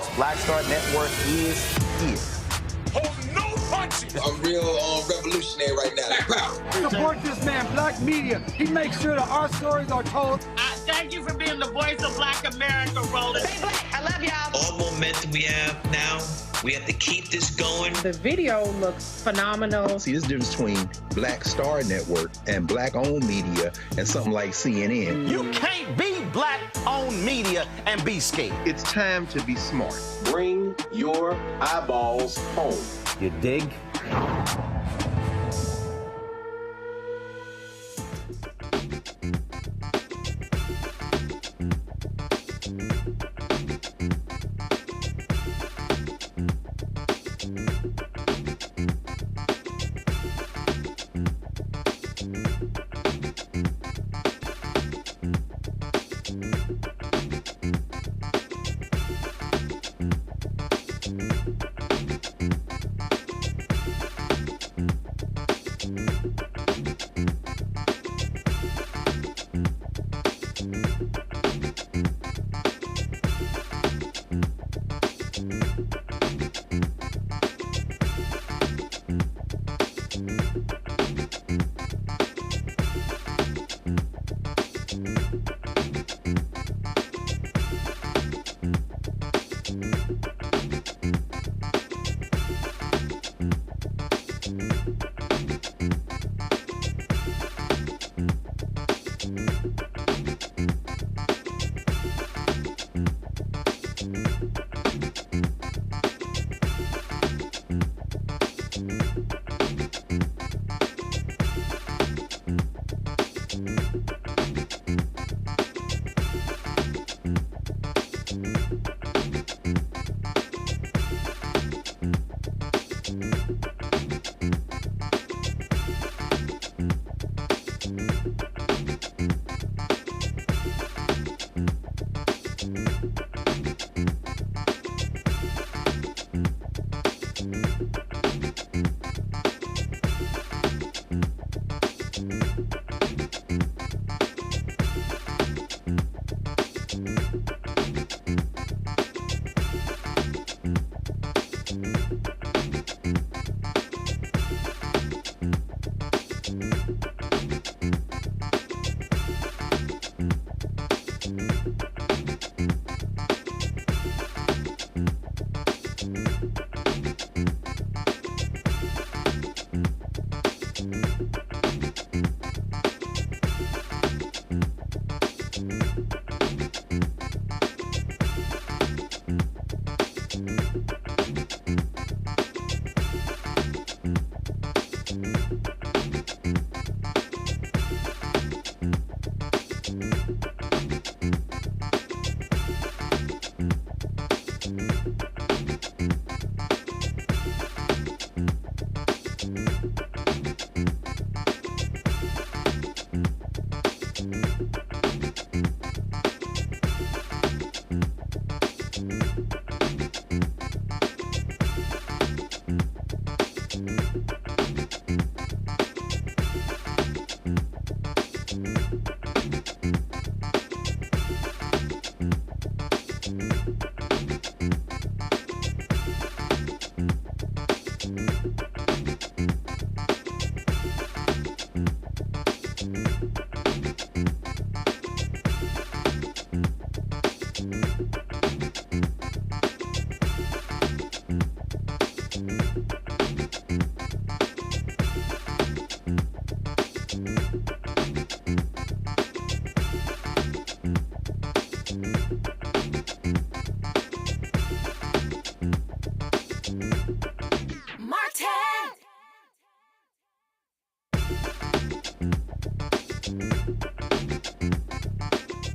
folks. Black Star Network is here. Hold no punches. I'm real revolutionary right now. Support this man, Black Media. He makes sure that our stories are told. Thank you for being the voice of Black America, Roland. Stay black. I love y'all. All momentum we have now, we have to keep this going. The video looks phenomenal. See, there's a difference between Black Star Network and Black-owned media and something like CNN. You can't be Black-owned media and be scared. It's time to be smart. Bring your eyeballs home. You dig?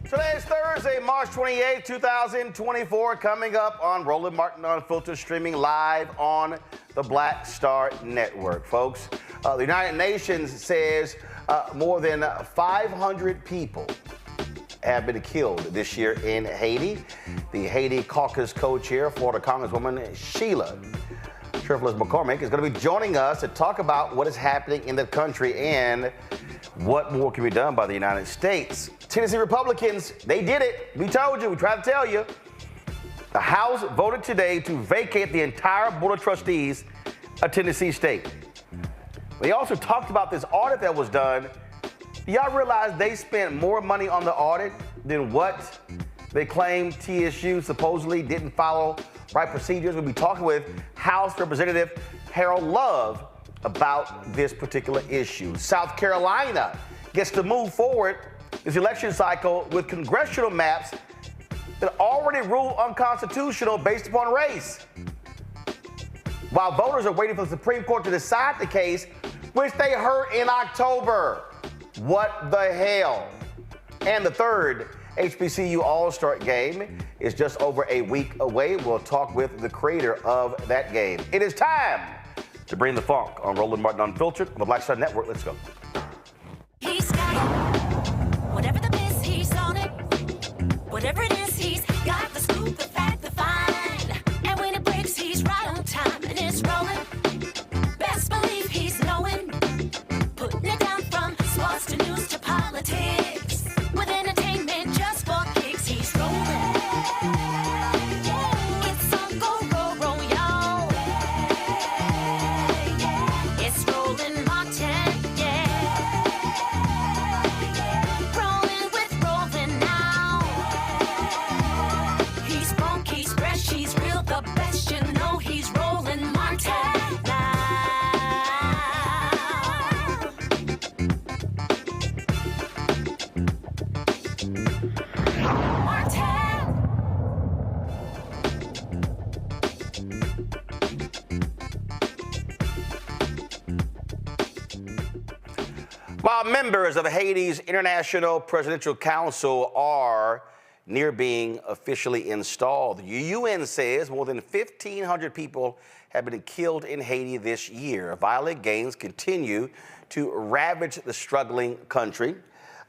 Today is Thursday, March 28, 2024, coming up on Roland Martin Unfiltered, streaming live on the Black Star Network. Folks, the United Nations says more than 500 people have been killed this year in Haiti. The Haiti Caucus co-chair, Florida Congresswoman Sheila Cherfilus-McCormick, is going to be joining us to talk about what is happening in the country and what more can be done by the United States. Tennessee Republicans, they did it. We told you, we tried to tell you. The House voted today to vacate the entire Board of Trustees of Tennessee State. They also talked about this audit that was done. Do y'all realize they spent more money on the audit than what they claim TSU supposedly didn't follow right procedures? We'll be talking with House Representative Harold Love about this particular issue. South Carolina gets to move forward this election cycle with congressional maps that already ruled unconstitutional based upon race. While voters are waiting for the Supreme Court to decide the case, which they heard in October. What the hell? And the third HBCU All-Star game is just over a week away. We'll talk with the creator of that game. It is time to bring the funk on Roland Martin Unfiltered on the Black Star Network. Let's go. He's got it. Whatever the miss, he's on it. Whatever it is, he's got the scoop, the fact, the find. And when it breaks, he's right on time and it's rolling. Best believe he's knowing. Putting it down from sports to news to politics. With entertainment just for kicks, he's rolling. It's on go, roll, y'all. It's Roland Martin, yeah. Rolling with Roland now. He's funk, he's fresh, he's real, the best, you know he's Roland Martin now. While members of Haiti's International Presidential Council are near being officially installed, the UN says more than 1,500 people have been killed in Haiti this year. Violent gangs continue to ravage the struggling country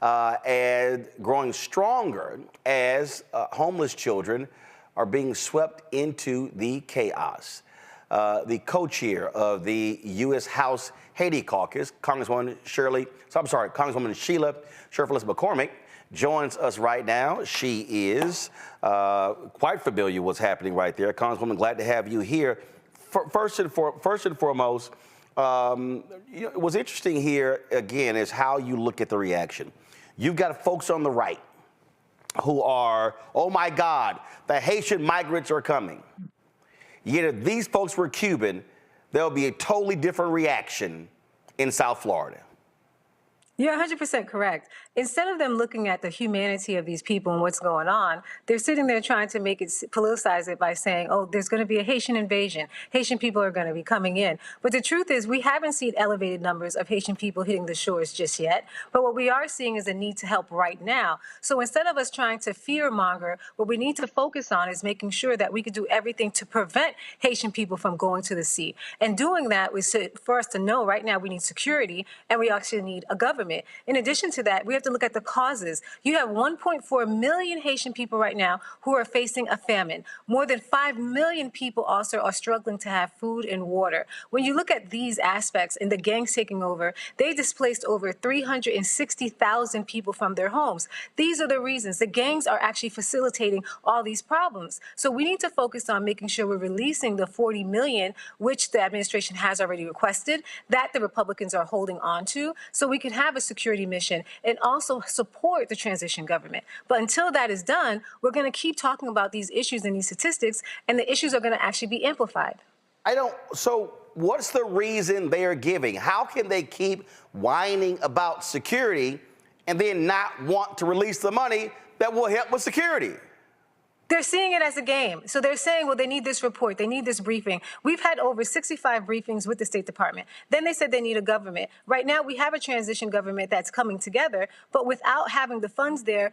and growing stronger as homeless children are being swept into the chaos. The co-chair of the U.S. House Haiti Caucus, Congresswoman Sheila Cherfilus-McCormick, joins us right now. She is quite familiar with what's happening right there. Congresswoman, glad to have you here. First and foremost, what's interesting here, again, is how you look at the reaction. You've got folks on the right who are, oh my God, the Haitian migrants are coming. Yet if these folks were Cuban, there'll be a totally different reaction in South Florida. You're 100% correct. Instead of them looking at the humanity of these people and what's going on, they're sitting there trying to make it, politicize it by saying, oh, there's going to be a Haitian invasion. Haitian people are going to be coming in. But the truth is, we haven't seen elevated numbers of Haitian people hitting the shores just yet. But what we are seeing is a need to help right now. So instead of us trying to fear monger, what we need to focus on is making sure that we can do everything to prevent Haitian people from going to the sea. And doing that is for us to know right now we need security and we actually need a government. In addition to that, we have to look at the causes. You have 1.4 million Haitian people right now who are facing a famine. More than 5 million people also are struggling to have food and water. When you look at these aspects and the gangs taking over, they displaced over 360,000 people from their homes. These are the reasons. The gangs are actually facilitating all these problems. So we need to focus on making sure we're releasing the 40 million, which the administration has already requested, that the Republicans are holding on to, so we can have a security mission and also support the transition government. But until that is done, we're going to keep talking about these issues and these statistics, and the issues are going to actually be amplified. So what's the reason they are giving? How can they keep whining about security and then not want to release the money that will help with security? They're seeing it as a game. So they're saying, well, they need this report. They need this briefing. We've had over 65 briefings with the State Department. Then they said they need a government. Right now, we have a transition government that's coming together, but without having the funds there,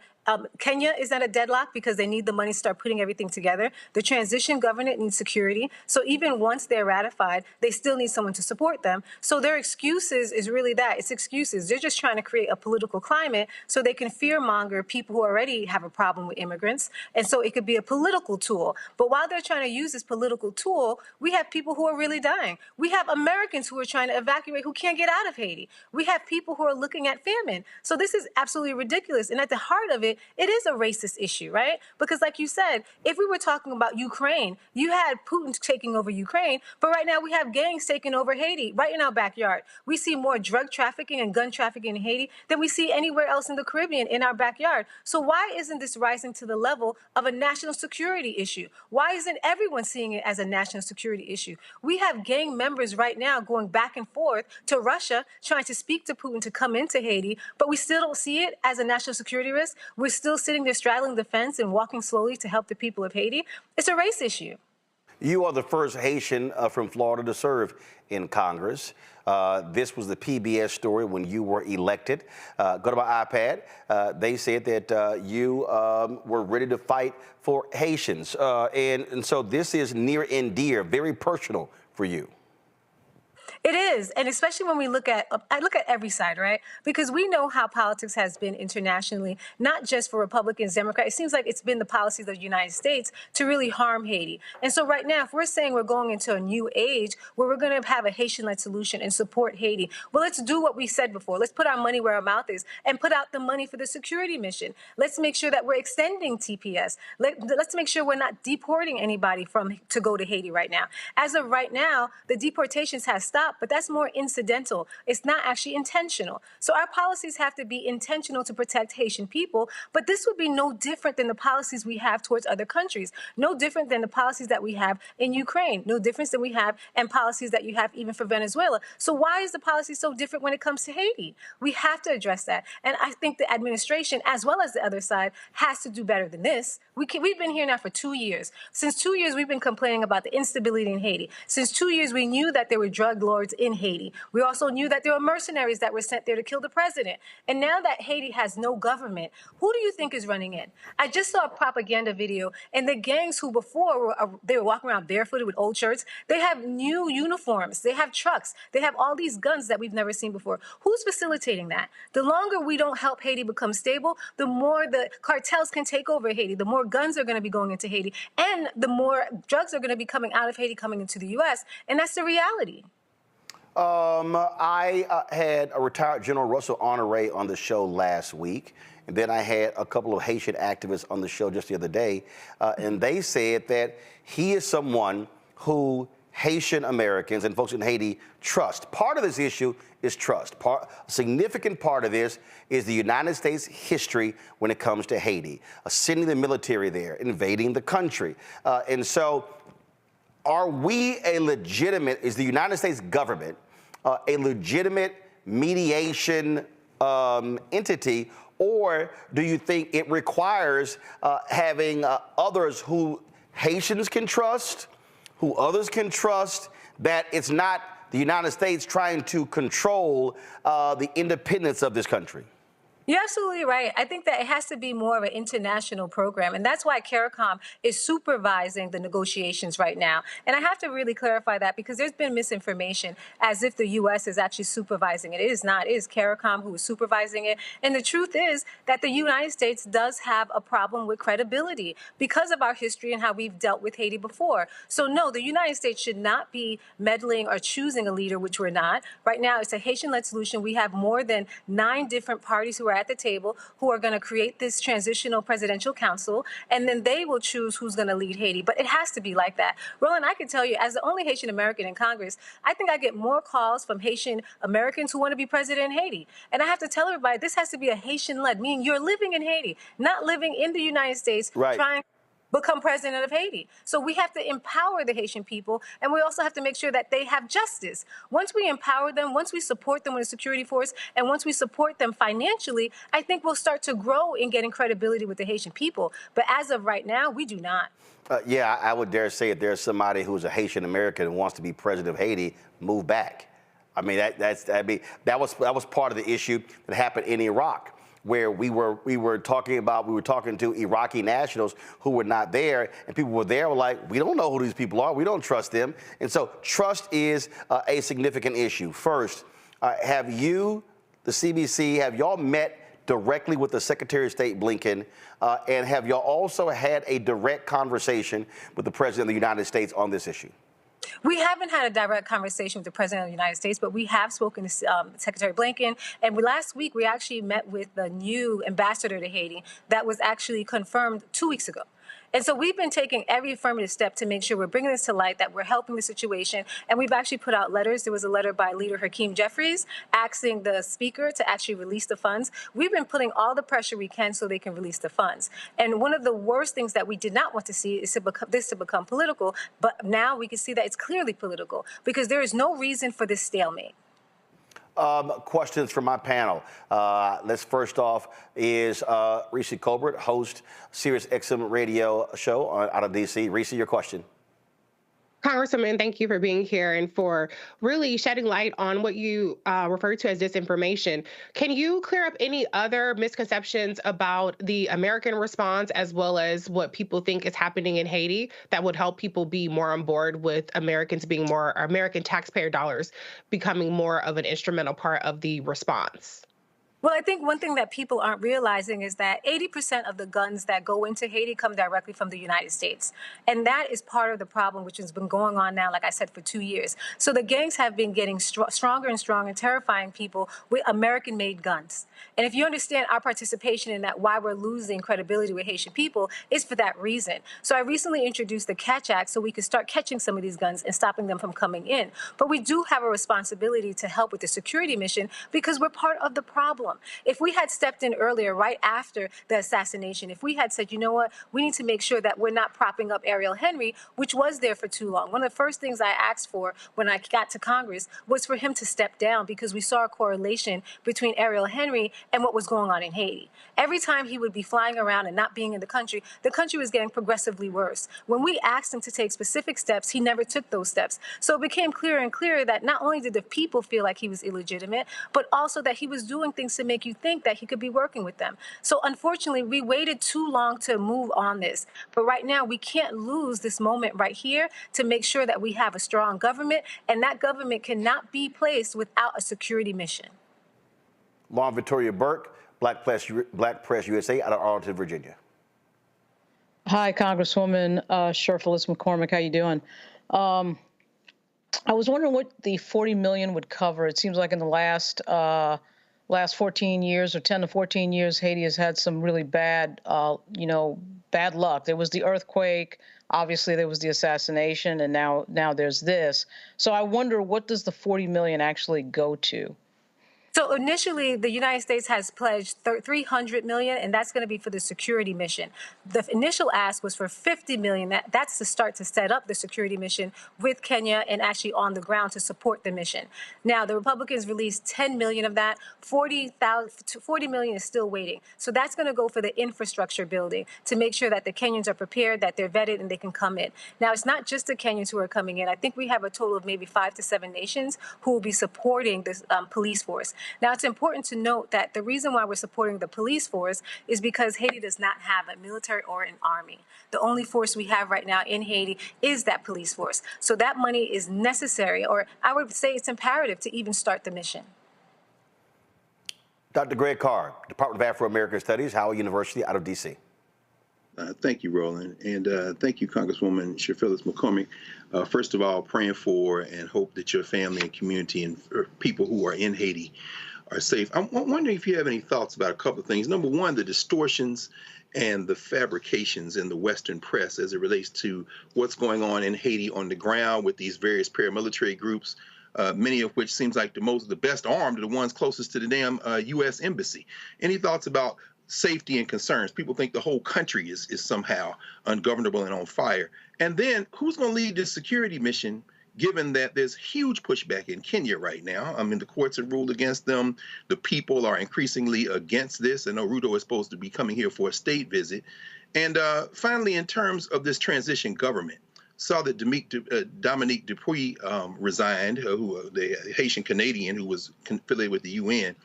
Kenya is at a deadlock because they need the money to start putting everything together. The transition government needs security. So even once they're ratified, they still need someone to support them. So their excuses is really that. It's excuses. They're just trying to create a political climate so they can fearmonger people who already have a problem with immigrants. And so it could be be a political tool. But while they're trying to use this political tool, we have people who are really dying. We have Americans who are trying to evacuate who can't get out of Haiti. We have people who are looking at famine. So this is absolutely ridiculous. And at the heart of it, it is a racist issue, right? Because like you said, if we were talking about Ukraine, you had Putin taking over Ukraine, but right now we have gangs taking over Haiti right in our backyard. We see more drug trafficking and gun trafficking in Haiti than we see anywhere else in the Caribbean in our backyard. So why isn't this rising to the level of a national security issue? Why isn't everyone seeing it as a national security issue? We have gang members right now going back and forth to Russia, trying to speak to Putin to come into Haiti, but we still don't see it as a national security risk. We're still sitting there straddling the fence and walking slowly to help the people of Haiti. It's a race issue. You are the first Haitian from Florida to serve in Congress. This was the PBS story when you were elected. Go to my iPad. They said that you were ready to fight for Haitians. And so this is near and dear, very personal for you. It is, and especially when I look at every side, right? Because we know how politics has been internationally, not just for Republicans, Democrats. It seems like it's been the policies of the United States to really harm Haiti. And so right now, if we're saying we're going into a new age where we're going to have a Haitian-led solution and support Haiti, well, let's do what we said before. Let's put our money where our mouth is and put out the money for the security mission. Let's make sure that we're extending TPS. Let's make sure we're not deporting anybody to go to Haiti right now. As of right now, the deportations have stopped, but that's more incidental. It's not actually intentional. So our policies have to be intentional to protect Haitian people, but this would be no different than the policies we have towards other countries, no different than the policies that we have in Ukraine, no difference than we have and policies that you have even for Venezuela. So why is the policy so different when it comes to Haiti? We have to address that. And I think the administration, as well as the other side, has to do better than this. We've been here now for 2 years. Since 2 years, we've been complaining about the instability in Haiti. Since 2 years, we knew that there were drug lords in Haiti. We also knew that there were mercenaries that were sent there to kill the president. And now that Haiti has no government, who do you think is running it? I just saw a propaganda video, and the gangs who before they were walking around barefooted with old shirts, they have new uniforms, they have trucks, they have all these guns that we've never seen before. Who's facilitating that? The longer we don't help Haiti become stable, the more the cartels can take over Haiti, the more guns are going to be going into Haiti, and the more drugs are going to be coming out of Haiti, coming into the U.S., and that's the reality. I had a retired General Russell Honoré on the show last week, and then I had a couple of Haitian activists on the show just the other day, and they said that he is someone who Haitian Americans and folks in Haiti trust. Part of this issue is trust. A significant part of this is the United States history when it comes to Haiti, sending the military there, invading the country. And so are we is the United States government a legitimate mediation entity, or do you think it requires having others who Haitians can trust, who others can trust, that it's not the United States trying to control the independence of this country? You're absolutely right. I think that it has to be more of an international program, and that's why CARICOM is supervising the negotiations right now. And I have to really clarify that because there's been misinformation as if the U.S. is actually supervising it. It is not. It is CARICOM who is supervising it. And the truth is that the United States does have a problem with credibility because of our history and how we've dealt with Haiti before. So no, the United States should not be meddling or choosing a leader, which we're not. Right now, it's a Haitian-led solution. We have more than 9 different parties who are at the table who are going to create this transitional presidential council, and then they will choose who's going to lead Haiti. But it has to be like that. Roland, I can tell you, as the only Haitian American in Congress, I think I get more calls from Haitian Americans who want to be president in Haiti. And I have to tell everybody, this has to be a Haitian-led, meaning you're living in Haiti, not living in the United States, right, trying become president of Haiti. So we have to empower the Haitian people, and we also have to make sure that they have justice. Once we empower them, once we support them with a security force, and once we support them financially, I think we'll start to grow in getting credibility with the Haitian people. But as of right now, we do not. Yeah, I would dare say if there's somebody who's a Haitian American and wants to be president of Haiti, move back. I mean, that was part of the issue that happened in Iraq, where we were talking to Iraqi nationals who were not there, and people were there were like, we don't know who these people are, we don't trust them. And so trust is a significant issue. First, have you, the CBC, have y'all met directly with the Secretary of State Blinken? And have y'all also had a direct conversation with the President of the United States on this issue? We haven't had a direct conversation with the President of the United States, but we have spoken to Secretary Blinken. And last week, we actually met with the new ambassador to Haiti that was actually confirmed 2 weeks ago. And so we've been taking every affirmative step to make sure we're bringing this to light, that we're helping the situation. And we've actually put out letters. There was a letter by Leader Hakeem Jeffries asking the speaker to actually release the funds. We've been putting all the pressure we can so they can release the funds. And one of the worst things that we did not want to see is this to become political. But now we can see that it's clearly political because there is no reason for this stalemate. Questions from my panel. Let's first off is Reese Colbert, host Sirius XM radio show out of D.C. Reese, your question. Congresswoman, thank you for being here and for really shedding light on what you refer to as disinformation. Can you clear up any other misconceptions about the American response as well as what people think is happening in Haiti that would help people be more on board with American taxpayer dollars becoming more of an instrumental part of the response? Well, I think one thing that people aren't realizing is that 80% of the guns that go into Haiti come directly from the United States. And that is part of the problem, which has been going on now, like I said, for 2 years. So the gangs have been getting stronger and stronger, terrifying people with American-made guns. And if you understand our participation in that, why we're losing credibility with Haitian people, is for that reason. So I recently introduced the Catch Act so we could start catching some of these guns and stopping them from coming in. But we do have a responsibility to help with the security mission because we're part of the problem. If we had stepped in earlier, right after the assassination, if we had said, you know what, we need to make sure that we're not propping up Ariel Henry, which was there for too long. One of the first things I asked for when I got to Congress was for him to step down because we saw a correlation between Ariel Henry and what was going on in Haiti. Every time he would be flying around and not being in the country was getting progressively worse. When we asked him to take specific steps, he never took those steps. So it became clearer and clearer that not only did the people feel like he was illegitimate, but also that he was doing things to make you think that he could be working with them. So unfortunately, we waited too long to move on this. But right now, we can't lose this moment right here to make sure that we have a strong government, and that government cannot be placed without a security mission. Lauren Victoria Burke, Black Press USA out of Arlington, Virginia. Hi, Congresswoman Cherfilus-McCormick. How you doing? I was wondering what the $40 million would cover. It seems like in the last 14 years or 10 to 14 years, Haiti has had some really bad, bad luck. There was the earthquake. Obviously, there was the assassination, and now there's this. So I wonder, what does the $40 million actually go to? So initially, the United States has pledged $300 million, and that's going to be for the security mission. The initial ask was for $50 million. That's to start to set up the security mission with Kenya and actually on the ground to support the mission. Now, the Republicans released $10 million of that. $40 million is still waiting. So that's going to go for the infrastructure building to make sure that the Kenyans are prepared, that they're vetted, and they can come in. Now, it's not just the Kenyans who are coming in. I think we have a total of maybe 5 to 7 nations who will be supporting this police force. Now, it's important to note that the reason why we're supporting the police force is because Haiti does not have a military or an army. The only force we have right now in Haiti is that police force. So that money is necessary, or I would say it's imperative to even start the mission. Dr. Greg Carr, Department of Afro-American Studies, Howard University out of D.C. Thank you, Roland, and thank you, Congresswoman Cherfilus-McCormick. First of all, praying for and hope that your family and community and people who are in Haiti are safe. I'm wondering if you have any thoughts about a couple of things. Number one, the distortions and the fabrications in the Western press as it relates to what's going on in Haiti on the ground with these various paramilitary groups, many of which seems like the best armed are the ones closest to the damn U.S. Embassy. Any thoughts about safety and concerns? People think the whole country is somehow ungovernable and on fire. And then who's going to lead this security mission, given that there's huge pushback in Kenya right now? I mean, the courts have ruled against them. The people are increasingly against this. I know Ruto is supposed to be coming here for a state visit. And finally, in terms of this transition government, saw that Dominique Dupuy resigned, the Haitian Canadian who was affiliated with the UN.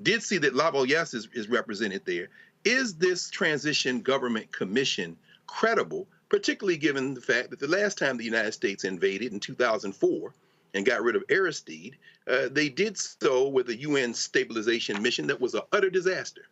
Did see that Lavalias is represented there. Is this transition government commission credible, particularly given the fact that the last time the United States invaded in 2004, and got rid of Aristide, they did so with a UN stabilization mission that was an utter disaster.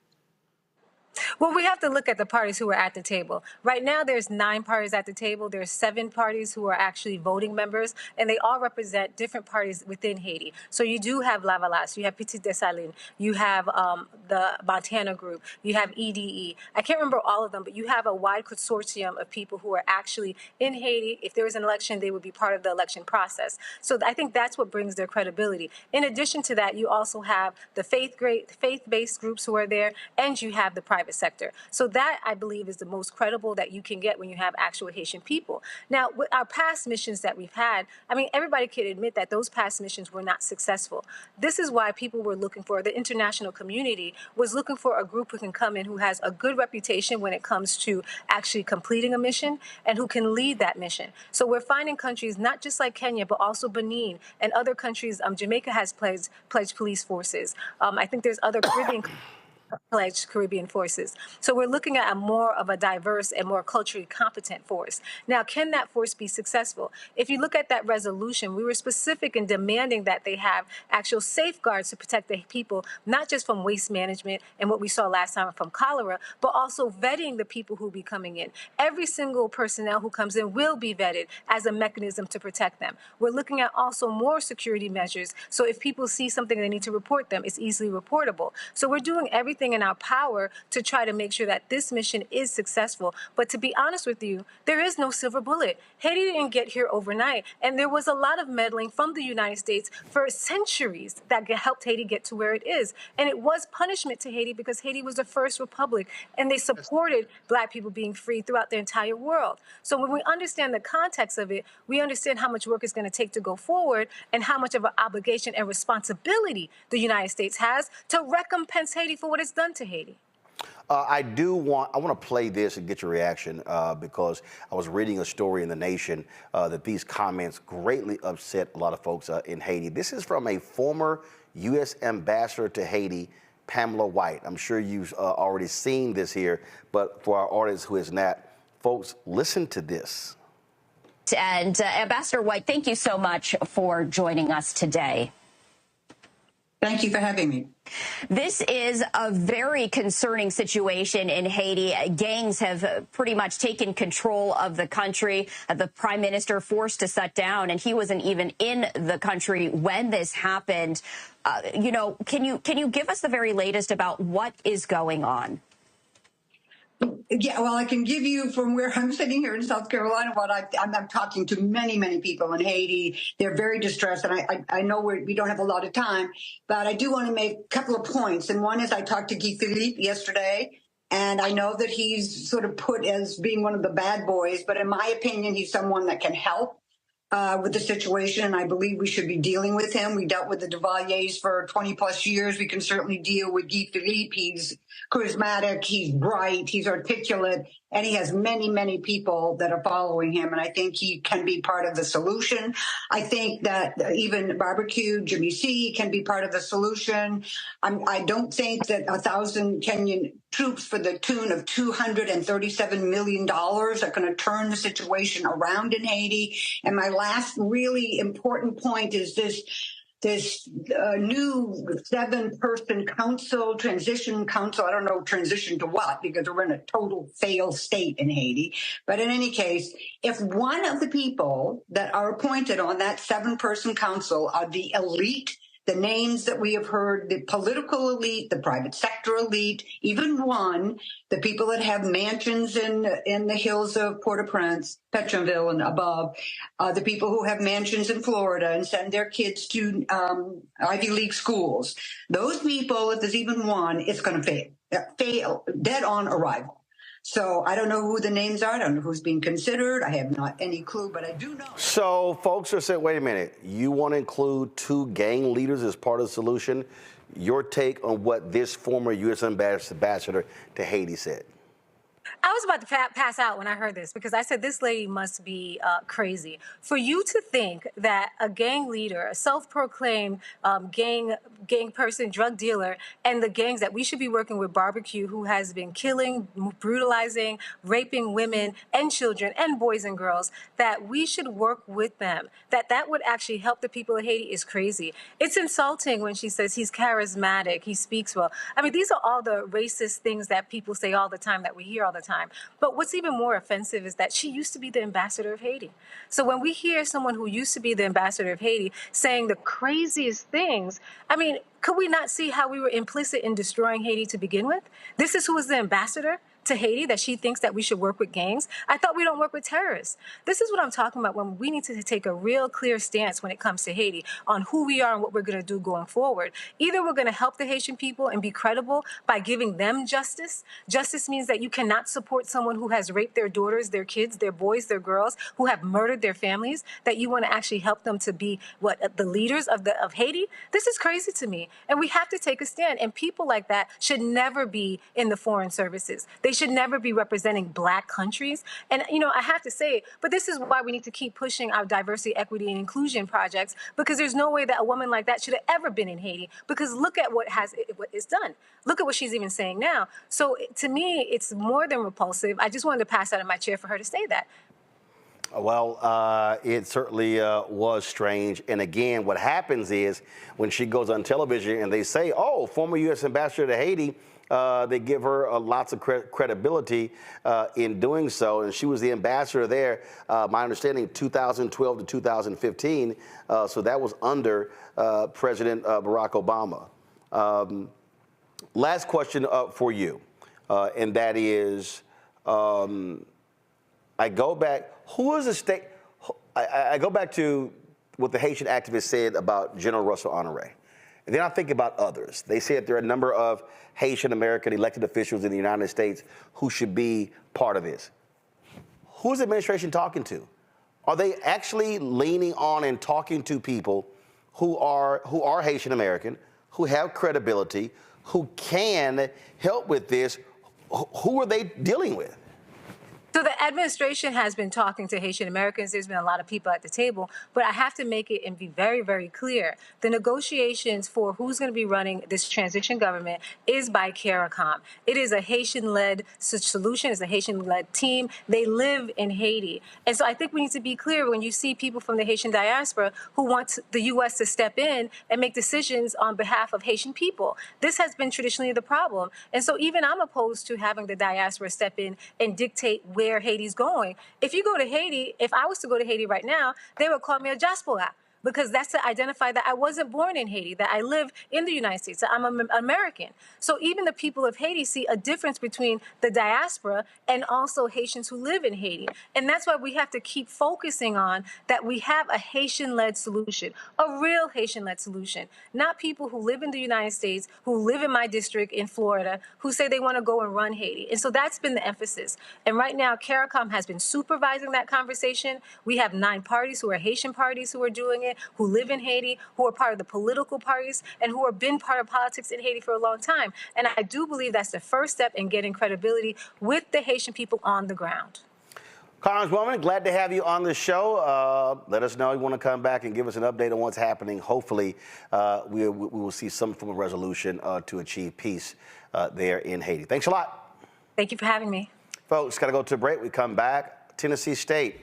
Well, we have to look at the parties who are at the table. Right now, there's 9 parties at the table. There's 7 parties who are actually voting members, and they all represent different parties within Haiti. So you do have Lavalas, you have Petit Dessalines, you have the Montana Group, you have EDE. I can't remember all of them, but you have a wide consortium of people who are actually in Haiti. If there was an election, they would be part of the election process. So I think that's what brings their credibility. In addition to that, you also have the faith-based groups who are there, and you have the private sector. So that, I believe, is the most credible that you can get when you have actual Haitian people. Now, with our past missions that we've had, I mean, everybody can admit that those past missions were not successful. This is why people were looking for, the international community was looking for a group who can come in, who has a good reputation when it comes to actually completing a mission and who can lead that mission. So we're finding countries, not just like Kenya, but also Benin and other countries. Jamaica has pledged police forces. I think there's other Caribbean pledged Caribbean forces. So we're looking at a more of a diverse and more culturally competent force. Now, can that force be successful? If you look at that resolution, we were specific in demanding that they have actual safeguards to protect the people, not just from waste management and what we saw last time from cholera, but also vetting the people who be coming in. Every single personnel who comes in will be vetted as a mechanism to protect them. We're looking at also more security measures. So if people see something they need to report them, it's easily reportable. So we're doing everything in our power to try to make sure that this mission is successful. But to be honest with you, there is no silver bullet. Haiti didn't get here overnight. And there was a lot of meddling from the United States for centuries that helped Haiti get to where it is. And it was punishment to Haiti because Haiti was the first republic and they supported Black people being free throughout the entire world. So when we understand the context of it, we understand how much work it's going to take to go forward and how much of an obligation and responsibility the United States has to recompense Haiti for what it's done to Haiti. I want to play this and get your reaction because I was reading a story in The Nation that these comments greatly upset a lot of folks in Haiti. This is from a former U.S. ambassador to Haiti, Pamela White. I'm sure you've already seen this here, but for our audience who is not, folks, listen to this. And Ambassador White, thank you so much for joining us today. Thank you for having me. This is a very concerning situation in Haiti. Gangs have pretty much taken control of the country. The prime minister forced to shut down, and he wasn't even in the country when this happened. Can you give us the very latest about what is going on? Yeah, well, I can give you from where I'm sitting here in South Carolina what I'm talking to many, many people in Haiti. They're very distressed, and I know we don't have a lot of time, but I do want to make a couple of points. And one is I talked to Guy Philippe yesterday, and I know that he's sort of put as being one of the bad boys, but in my opinion, he's someone that can help with the situation, and I believe we should be dealing with him. We dealt with the Duvaliers for 20 plus years. We can certainly deal with Guy Philippe. He's charismatic, he's bright, he's articulate, and he has many, many people that are following him, and I think he can be part of the solution. I think that even Barbecue, Jimmy C, can be part of the solution. I don't think that 1,000 Kenyan troops for the tune of $237 million are going to turn the situation around in Haiti. And my last really important point is this new 7-person transition council. I don't know transition to what, because we're in a total failed state in Haiti. But in any case, if one of the people that are appointed on that 7-person council are the elite, the names that we have heard, the political elite, the private sector elite, even one, the people that have mansions in the hills of Port-au-Prince, Petronville and above, the people who have mansions in Florida and send their kids to Ivy League schools. Those people, if there's even one, it's going to fail, dead on arrival. So I don't know who the names are. I don't know who's being considered. I have not any clue, but I do know. So folks are saying, wait a minute, you want to include 2 gang leaders as part of the solution? Your take on what this former U.S. ambassador to Haiti said? I was about to pass out when I heard this because I said this lady must be crazy. For you to think that a gang leader, a self-proclaimed gang person, drug dealer, and the gangs that we should be working with, Barbecue, who has been killing, brutalizing, raping women and children and boys and girls, that we should work with them, that would actually help the people of Haiti is crazy. It's insulting when she says he's charismatic, he speaks well. I mean, these are all the racist things that people say all the time, that we hear all the time. But what's even more offensive is that she used to be the ambassador of Haiti. So when we hear someone who used to be the ambassador of Haiti saying the craziest things, I mean, could we not see how we were implicit in destroying Haiti to begin with? This is who was the ambassador to Haiti, that she thinks that we should work with gangs. I thought we don't work with terrorists. This is what I'm talking about when we need to take a real clear stance when it comes to Haiti on who we are and what we're going to do going forward. Either we're going to help the Haitian people and be credible by giving them justice. Justice means that you cannot support someone who has raped their daughters, their kids, their boys, their girls, who have murdered their families, that you want to actually help them to be the leaders of Haiti. This is crazy to me. And we have to take a stand. And people like that should never be in the foreign services. They should never be representing black countries. And, I have to say, but this is why we need to keep pushing our diversity, equity, and inclusion projects, because there's no way that a woman like that should have ever been in Haiti, because look at what is done. Look at what she's even saying now. So to me, it's more than repulsive. I just wanted to pass out of my chair for her to say that. Well, it certainly was strange. And again, what happens is when she goes on television and they say, oh, former U.S. ambassador to Haiti, they give her lots of credibility in doing so. And she was the ambassador there, my understanding, 2012 to 2015. So that was under President Barack Obama. Last question for you, and that is, I go back, who is the state? I go back to what the Haitian activist said about General Russell Honoré. And then I think about others. They said there are a number of Haitian American elected officials in the United States who should be part of this. Who is the administration talking to? Are they actually leaning on and talking to people who are Haitian American, who have credibility, who can help with this? Who are they dealing with? So the administration has been talking to Haitian Americans. There's been a lot of people at the table, but I have to make it and be very, very clear. The negotiations for who's going to be running this transition government is by CARICOM. It is a Haitian-led solution. It's a Haitian-led team. They live in Haiti. And so I think we need to be clear when you see people from the Haitian diaspora who want the U.S. to step in and make decisions on behalf of Haitian people. This has been traditionally the problem. And so even I'm opposed to having the diaspora step in and dictate where Haiti's going. If you go to Haiti, if I was to go to Haiti right now, they would call me a diaspora, because that's to identify that I wasn't born in Haiti, that I live in the United States, that I'm an American. So even the people of Haiti see a difference between the diaspora and also Haitians who live in Haiti. And that's why we have to keep focusing on that we have a Haitian-led solution, a real Haitian-led solution, not people who live in the United States, who live in my district in Florida, who say they want to go and run Haiti. And so that's been the emphasis. And right now, CARICOM has been supervising that conversation. We have 9 parties who are Haitian parties who are doing it, who live in Haiti, who are part of the political parties, and who have been part of politics in Haiti for a long time. And I do believe that's the first step in getting credibility with the Haitian people on the ground. Congresswoman, glad to have you on the show. Let us know you want to come back and give us an update on what's happening. Hopefully, we will see some form of resolution to achieve peace there in Haiti. Thanks a lot. Thank you for having me. Folks, got to go to a break. We come back. Tennessee State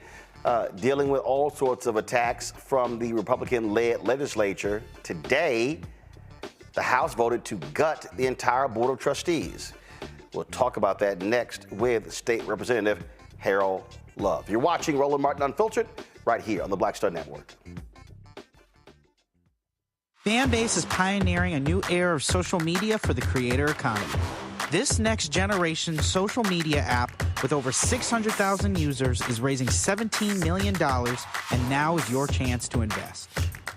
dealing with all sorts of attacks from the Republican-led legislature. Today, the House voted to gut the entire Board of Trustees. We'll talk about that next with State Representative Harold Love. You're watching Roland Martin Unfiltered right here on the Black Star Network. Fanbase is pioneering a new era of social media for the creator economy. This next generation social media app with over 600,000 users is raising $17 million, and now is your chance to invest.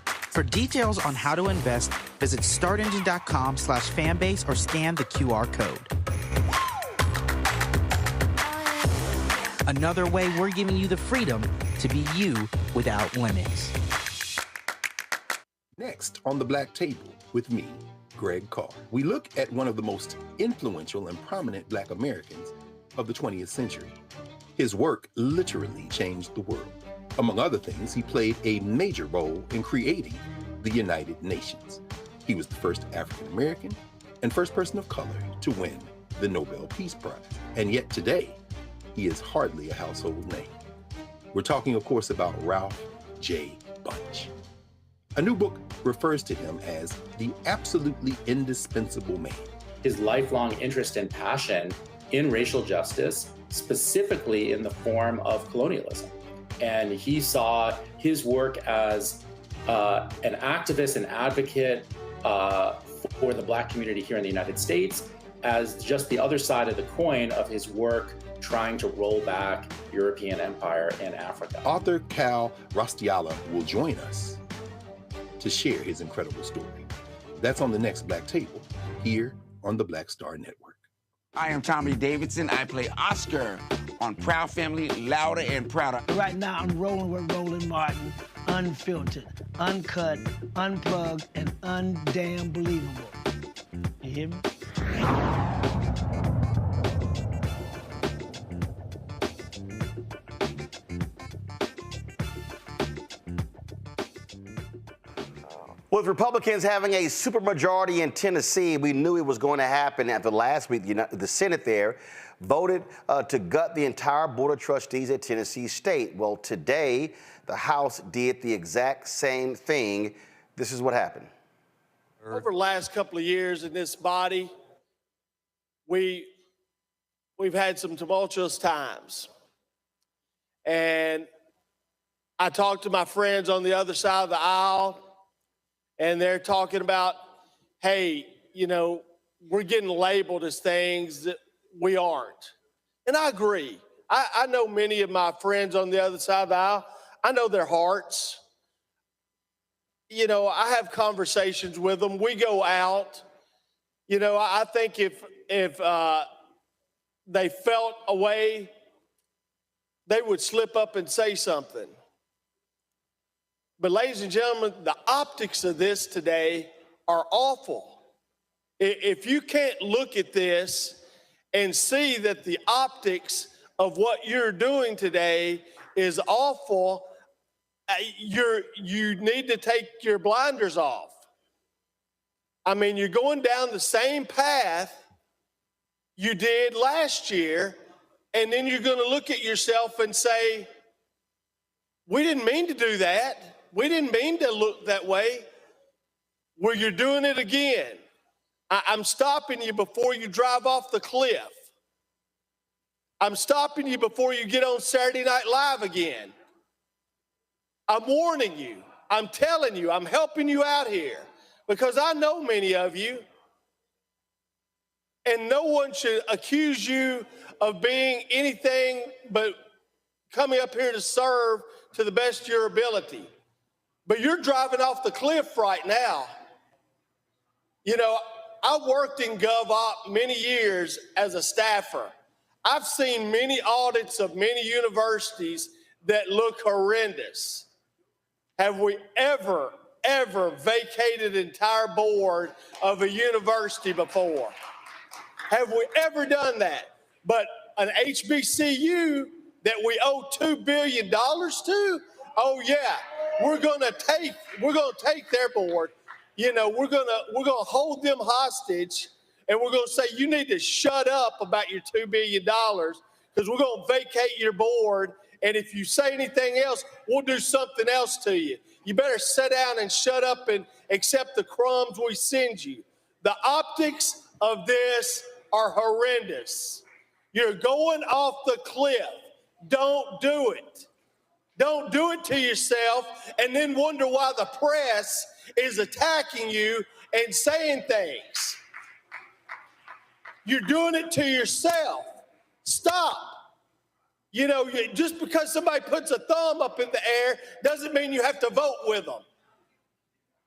For details on how to invest, visit startengine.com/fanbase or scan the QR code. Another way we're giving you the freedom to be you without limits. Next on the Black Table with me, Greg Carr, we look at one of the most influential and prominent Black Americans of the 20th century. His work literally changed the world. Among other things, he played a major role in creating the United Nations. He was the first African American and first person of color to win the Nobel Peace Prize. And yet today, he is hardly a household name. We're talking, of course, about Ralph J. Bunche. A new book refers to him as the absolutely indispensable man. His lifelong interest and passion in racial justice, specifically in the form of colonialism. And he saw his work as an activist and advocate for the Black community here in the United States as just the other side of the coin of his work trying to roll back European empire in Africa. Author Cal Rostiala will join us to share his incredible story. That's on the next Black Table, here on the Black Star Network. I am Tommy Davidson. I play Oscar on Proud Family, Louder and Prouder. Right now, I'm rolling with Roland Martin, unfiltered, uncut, unplugged, and undamn believable. You hear me? With Republicans having a supermajority in Tennessee, we knew it was going to happen after last week. The Senate there voted to gut the entire Board of Trustees at Tennessee State. Well, today, the House did the exact same thing. This is what happened. Over the last couple of years in this body, we've had some tumultuous times. And I talked to my friends on the other side of the aisle, and they're talking about, hey, you know, we're getting labeled as things that we aren't. And I agree. I know many of my friends on the other side of the aisle. I know their hearts. You know, I have conversations with them. We go out. You know, I think if they felt a way, they would slip up and say something. But ladies and gentlemen, the optics of this today are awful. If you can't look at this and see that the optics of what you're doing today is awful, you need to take your blinders off. I mean, you're going down the same path you did last year, and then you're going to look at yourself and say, we didn't mean to do that. We didn't mean to look that way. Well, you're doing it again. I'm stopping you before you drive off the cliff. I'm stopping you before you get on Saturday Night Live again. I'm warning you. I'm telling you. I'm helping you out here because I know many of you. And no one should accuse you of being anything but coming up here to serve to the best of your ability. But you're driving off the cliff right now. You know, I worked in GovOp many years as a staffer. I've seen many audits of many universities that look horrendous. Have we ever vacated an entire board of a university before? Have we ever done that? But an HBCU that we owe $2 billion to? Oh yeah. We're gonna take their board. You know, we're gonna hold them hostage, and we're gonna say you need to shut up about your $2 billion because we're gonna vacate your board. And if you say anything else, we'll do something else to you. You better sit down and shut up and accept the crumbs we send you. The optics of this are horrendous. You're going off the cliff. Don't do it. Don't do it to yourself and then wonder why the press is attacking you and saying things. You're doing it to yourself. Stop. You know, just because somebody puts a thumb up in the air doesn't mean you have to vote with them.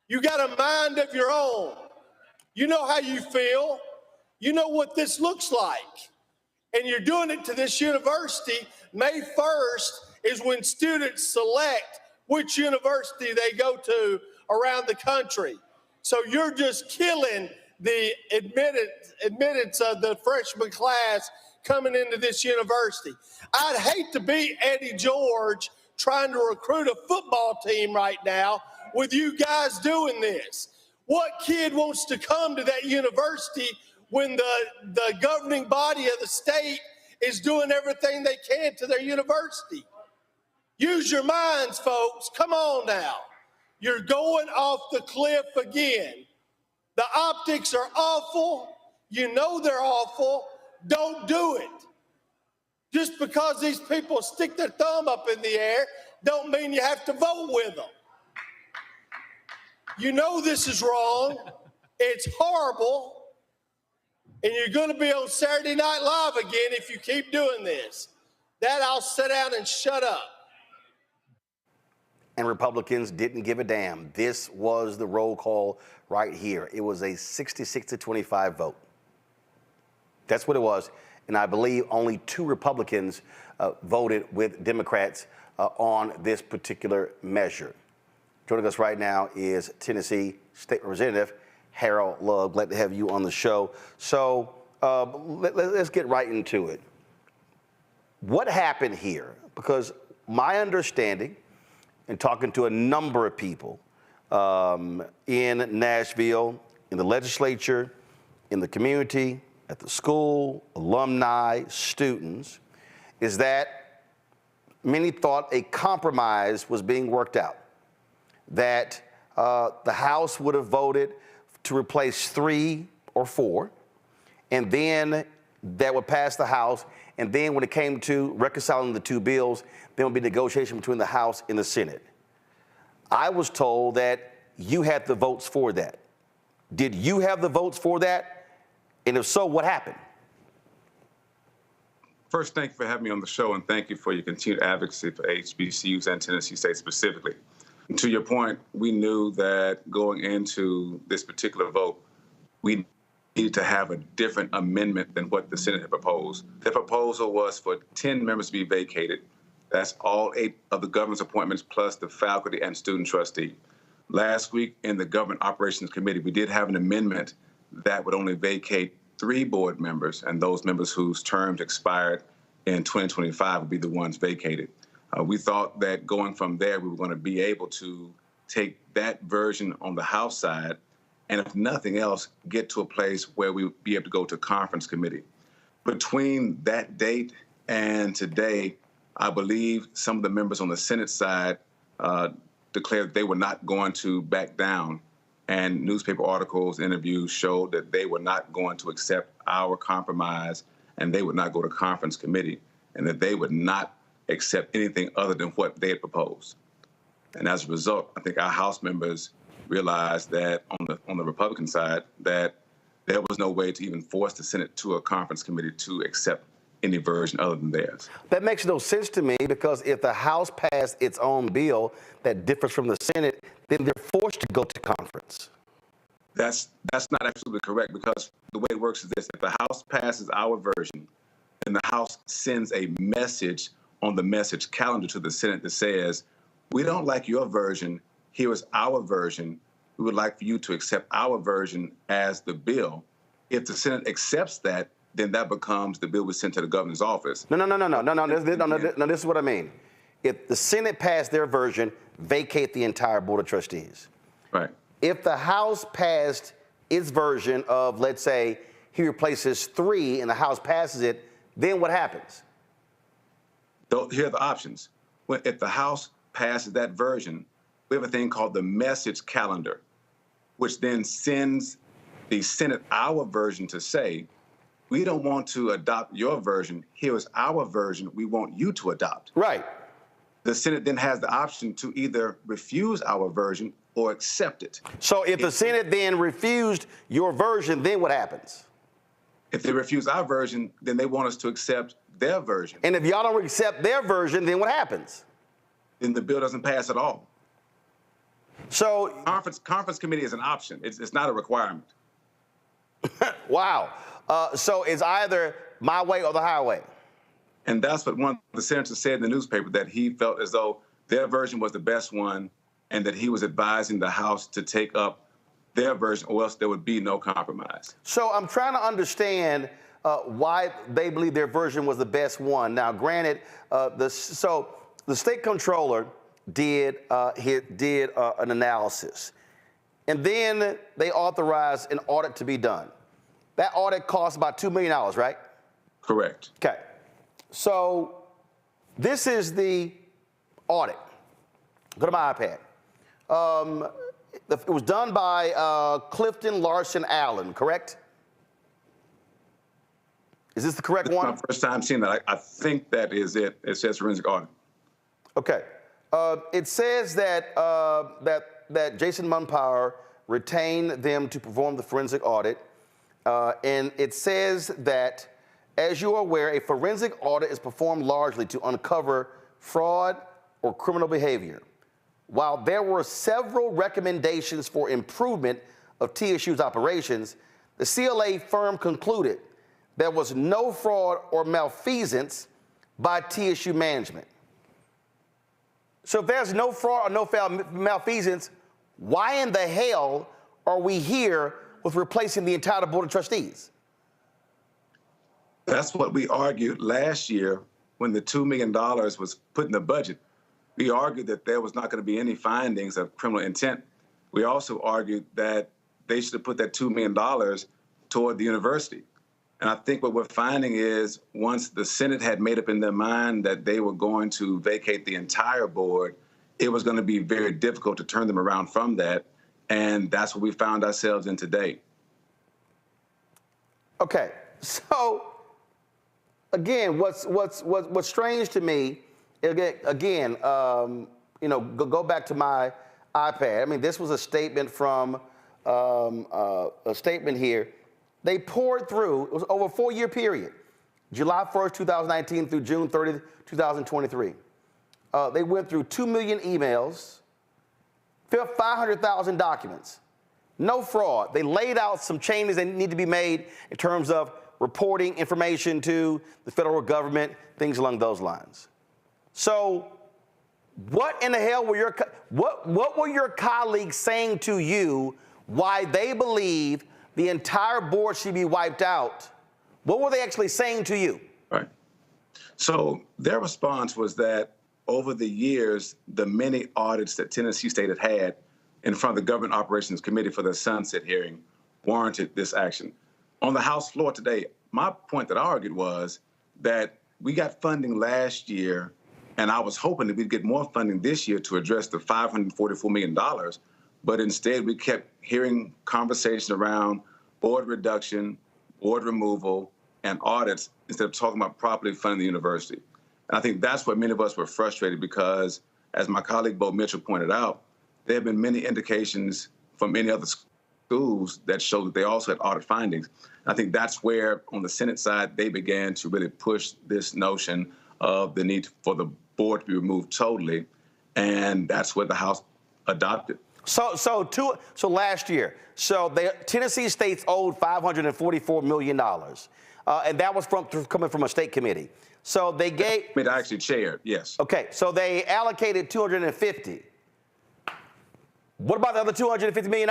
You got a mind of your own. You know how you feel. You know what this looks like. And you're doing it to this university. May 1st is when students select which university they go to around the country. So you're just killing the admittance of the freshman class coming into this university. I'd hate to be Eddie George trying to recruit a football team right now with you guys doing this. What kid wants to come to that university when the governing body of the state is doing everything they can to their university? Use your minds, folks. Come on now. You're going off the cliff again. The optics are awful. You know they're awful. Don't do it. Just because these people stick their thumb up in the air don't mean you have to vote with them. You know this is wrong. It's horrible. And you're going to be on Saturday Night Live again if you keep doing this. That I'll sit down and shut up. And Republicans didn't give a damn. This was the roll call right here. It was a 66-25 vote. That's what it was. And I believe only 2 Republicans voted with Democrats on this particular measure. Joining us right now is Tennessee State Representative Harold Love. Glad to have you on the show. So let's get right into it. What happened here? Because my understanding, and talking to a number of people in Nashville, in the legislature, in the community, at the school, alumni, students, is that many thought a compromise was being worked out, that the House would have voted to replace 3 or 4, and then that would pass the House, and then when it came to reconciling the 2 bills, there would be negotiation between the House and the Senate. I was told that you had the votes for that. Did you have the votes for that? And if so, what happened? First, thank you for having me on the show, and thank you for your continued advocacy for HBCUs and Tennessee State specifically. And to your point, we knew that going into this particular vote, we needed to have a different amendment than what the Senate had proposed. The proposal was for 10 members to be vacated. That's all 8 of the governor's appointments plus the faculty and student trustee. Last week in the Government Operations Committee, we did have an amendment that would only vacate 3 board members, and those members whose terms expired in 2025 would be the ones vacated. We thought that going from there, we were going to be able to take that version on the House side, and if nothing else, get to a place where we would be able to go to conference committee. Between that date and today, I believe some of the members on the Senate side declared they were not going to back down, and newspaper articles, interviews showed that they were not going to accept our compromise, and they would not go to conference committee, and that they would not accept anything other than what they had proposed. And as a result, I think our House members realized that on the Republican side, that there was no way to even force the Senate to a conference committee to accept any version other than theirs. That makes no sense to me, because if the House passed its own bill that differs from the Senate, then they're forced to go to conference. That's not absolutely correct, because the way it works is this: if the House passes our version, then the House sends a message on the message calendar to the Senate that says, we don't like your version, here is our version. We would like for you to accept our version as the bill. If the Senate accepts that, then that becomes the bill we sent to the governor's office. No, this is what I mean. If the Senate passed their version, vacate the entire Board of Trustees. Right. If the House passed its version of, let's say, he replaces 3 and the House passes it, then what happens? Here are the options. If the House passes that version, we have a thing called the message calendar, which then sends the Senate our version to say, we don't want to adopt your version. Here is our version we want you to adopt. Right. The Senate then has the option to either refuse our version or accept it. So if the Senate then refused your version, then what happens? If they refuse our version, then they want us to accept their version. And if y'all don't accept their version, then what happens? Then the bill doesn't pass at all. So conference committee is an option. It's not a requirement. Wow. So it's either my way or the highway. And that's what one of the senators said in the newspaper, that he felt as though their version was the best one, and that he was advising the House to take up their version, or else there would be no compromise. So I'm trying to understand why they believe their version was the best one. Now, granted, the state comptroller did an analysis, and then they authorized an audit to be done. That audit cost about $2 million, right? Correct. Okay. So this is the audit. Go to my iPad. It was done by Clifton Larson Allen, correct? Is this the correct one? It's my first time seeing that. I think that is it. It says forensic audit. Okay. It says that that Jason Munpower retained them to perform the forensic audit, and it says that, as you are aware, a forensic audit is performed largely to uncover fraud or criminal behavior. While there were several recommendations for improvement of TSU's operations, the CLA firm concluded there was no fraud or malfeasance by TSU management. So if there's no fraud or no malfeasance, why in the hell are we here with replacing the entire Board of Trustees? That's what we argued last year when the $2 million was put in the budget. We argued that there was not going to be any findings of criminal intent. We also argued that they should have put that $2 million toward the university. And I think what we're finding is once the Senate had made up in their mind that they were going to vacate the entire board, it was going to be very difficult to turn them around from that. And that's what we found ourselves in today. Okay, so again, what's strange to me, again, you know, go back to my iPad. I mean, this was a statement from a statement here. They poured through, it was over a 4-year period, July 1st, 2019 through June 30th, 2023. They went through 2 million emails, 500,000 documents, no fraud. They laid out some changes that need to be made in terms of reporting information to the federal government, things along those lines. So what in the hell were what were your colleagues saying to you why they believe the entire board should be wiped out? What were they actually saying to you? Right. So their response was that over the years, the many audits that Tennessee State had had in front of the Government Operations Committee for the sunset hearing warranted this action. On the House floor today, my point that I argued was that we got funding last year, and I was hoping that we'd get more funding this year to address the $544 million. But instead, we kept hearing conversation around board reduction, board removal, and audits instead of talking about properly funding the university. And I think that's what many of us were frustrated because, as my colleague Bo Mitchell pointed out, there have been many indications from many other schools that show that they also had audit findings. And I think that's where, on the Senate side, they began to really push this notion of the need for the board to be removed totally, and that's what the House adopted. So last year, Tennessee State's owed $544 million, and that was coming from a state committee. So they gave. I actually chaired, yes. Okay, so they allocated $250. What about the other $250 million?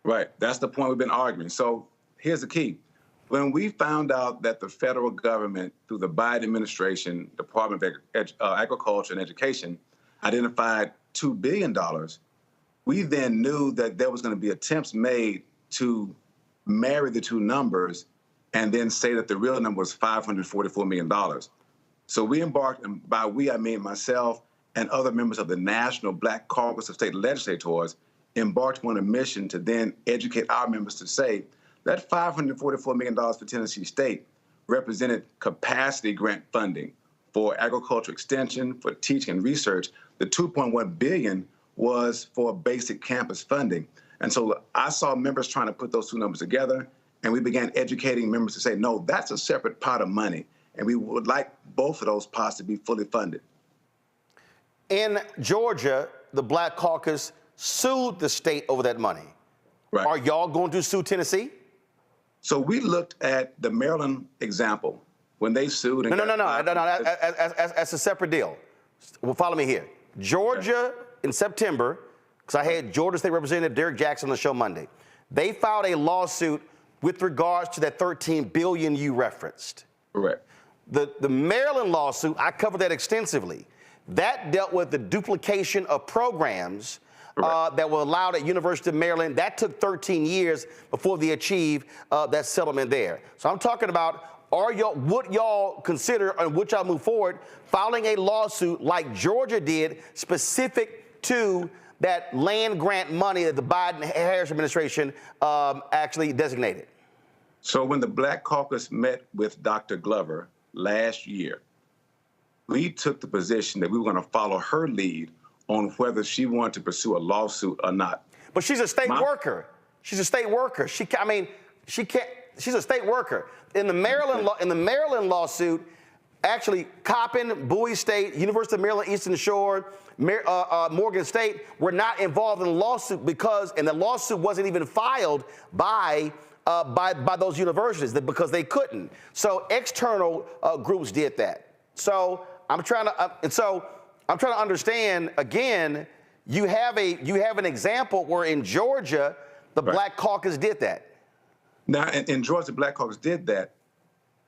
Right, that's the point we've been arguing. So here's the key. When we found out that the federal government, through the Biden administration, Department of Agriculture and Education, identified $2 billion, we then knew that there was going to be attempts made to marry the two numbers and then say that the real number was $544 million. So we embarked, and by we, I mean myself and other members of the National Black Caucus of State Legislators, embarked on a mission to then educate our members to say that $544 million for Tennessee State represented capacity grant funding for agriculture extension, for teaching and research. The $2.1 billion was for basic campus funding. And so I saw members trying to put those two numbers together, and we began educating members to say, no, that's a separate pot of money, and we would like both of those pots to be fully funded. In Georgia, the Black Caucus sued the state over that money. Right. Are y'all going to sue Tennessee? So we looked at the Maryland example when they sued. And No. That's a separate deal. Well, follow me here. Georgia, in September, because I had Georgia State Representative Derek Jackson on the show Monday, they filed a lawsuit with regards to that $13 billion you referenced. Correct. The Maryland lawsuit, I covered that extensively. That dealt with the duplication of programs that were allowed at University of Maryland. That took 13 years before they achieved that settlement there. So I'm talking about, would y'all consider, and would y'all move forward, filing a lawsuit like Georgia did, specific to that land grant money that the Biden-Harris administration actually designated? So when the Black Caucus met with Dr. Glover last year, we took the position that we were going to follow her lead on whether she wanted to pursue a lawsuit or not. But she's a state worker. She's a state worker. She can't. She's a state worker. In the Maryland lawsuit, actually, Coppin, Bowie State, University of Maryland, Eastern Shore, Morgan State were not involved in the lawsuit and the lawsuit wasn't even filed by those universities because they couldn't. So external groups did that. So I'm trying to understand again. You have an example where in Georgia the Black Caucus did that. Now, in Georgia, the Black Caucus did that.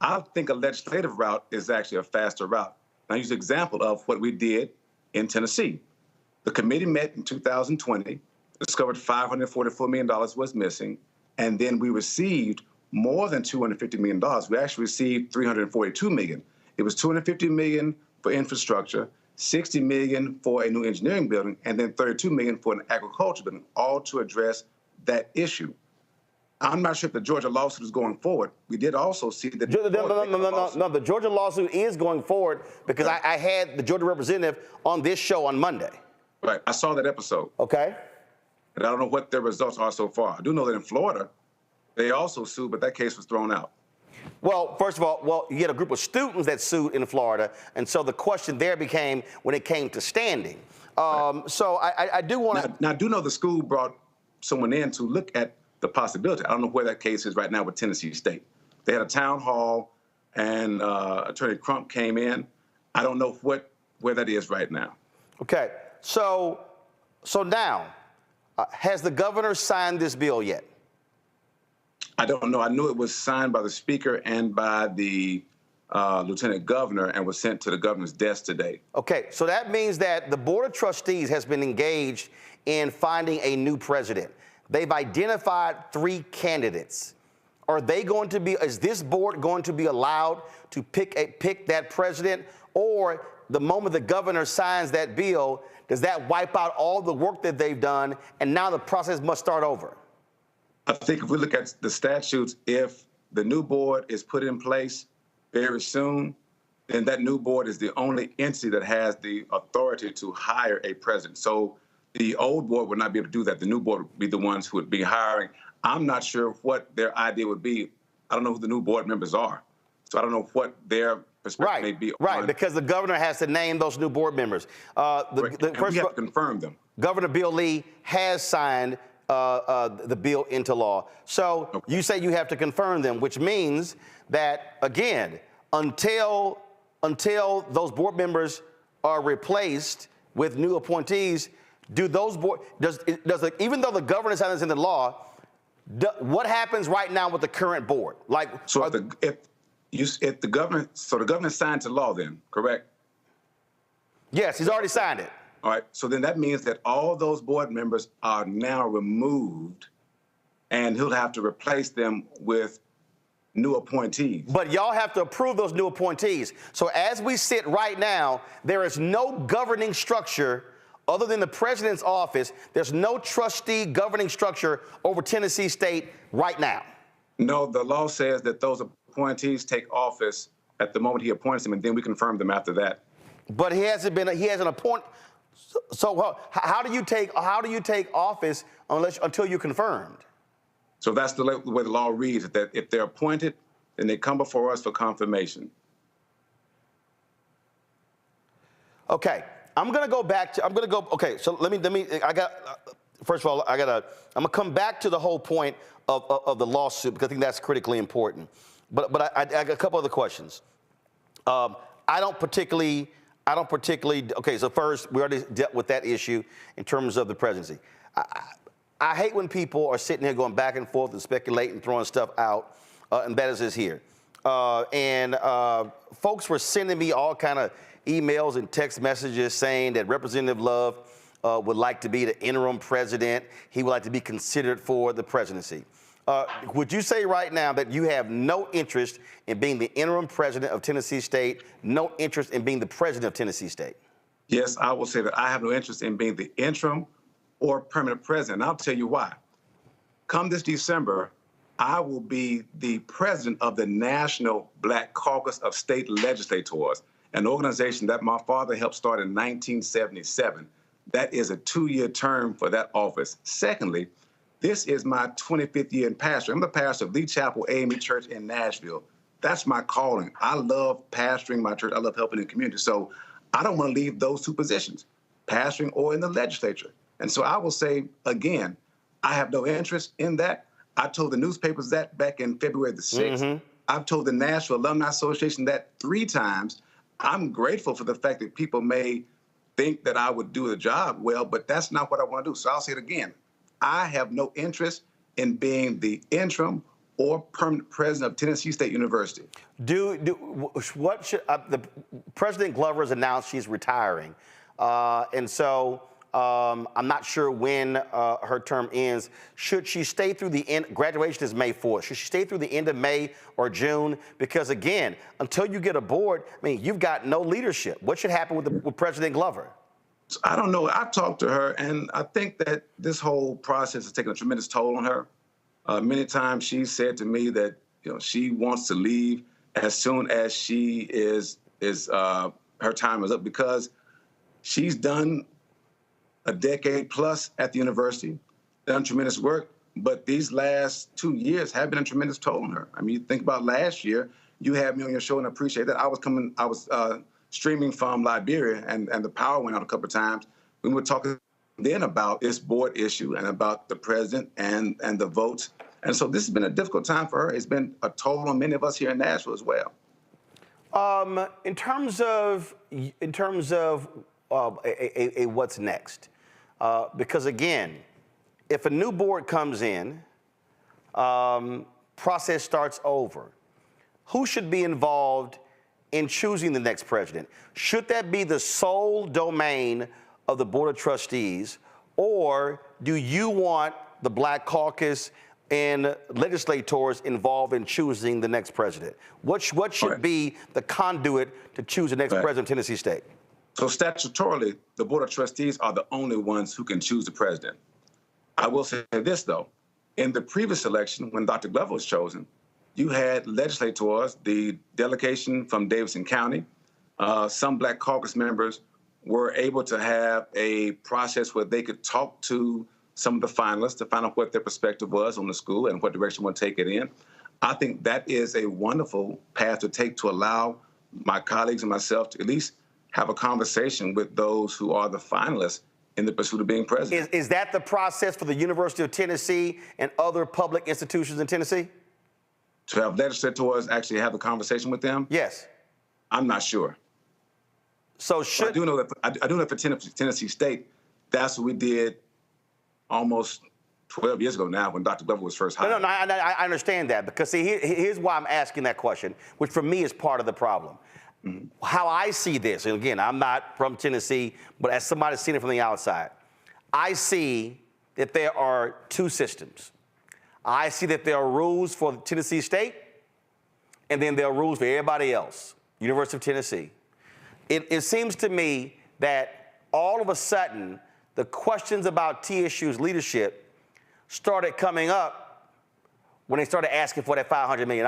I think a legislative route is actually a faster route. I'll use an example of what we did in Tennessee. The committee met in 2020, discovered $544 million was missing, and then we received more than $250 million. We actually received $342 million. It was $250 million for infrastructure, $60 million for a new engineering building, and then $32 million for an agriculture building, all to address that issue. I'm not sure if the Georgia lawsuit is going forward. We did also see that. No, the Georgia lawsuit is going forward because I had the Georgia representative on this show on Monday. Right, I saw that episode. Okay. And I don't know what their results are so far. I do know that in Florida, they also sued, but that case was thrown out. Well, first of all, you had a group of students that sued in Florida, and so the question there became when it came to standing. So I do want to. Now, I do know the school brought someone in to look at the possibility. I don't know where that case is right now with Tennessee State. They had a town hall, and Attorney Crump came in. I don't know where that is right now. Okay, so now, has the governor signed this bill yet? I don't know. I knew it was signed by the speaker and by the lieutenant governor and was sent to the governor's desk today. Okay, so that means that the Board of Trustees has been engaged in finding a new president. They've identified 3 candidates. Is this board going to be allowed to pick that president? Or the moment the governor signs that bill, does that wipe out all the work that they've done and now the process must start over? I think if we look at the statutes, if the new board is put in place very soon, then that new board is the only entity that has the authority to hire a president. So the old board would not be able to do that. The new board would be the ones who would be hiring. I'm not sure what their idea would be. I don't know who the new board members are. So I don't know what their perspective may be. Right, because the governor has to name those new board members. We have to confirm them. Governor Bill Lee has signed the bill into law. So you say you have to confirm them, which means that, again, until those board members are replaced with new appointees, even though the governor signs this into law, what happens right now with the current board? If the governor signed to law, then correct? Yes, he's already signed it. All right. So then that means that all those board members are now removed, and he'll have to replace them with new appointees. But y'all have to approve those new appointees. So as we sit right now, there is no governing structure other than the president's office. There's no trustee governing structure over Tennessee State right now. No, the law says that those appointees take office at the moment he appoints them, and then we confirm them after that. But he hasn't appointed. So how do you take office until you're confirmed? So that's the way the law reads, that if they're appointed, then they come before us for confirmation. Okay, I'm gonna go. Okay, so let me. First of all, I'm gonna come back to the whole point of the lawsuit because I think that's critically important. But I got a couple other questions. I don't particularly. Okay, so first we already dealt with that issue in terms of the presidency. I hate when people are sitting here going back and forth and speculating, throwing stuff out, and that is here. Folks were sending me all kind of emails and text messages saying that Representative Love would like to be the interim president. He would like to be considered for the presidency. Would you say right now that you have no interest in being the interim president of Tennessee State, no interest in being the president of Tennessee State? Yes, I will say that I have no interest in being the interim or permanent president. And I'll tell you why. Come this December, I will be the president of the National Black Caucus of State Legislators, an organization that my father helped start in 1977. That is a 2-year term for that office. Secondly, this is my 25th year in pastoring. I'm the pastor of Lee Chapel AME Church in Nashville. That's my calling. I love pastoring my church. I love helping the community. So I don't want to leave those two positions, pastoring or in the legislature. And so I will say, again, I have no interest in that. I told the newspapers that back in February the 6th. I've told the Nashville Alumni Association that 3 times. I'm grateful for the fact that people may think that I would do the job well, but that's not what I want to do. So I'll say it again. I have no interest in being the interim or permanent president of Tennessee State University. What should the President Glover has announced she's retiring, and so I'm not sure when her term ends. Should she stay through the end? Graduation is May 4th. Should she stay through the end of May or June? Because again, until you get a board, I mean, you've got no leadership. What should happen with President Glover? I don't know. I've talked to her, and I think that this whole process has taken a tremendous toll on her. Many times she said to me that she wants to leave as soon as she her time is up, because she's done a decade plus at the university, done tremendous work, but these last 2 years have been a tremendous toll on her. I mean, you think about last year, you had me on your show, and I appreciate that. I was streaming from Liberia, and the power went out a couple of times. We were talking then about this board issue and about the president and the votes. And so this has been a difficult time for her. It's been a toll on many of us here in Nashville as well. In terms of what's next, because again, if a new board comes in, process starts over. Who should be involved in choosing the next president? Should that be the sole domain of the Board of Trustees, or do you want the Black Caucus and legislators involved in choosing the next president? What should be the conduit to choose the next president of Tennessee State? So statutorily, the Board of Trustees are the only ones who can choose the president. I will say this, though. In the previous election, when Dr. Glover was chosen, you had legislators, the delegation from Davidson County. Some Black Caucus members were able to have a process where they could talk to some of the finalists to find out what their perspective was on the school and what direction we'll take it in. I think that is a wonderful path to take to allow my colleagues and myself to at least have a conversation with those who are the finalists in the pursuit of being president. Is that the process for the University of Tennessee and other public institutions in Tennessee? To have legislators actually have a conversation with them? Yes. I'm not sure. So should... I do know that for Tennessee State, that's what we did almost 12 years ago now when Dr. Glover was first hired. No, I understand that, because see, here's why I'm asking that question, which for me is part of the problem. How I see this, and again, I'm not from Tennessee, but as somebody seen it from the outside, I see that there are two systems. I see that there are rules for Tennessee State, and then there are rules for everybody else, University of Tennessee. It seems to me that all of a sudden, the questions about TSU's leadership started coming up when they started asking for that $500 million.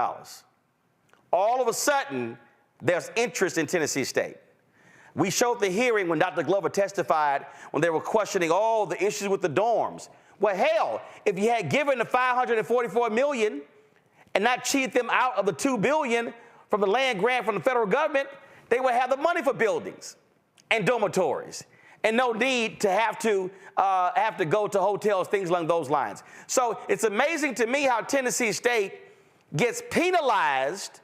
All of a sudden, there's interest in Tennessee State. We showed the hearing when Dr. Glover testified when they were questioning all the issues with the dorms. Well, hell, if you had given the $544 million and not cheated them out of the $2 billion from the land grant from the federal government, they would have the money for buildings and dormitories and no need to have to go to hotels, things along those lines. So it's amazing to me how Tennessee State gets penalized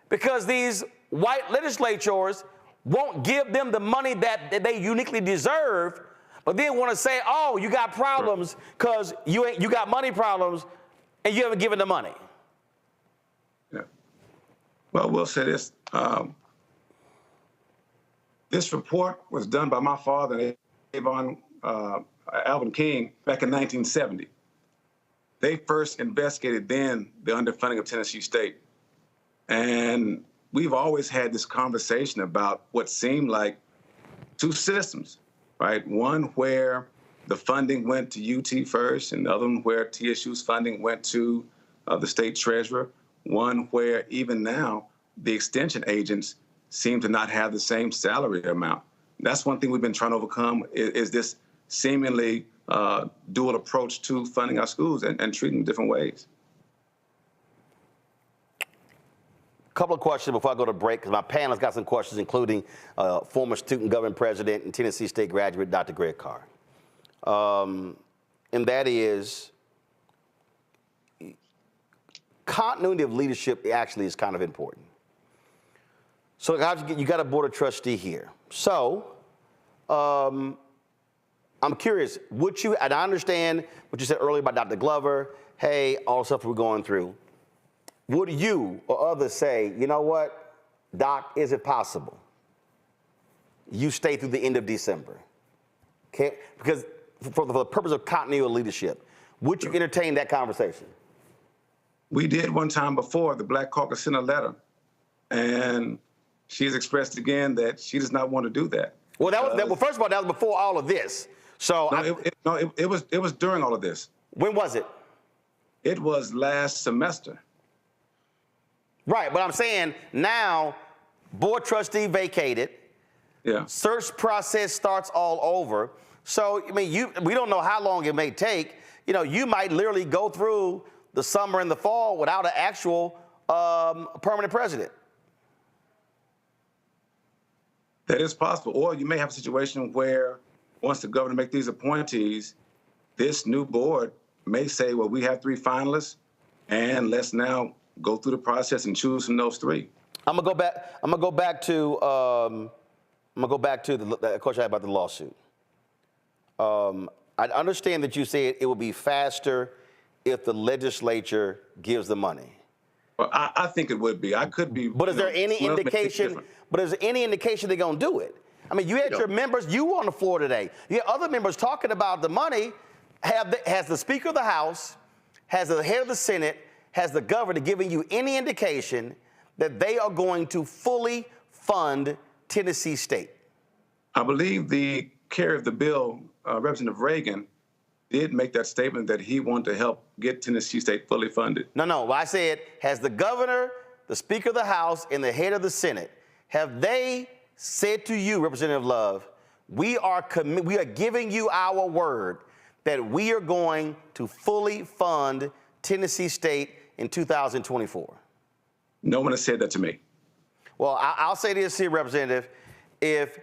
because these white legislators won't give them the money that they uniquely deserve, but then want to say, oh, you got problems because you got money problems and you haven't given the money. Yeah. Well, we'll say this. This report was done by my father, Alvin King, back in 1970. They first investigated then the underfunding of Tennessee State. And we've always had this conversation about what seemed like two systems, right? One where the funding went to UT first, and the other one where TSU's funding went to the state treasurer. One where even now the extension agents seem to not have the same salary amount. That's one thing we've been trying to overcome is this seemingly dual approach to funding our schools and treating them different ways. Couple of questions before I go to break, because my panel's got some questions, including former student government president and Tennessee State graduate, Dr. Greg Carr. And that is, continuity of leadership actually is kind of important. So you got a board of trustee here. So I'm curious, would you, and I understand what you said earlier about Dr. Glover, hey, all the stuff we're going through. Would you or others say, you know what, Doc, is it possible you stay through the end of December? Okay, because for the purpose of continuity of leadership, would you entertain that conversation? We did one time before. The Black Caucus sent a letter, and she's expressed again that she does not want to do that. Well, well, first of all, that was before all of this. So it was during all of this. When was it? It was last semester. Right, but I'm saying now, board trustee vacated. Yeah. Search process starts all over. So I mean, we don't know how long it may take. You know, you might literally go through the summer and the fall without an actual permanent president. That is possible. Or you may have a situation where once the governor makes these appointees, this new board may say, well, we have 3 finalists, and let's now go through the process and choose from those 3. I'm gonna go back to the question I had about the lawsuit. I understand that you said it would be faster if the legislature gives the money. Well, I think it would be. I could be. But is there any indication? But is there any indication they're gonna do it? I mean, you had your members. You were on the floor today. You had other members talking about the money. Has the Speaker of the House, has the head of the Senate, has the governor given you any indication that they are going to fully fund Tennessee State? I believe the carrier of the bill, Representative Reagan, did make that statement that he wanted to help get Tennessee State fully funded. No. I said, has the governor, the Speaker of the House, and the head of the Senate, have they said to you, Representative Love, we are giving you our word that we are going to fully fund Tennessee State in 2024? No one has said that to me. Well, I'll say this here, Representative. If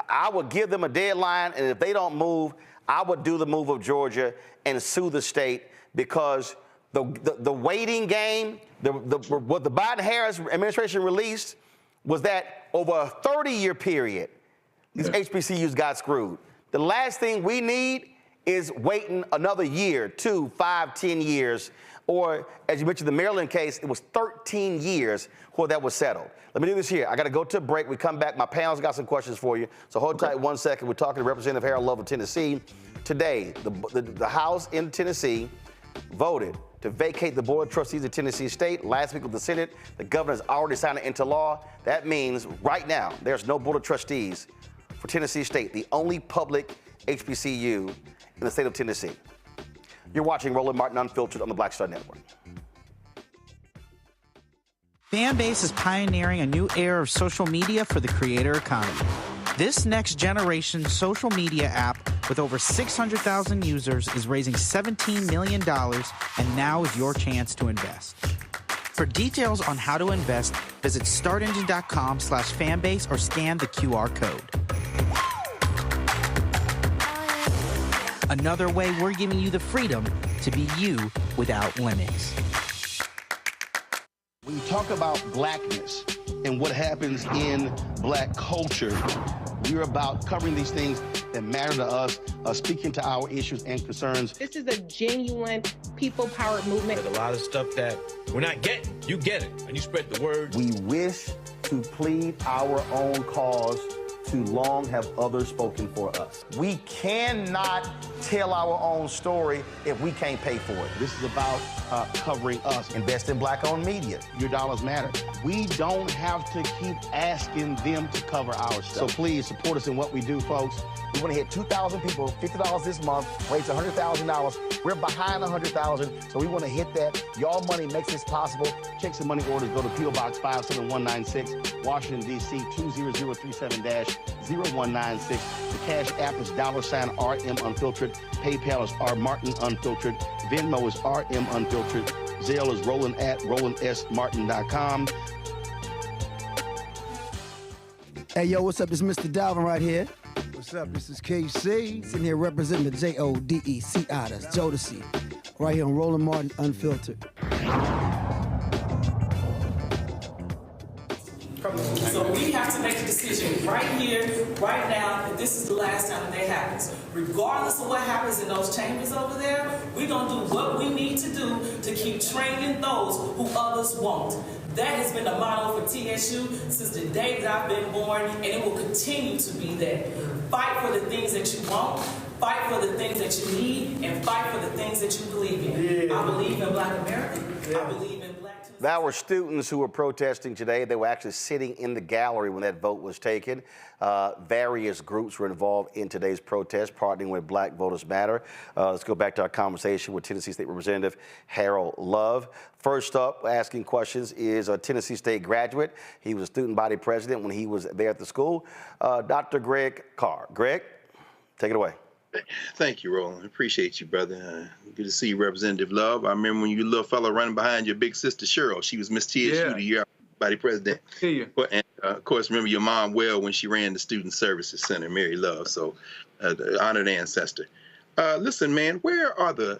I would give them a deadline, and if they don't move, I would do the move of Georgia and sue the state, because the waiting game, what the Biden-Harris administration released was that over a 30-year period, these HBCUs got screwed. The last thing we need is waiting another year, 2, 5, 10 years, or as you mentioned, the Maryland case, it was 13 years before that was settled. Let me do this here. I got to go to a break. We come back. My panel's got some questions for you. So hold tight 1 second. We're talking to Representative Harold Love of Tennessee. Today, the House in Tennessee voted to vacate the Board of Trustees of Tennessee State. Last week with the Senate, the governor's already signed it into law. That means right now, there's no Board of Trustees for Tennessee State, the only public HBCU in the state of Tennessee. You're watching Roland Martin Unfiltered on the Black Star Network. Fanbase is pioneering a new era of social media for the creator economy. This next generation social media app with over 600,000 users is raising $17 million, and now is your chance to invest. For details on how to invest, visit startengine.com/fanbase or scan the QR code. Another way we're giving you the freedom to be you without limits. When you talk about blackness, and what happens in black culture. We're about covering these things that matter to us, speaking to our issues and concerns. This is a genuine people-powered movement. A lot of stuff that we're not getting, you get it, and you spread the word. We wish to plead our own cause. Too long have others spoken for us. We cannot tell our own story if we can't pay for it. This is about covering us. Invest in black-owned media. Your dollars matter. We don't have to keep asking them to cover our stuff. So please support us in what we do, folks. We want to hit 2,000 people, $50 this month, raise $100,000. We're behind 100,000, so we want to hit that. Y'all money makes this possible. Checks and money orders go to P.O. Box 57196, Washington, D.C. 20037-0196. The Cash App is $RM Unfiltered. PayPal is R Martin Unfiltered. Venmo is RM Unfiltered. Zelle is Roland at RolandSMartin.com. Hey, yo, what's up? This is Mr. Dalvin right here. What's up? This is KC. Sitting here representing the JODECI. That's Jodeci. Right here on Roland Martin Unfiltered. So we have to make a decision right here, right now, that this is the last time that that happens. Regardless of what happens in those chambers over there, we're going to do what we need to do to keep training those who others won't. That has been the motto for TSU since the day that I've been born, and it will continue to be that. Fight for the things that you want, fight for the things that you need, and fight for the things that you believe in. I believe in Black America. I believe in Black... There were students who were protesting today. They were actually sitting in the gallery when that vote was taken. Various groups were involved in today's protest, partnering with Black Voters Matter. Let's go back to our conversation with Tennessee State Representative Harold Love. First up, asking questions is a Tennessee State graduate. He was a student body president when he was there at the school. Dr. Greg Carr. Greg, take it away. Thank you, Roland. Appreciate you, brother. Good to see you, Representative Love. I remember when you little fella running behind your big sister Cheryl. She was Miss TSU the year body president. See you. And of course, remember your mom well when she ran the Student Services Center, Mary Love. So, the honored ancestor. Listen, man, where are the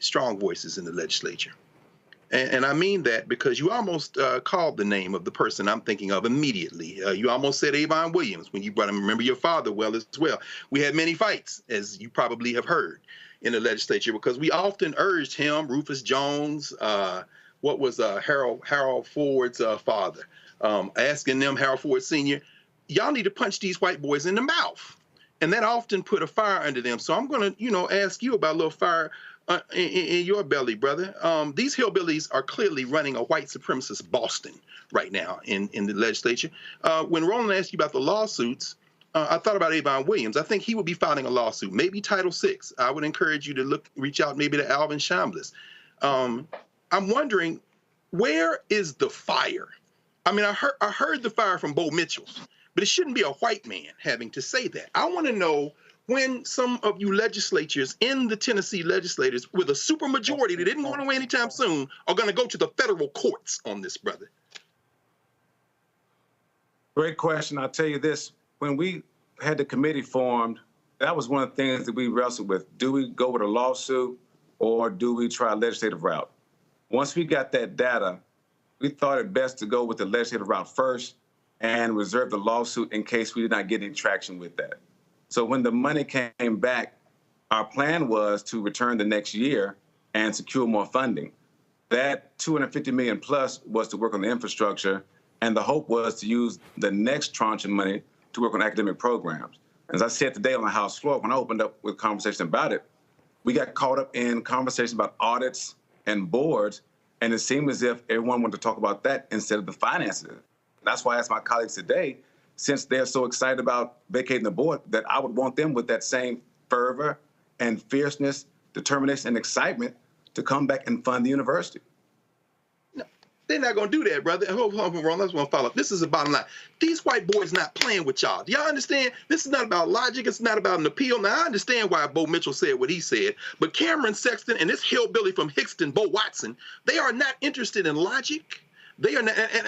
strong voices in the legislature? And I mean that because you almost called the name of the person I'm thinking of immediately. You almost said Avon Williams when you brought him. Remember your father well as well. We had many fights, as you probably have heard, in the legislature because we often urged him, Rufus Jones, what was Harold Ford's father, asking them, Harold Ford Sr., y'all need to punch these white boys in the mouth. And that often put a fire under them. So I'm going to, ask you about a little fire in your belly, brother. These hillbillies are clearly running a white supremacist Boston right now in the legislature. When Roland asked you about the lawsuits, I thought about Avon Williams. I think he would be filing a lawsuit, maybe Title VI. I would encourage you to reach out maybe to Alvin Chambliss. I'm wondering, where is the fire? I mean, I heard the fire from Bo Mitchell, but it shouldn't be a white man having to say that. I want to know when some of you legislatures in the Tennessee legislators with a supermajority that isn't going away anytime soon are going to go to the federal courts on this, brother. Great question. I'll tell you this. When we had the committee formed, that was one of the things that we wrestled with. Do we go with a lawsuit or do we try a legislative route? Once we got that data, we thought it best to go with the legislative route first and reserve the lawsuit in case we did not get any traction with that. So when the money came back, our plan was to return the next year and secure more funding. That $250 million plus was to work on the infrastructure, and the hope was to use the next tranche of money to work on academic programs. As I said today on the House floor, when I opened up with conversation about it, we got caught up in conversations about audits and boards, and it seemed as if everyone wanted to talk about that instead of the finances. That's why I asked my colleagues today, since they're so excited about vacating the board, that I would want them with that same fervor and fierceness, determination, and excitement to come back and fund the university. No, they're not going to do that, brother. Hold on, Ron. I just want to follow up. This is the bottom line. These white boys not playing with y'all. Do y'all understand? This is not about logic. It's not about an appeal. Now, I understand why Bo Mitchell said what he said, but Cameron Sexton and this hillbilly from Hickston, Bo Watson, they are not interested in logic. They are not, and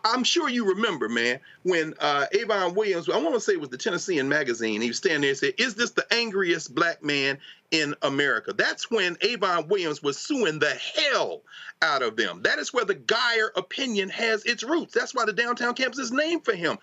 I'm sure you remember, man, when Avon Williams, I want to say it was the Tennessean magazine, he was standing there and said, is this the angriest black man in America. That's when Avon Williams was suing the hell out of them. That is where the Geyer opinion has its roots. That's why the downtown campus is named for him.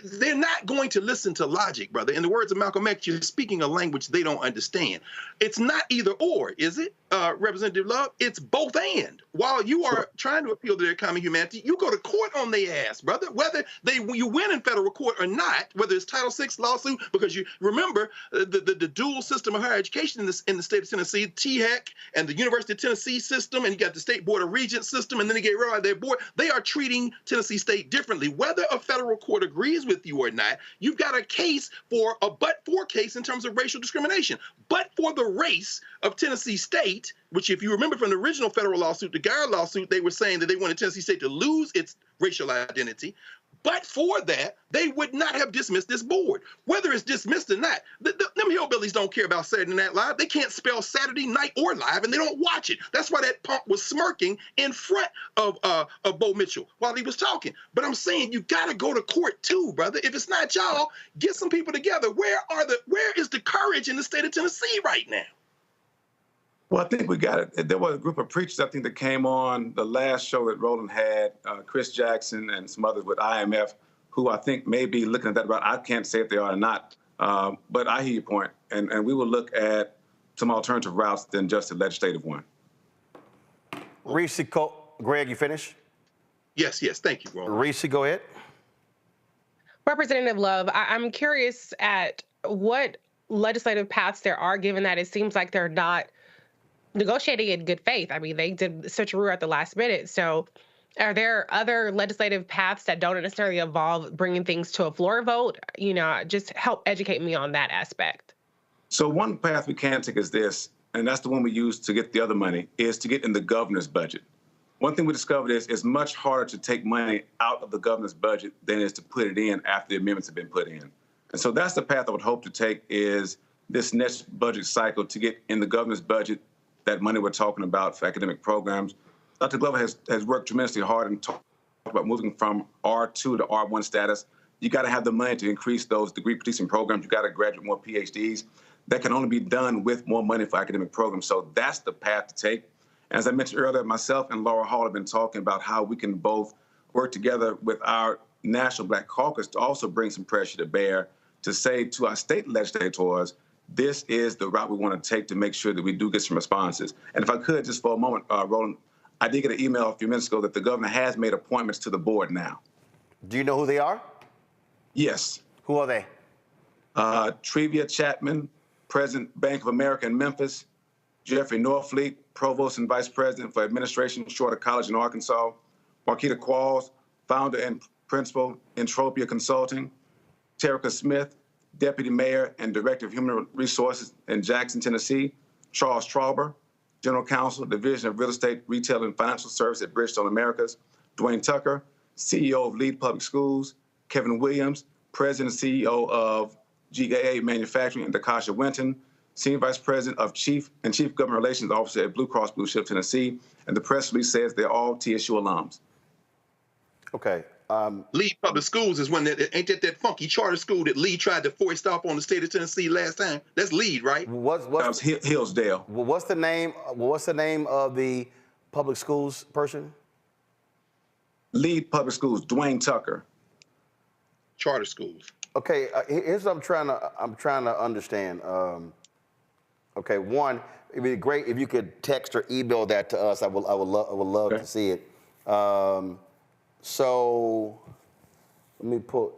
They're not going to listen to logic, brother. In the words of Malcolm X, you're speaking a language they don't understand. It's not either or, is it, Representative Love? It's both and. While you are trying to appeal to their common humanity, you go to court on their ass, brother. Whether you win in federal court or not, whether it's Title VI lawsuit, because you remember the dual system of higher education in the state of Tennessee, THEC and the University of Tennessee system, and you got the State Board of Regents system, and then they get rid of their board. They are treating Tennessee State differently. Whether a federal court agrees with you or not, you've got a case for a but-for case in terms of racial discrimination. But for the race of Tennessee State, which if you remember from the original federal lawsuit, the Geyer lawsuit, they were saying that they wanted Tennessee State to lose its racial identity. But for that, they would not have dismissed this board. Whether it's dismissed or not, them hillbillies don't care about Saturday Night Live. They can't spell Saturday night or live, and they don't watch it. That's why that punk was smirking in front of Bo Mitchell while he was talking. But I'm saying you got to go to court too, brother. If it's not y'all, get some people together. Where is the courage in the state of Tennessee right now? Well, I think we got it. There was a group of preachers, I think, that came on the last show that Roland had, Chris Jackson and some others with IMF, who I think may be looking at that route. I can't say if they are or not, but I hear your point. And we will look at some alternative routes than just a legislative one. Reese, Greg, you finished? Yes, thank you, Roland. Reese, go ahead. Representative Love, I'm curious at what legislative paths there are, given that it seems like they're not negotiating in good faith. I mean, they did switcheroo at the last minute. So are there other legislative paths that don't necessarily involve bringing things to a floor vote? You know, just help educate me on that aspect. So one path we can take is this, and that's the one we use to get the other money, is to get in the governor's budget. One thing we discovered is it's much harder to take money out of the governor's budget than it is to put it in after the amendments have been put in. And so that's the path I would hope to take, is this next budget cycle to get in the governor's budget that money we're talking about for academic programs. Dr. Glover has worked tremendously hard and talked about moving from R2 to R1 status. You got to have the money to increase those degree-producing programs. You got to graduate more PhDs. That can only be done with more money for academic programs. So that's the path to take. As I mentioned earlier, myself and Laura Hall have been talking about how we can both work together with our National Black Caucus to also bring some pressure to bear to say to our state legislators, this is the route we want to take to make sure that we do get some responses. And if I could, just for a moment, Roland, I did get an email a few minutes ago that the governor has made appointments to the board now. Do you know who they are? Yes. Who are they? Trevia Chapman, President, Bank of America in Memphis. Jeffrey Norfleet, Provost and Vice President for Administration, Shorter College in Arkansas. Marquita Qualls, Founder and Principal, Entropia Consulting. Terica Smith, Deputy Mayor and Director of Human Resources in Jackson, Tennessee. Charles Trauber, General Counsel, Division of Real Estate, Retail, and Financial Service at Bridgestone Americas. Dwayne Tucker, CEO of Lead Public Schools. Kevin Williams, President and CEO of GAA Manufacturing, and Dakasha Winton, Senior Vice President of Chief Government Relations Officer at Blue Cross Blue Shield, Tennessee. And the press release says they're all TSU alums. Okay. Lead Public Schools is one ain't that funky charter school that Lee tried to foist off on the state of Tennessee last time? That's Lead, right? That was Hillsdale. What's the name of the public schools person? Lead Public Schools, Dwayne Tucker. Charter schools. Okay, here's what I'm trying to understand. Okay, one, it'd be great if you could text or email that to us. I would love to see it. So let me pull.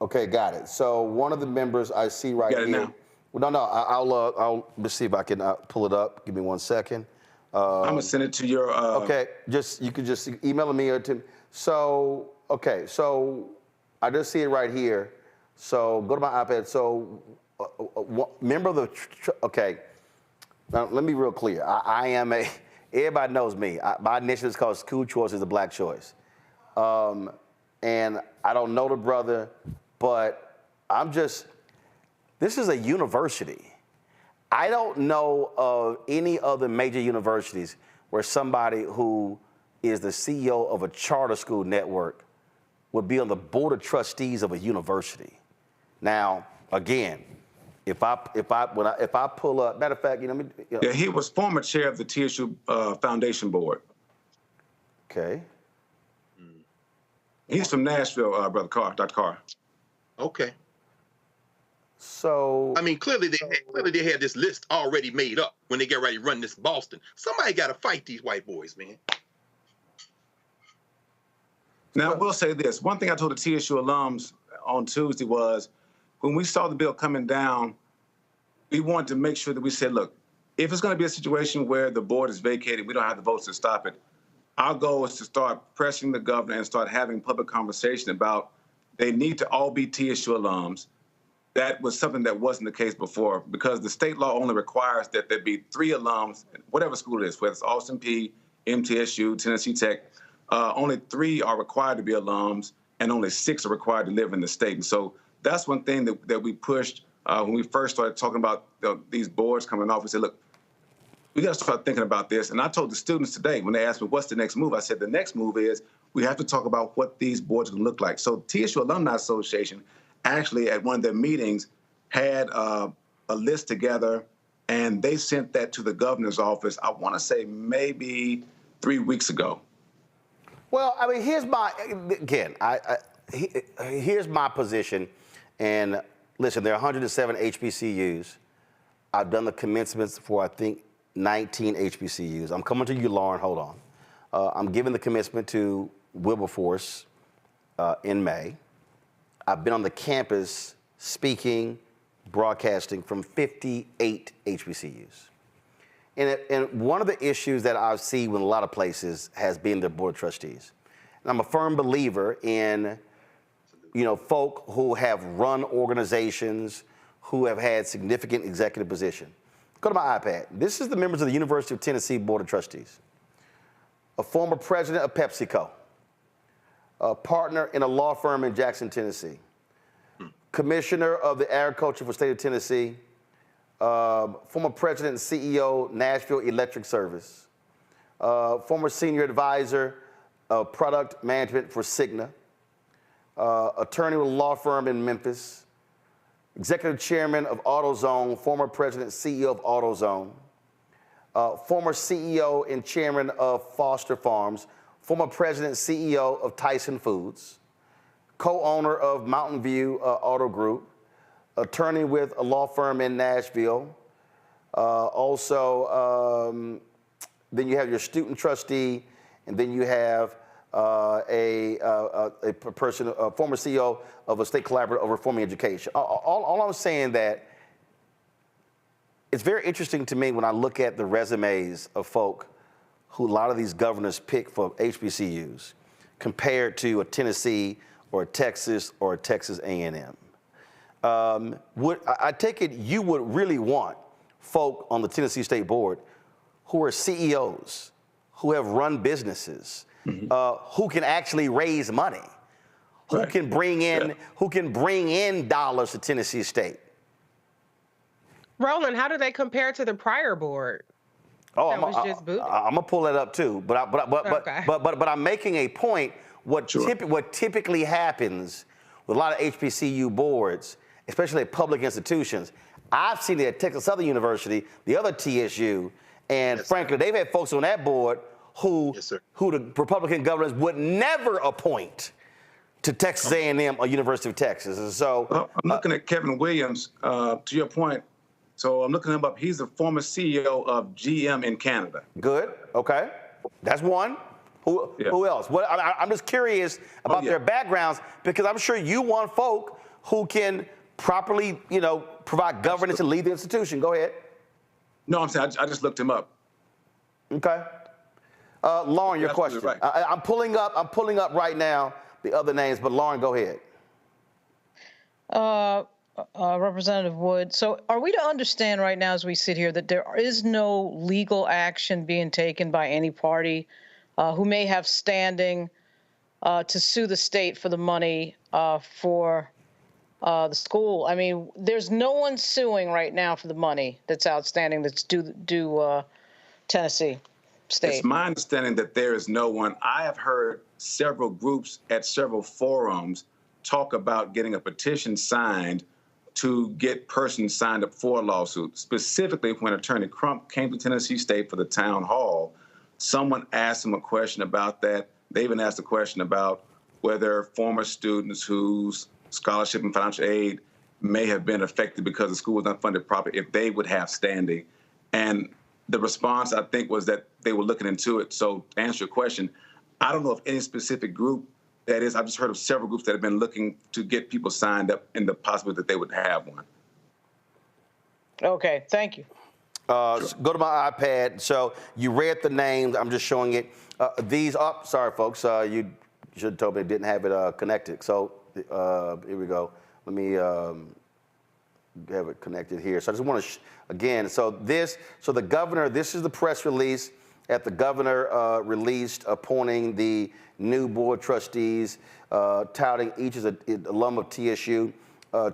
Okay, got it. So one of the members I see right here. Now? Well, no, I'll let's see if I can pull it up. Give me 1 second. I'm gonna send it to your. Okay, you could just email me or to. So okay, so I just see it right here. So go to my iPad. So member of the. Okay, now let me be real clear. I am a. Everybody knows me. My initiative is called School Choice is a Black Choice. And I don't know the brother, but this is a university. I don't know of any other major universities where somebody who is the CEO of a charter school network would be on the board of trustees of a university. Now, again, If I pull up, matter of fact, Yeah, he was former chair of the TSU Foundation Board. Okay. He's from Nashville, Brother Carr, Dr. Carr. Okay. So I mean, clearly they had this list already made up when they get ready to run this in Boston. Somebody got to fight these white boys, man. Now, I will say this. One thing I told the TSU alums on Tuesday was, when we saw the bill coming down, we wanted to make sure that we said, look, if it's going to be a situation where the board is vacated, we don't have the votes to stop it. Our goal is to start pressing the governor and start having public conversation about they need to all be TSU alums. That was something that wasn't the case before, because the state law only requires that there be 3 alums, whatever school it is, whether it's Austin P, MTSU, Tennessee Tech. Only 3 are required to be alums, and only 6 are required to live in the state. And so that's one thing that we pushed when we first started talking about these boards coming off. We said, look, we got to start thinking about this. And I told the students today, when they asked me, what's the next move? I said, the next move is we have to talk about what these boards can look like. So TSU Alumni Association actually at one of their meetings had a list together, and they sent that to the governor's office, I want to say maybe 3 weeks ago. Well, I mean, here's my position. And listen, there are 107 HBCUs. I've done the commencements for, I think, 19 HBCUs. I'm coming to you, Lauren. Hold on. I'm giving the commencement to Wilberforce in May. I've been on the campus speaking, broadcasting from 58 HBCUs. And one of the issues that I see with a lot of places has been the board of trustees. And I'm a firm believer in, folk who have run organizations, who have had significant executive position. Go to my iPad. This is the members of the University of Tennessee Board of Trustees. A former president of PepsiCo, a partner in a law firm in Jackson, Tennessee, commissioner of the agriculture for the state of Tennessee, former president and CEO, Nashville Electric Service, former senior advisor of product management for Cigna, attorney with a law firm in Memphis, executive chairman of AutoZone, former president and CEO of AutoZone, former CEO and chairman of Foster Farms, former president and CEO of Tyson Foods, co-owner of Mountain View Auto Group, attorney with a law firm in Nashville. Then you have your student trustee, and then you have a person, a former CEO of a state collaborative of reforming education. All I'm saying that it's very interesting to me when I look at the resumes of folk who a lot of these governors pick for HBCUs compared to a Tennessee or a Texas or a Texas A&M. I take it you would really want folk on the Tennessee State Board who are CEOs, who have run businesses, who can actually raise money, who can bring in dollars to Tennessee State. Roland, how do they compare to the prior board? Oh, I'm gonna pull that up too. But I'm making a point. What typically happens with a lot of HBCU boards, especially at public institutions, I've seen it at Texas Southern University, the other TSU, and frankly, they've had folks on that board who the Republican governors would never appoint to Texas A&M or University of Texas. And so I'm looking at Kevin Williams. To your point, so I'm looking him up. He's the former CEO of GM in Canada. Good. Okay, that's one. Who else? I'm just curious about their backgrounds, because I'm sure you want folk who can properly, provide governance and lead the institution. Go ahead. No, I'm saying I just looked him up. Okay. Lauren, your question. Right. I'm pulling up right now the other names, but Lauren, go ahead. Representative Wood, so are we to understand right now as we sit here that there is no legal action being taken by any party who may have standing to sue the state for the money for the school? I mean, there's no one suing right now for the money that's outstanding that's due Tennessee State. It's my understanding that there is no one. I have heard several groups at several forums talk about getting a petition signed to get persons signed up for a lawsuit. Specifically, when Attorney Crump came to Tennessee State for the town hall, someone asked him a question about that. They even asked a question about whether former students whose scholarship and financial aid may have been affected because the school was not funded properly, if they would have standing. And the response, I think, was that they were looking into it. So to answer your question, I don't know of any specific group that is. I've just heard of several groups that have been looking to get people signed up in the possibility that they would have one. Okay, thank you. Go to my iPad. So you read the names. I'm just showing it. Sorry, folks. You should have told me it didn't have it connected. So here we go. Let me have it connected here. So I just want to, again, so the governor, this is the press release that the governor released appointing the new board trustees, touting each as an alum of TSU.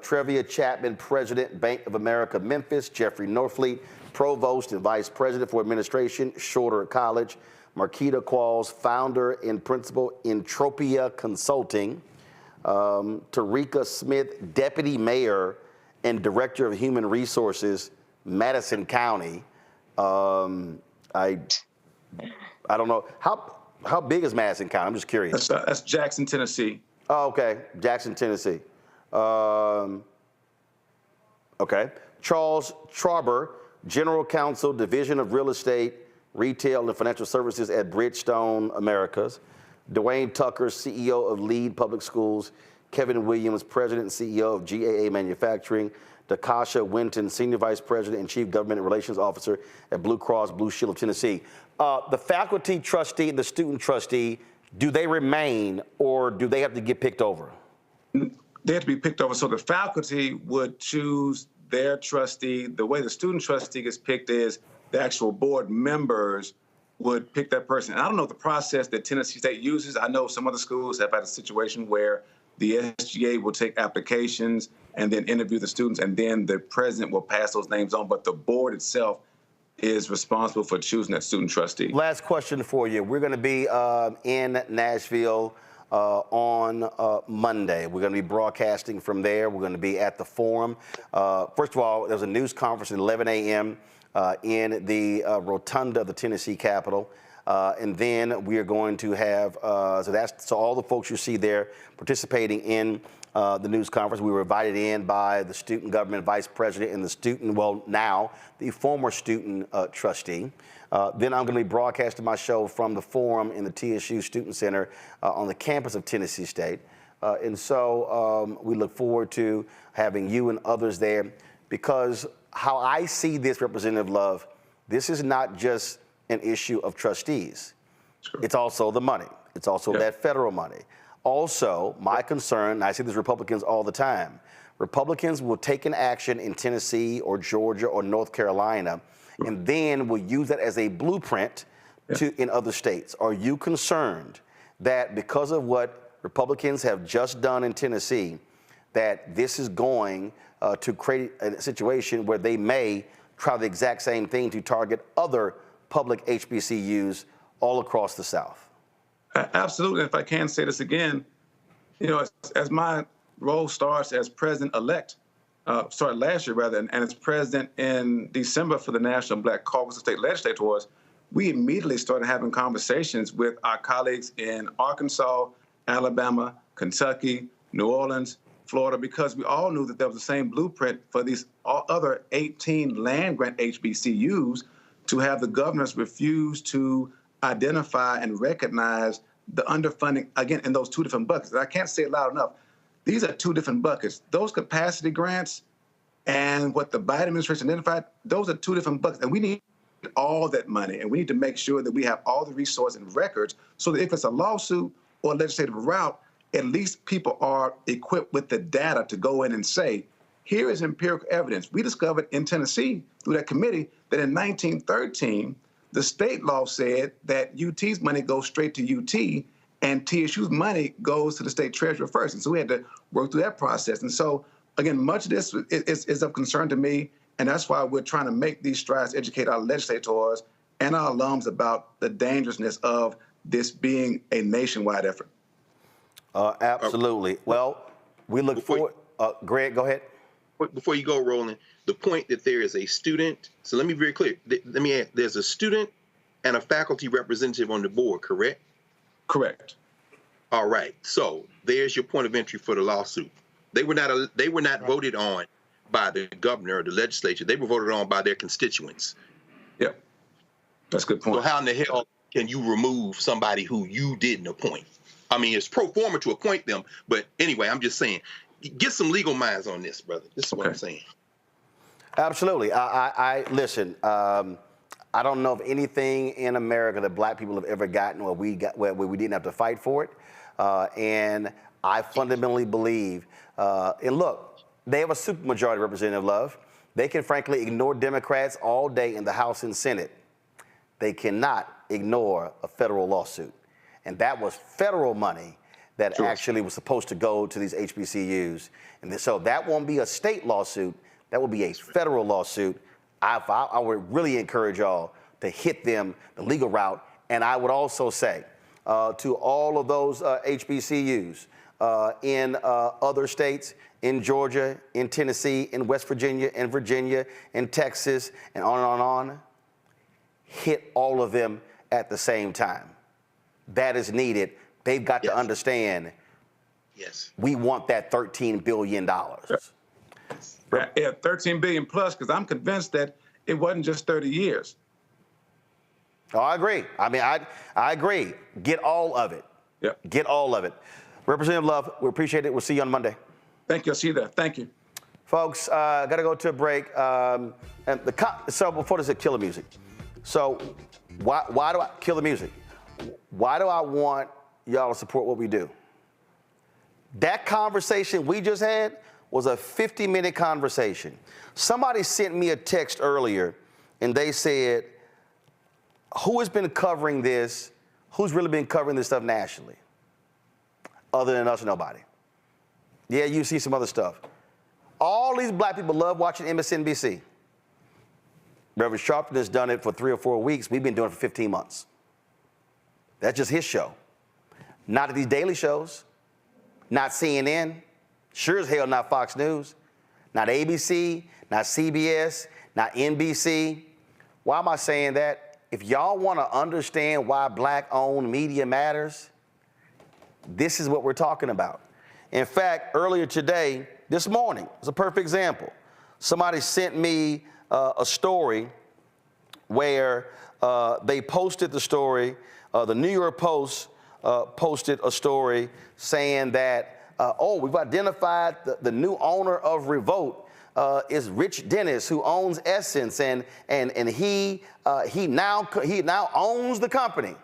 Trevia Chapman, President, Bank of America, Memphis. Jeffrey Norfleet, Provost and Vice President for Administration, Shorter College. Marquita Qualls, Founder and Principal, Entropia Consulting. Tarika Smith, Deputy Mayor and Director of Human Resources, Madison County. I don't know. How big is Madison County? I'm just curious. That's Jackson, Tennessee. Oh, okay. Jackson, Tennessee. Okay. Charles Traber, General Counsel, Division of Real Estate, Retail and Financial Services at Bridgestone Americas. Dwayne Tucker, CEO of Lead Public Schools. Kevin Williams, President and CEO of GAA Manufacturing. Dakasha Winton, Senior Vice President and Chief Government Relations Officer at Blue Cross Blue Shield of Tennessee. The faculty trustee and the student trustee, do they remain or do they have to get picked over? They have to be picked over. So the faculty would choose their trustee. The way the student trustee gets picked is the actual board members would pick that person. And I don't know the process that Tennessee State uses. I know some other schools have had a situation where the SGA will take applications and then interview the students, and then the president will pass those names on. But the board itself is responsible for choosing that student trustee. Last question for you. We're going to be in Nashville on Monday. We're going to be broadcasting from there. We're going to be at the Forum. First of all, there's a news conference at 11 a.m. In the rotunda of the Tennessee Capitol. And then we are going to have, so all the folks you see there participating in the news conference. We were invited in by the student government vice president and the student, well, now the former student trustee. Then I'm going to be broadcasting my show from the Forum in the TSU Student Center on the campus of Tennessee State. And so we look forward to having you and others there, because how I see this, Representative Love, this is not just an issue of trustees. Sure. It's also the money. It's also that federal money. Also, my concern, and I see this Republicans all the time, Republicans will take an action in Tennessee or Georgia or North Carolina, and then will use that as a blueprint in other states. Are you concerned that because of what Republicans have just done in Tennessee, that this is going to create a situation where they may try the exact same thing to target other public HBCUs all across the South? Absolutely. If I can say this again, you know, as my role starts as president-elect, started last year rather, and as president in December for the National Black Caucus of State Legislators, we immediately started having conversations with our colleagues in Arkansas, Alabama, Kentucky, New Orleans, Florida, because we all knew that there was the same blueprint for these other 18 land-grant HBCUs to have the governors refuse to identify and recognize the underfunding, again, in those two different buckets. And I can't say it loud enough. These are two different buckets. Those capacity grants and what the Biden administration identified, those are two different buckets. And we need all that money, and we need to make sure that we have all the resources and records so that if it's a lawsuit or a legislative route, at least people are equipped with the data to go in and say, here is empirical evidence. We discovered in Tennessee through that committee that in 1913, the state law said that UT's money goes straight to UT and TSU's money goes to the state treasurer first. And so we had to work through that process. And so, again, much of this is of concern to me. And that's why we're trying to make these strides, educate our legislators and our alums about the dangerousness of this being a nationwide effort. Absolutely. Well, we look forward. Greg, go ahead. before you go, Roland, the point that there is a student. So let me be very clear. Let me add. There's a student and a faculty representative on the board, correct? Correct. All right. So there's your point of entry for the lawsuit. They were not voted on by the governor or the legislature. They were voted on by their constituents. Yep. That's a good point. So how in the hell can you remove somebody who you didn't appoint? I mean, it's pro forma to appoint them, but anyway, I'm just saying, get some legal minds on this, brother. This is what I'm saying. Absolutely. I listen. I don't know of anything in America that black people have ever gotten where we didn't have to fight for it, and I fundamentally believe. And look, they have a supermajority, Representative Love. They can frankly ignore Democrats all day in the House and Senate. They cannot ignore a federal lawsuit. And that was federal money that actually was supposed to go to these HBCUs. And so that won't be a state lawsuit. That will be a federal lawsuit. I would really encourage y'all to hit them the legal route. And I would also say to all of those HBCUs in other states, in Georgia, in Tennessee, in West Virginia, in Texas, and on, hit all of them at the same time. That is needed. They've got to understand, we want that $13 billion. Yeah, 13 billion plus, because I'm convinced that it wasn't just 30 years. Oh, I agree. I mean, I agree. Get all of it. Yep. Get all of it. Representative Love, we appreciate it. We'll see you on Monday. Thank you. I'll see you there. Thank you. Folks, got to go to a break. So before this, kill the music. So why do I kill the music? Why do I want y'all to support what we do? That conversation we just had was a 50-minute conversation. Somebody sent me a text earlier, and they said, who has been covering this? Who's really been covering this stuff nationally? Other than us, nobody. Yeah, you see some other stuff. All these black people love watching MSNBC. Reverend Sharpton has done it for 3 or 4 weeks. We've been doing it for 15 months. That's just his show. Not at these daily shows. Not CNN. Sure as hell not Fox News. Not ABC. Not CBS. Not NBC. Why am I saying that? If y'all want to understand why black-owned media matters, this is what we're talking about. In fact, earlier today, this morning, was a perfect example. Somebody sent me a story where they posted the story. The New York Post posted a story saying that, we've identified the new owner of Revolt is Rich Dennis, who owns Essence, and he now owns the company.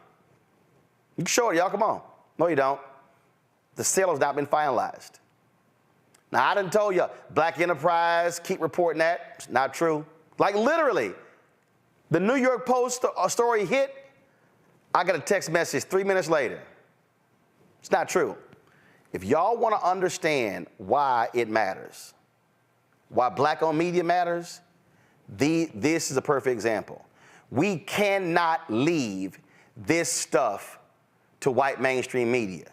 You can show it, y'all. Come on. No, you don't. The sale has not been finalized. Now, I done told you, Black Enterprise, keep reporting that. It's not true. Like literally, the New York Post story hit, I got a text message 3 minutes later. It's not true. If y'all want to understand why it matters, why black-owned media matters, this is a perfect example. We cannot leave this stuff to white mainstream media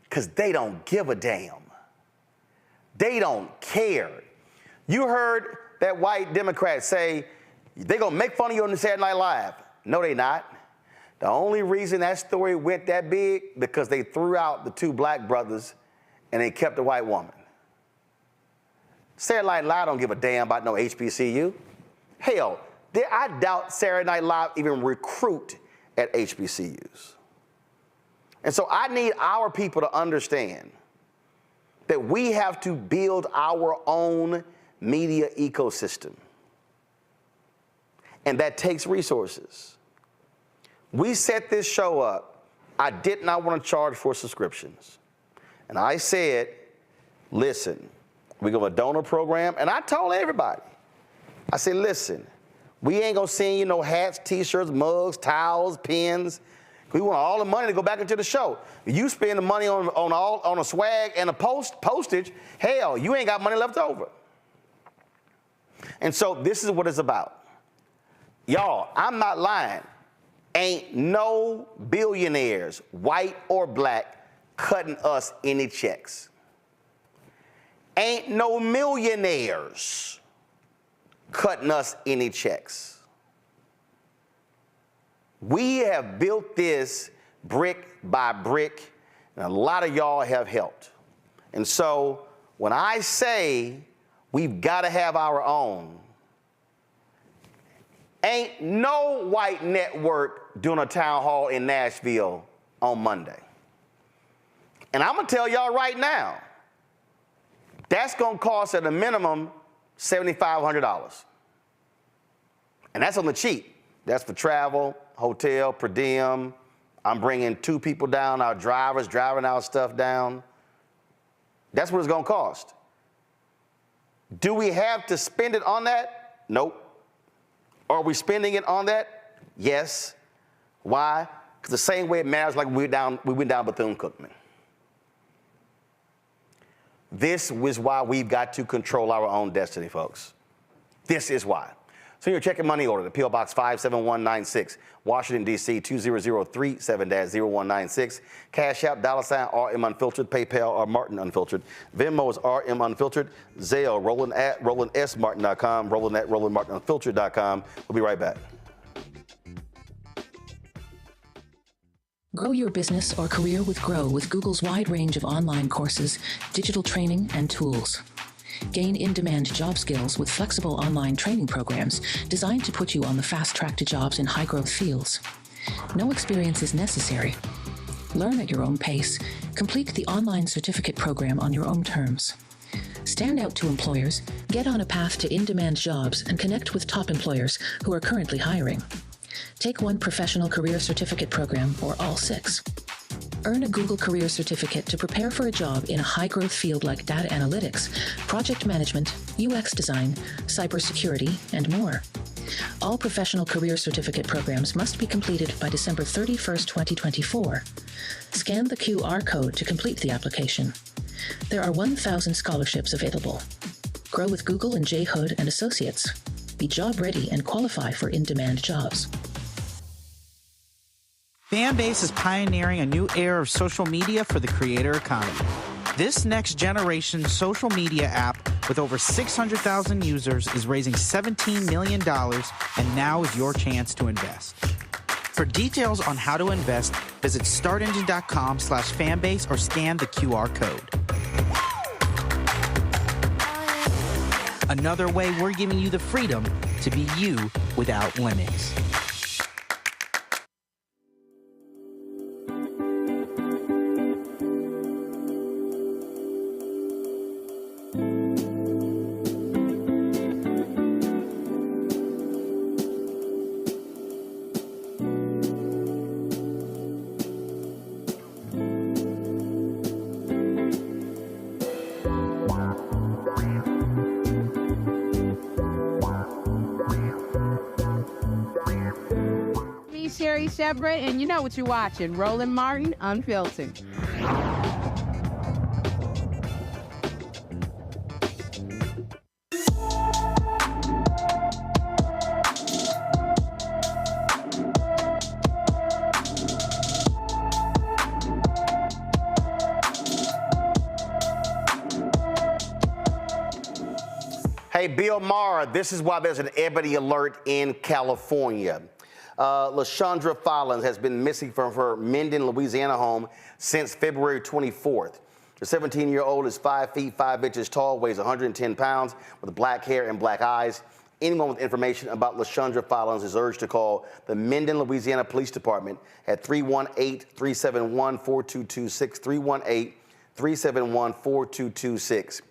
because they don't give a damn. They don't care. You heard that white Democrat say they're going to make fun of you on Saturday Night Live. No, they not. The only reason that story went that big because they threw out the 2 black brothers and they kept the white woman. Saturday Night Live don't give a damn about no HBCU. Hell, I doubt Saturday Night Live even recruit at HBCUs. And so I need our people to understand that we have to build our own media ecosystem. And that takes resources. We set this show up. I did not want to charge for subscriptions. And I said, listen, we're going to have a donor program. And I told everybody, I said, listen, we ain't going to send you no hats, T-shirts, mugs, towels, pens. We want all the money to go back into the show. You spend the money on a swag and a postage, hell, you ain't got money left over. And so this is what it's about. Y'all, I'm not lying. Ain't no billionaires, white or black, cutting us any checks. Ain't no millionaires cutting us any checks. We have built this brick by brick, and a lot of y'all have helped. And so when I say we've got to have our own, ain't no white network doing a town hall in Nashville on Monday. And I'm going to tell y'all right now, that's going to cost at a minimum $7,500. And that's on the cheap. That's for travel, hotel, per diem. I'm bringing 2 people down, our drivers driving our stuff down. That's what it's going to cost. Do we have to spend it on that? Nope. Are we spending it on that? Yes. Why? Because the same way it matters like we went down Bethune-Cookman. This is why we've got to control our own destiny, folks. This is why. So your check and money order to P.O. Box 57196, Washington, D.C. 20037-0196. Cash App, $RM Unfiltered, PayPal, R Martin Unfiltered. Venmo is RM Unfiltered. Zelle, Roland at RolandSMartin.com, Roland at RolandMartinUnfiltered.com. We'll be right back. Grow your business or career with Grow with Google's wide range of online courses, digital training, and tools. Gain in-demand job skills with flexible online training programs designed to put you on the fast track to jobs in high-growth fields. No experience is necessary. Learn at your own pace. Complete the online certificate program on your own terms. Stand out to employers, get on a path to in-demand jobs, and connect with top employers who are currently hiring. Take one professional career certificate program or all 6. Earn a Google Career Certificate to prepare for a job in a high-growth field like data analytics, project management, UX design, cybersecurity, and more. All professional career certificate programs must be completed by December 31st, 2024. Scan the QR code to complete the application. There are 1,000 scholarships available. Grow with Google and J. Hood and Associates. Be job ready and qualify for in-demand jobs. Fanbase is pioneering a new era of social media for the creator economy. This next generation social media app with over 600,000 users is raising $17 million, and now is your chance to invest. For details on how to invest, visit startengine.com/fanbase or scan the QR code. Another way we're giving you the freedom to be you without limits. And you know what you're watching, Roland Martin Unfiltered. Hey, Bill Maher, this is why there's an ebony alert in California. LaShondra Follins has been missing from her Minden, Louisiana home since February 24th. The 17-year-old is 5 feet 5 inches tall, weighs 110 pounds, with black hair and black eyes. Anyone with information about LaShondra Follins is urged to call the Minden, Louisiana Police Department at 318-371-4226, 318-371-4226.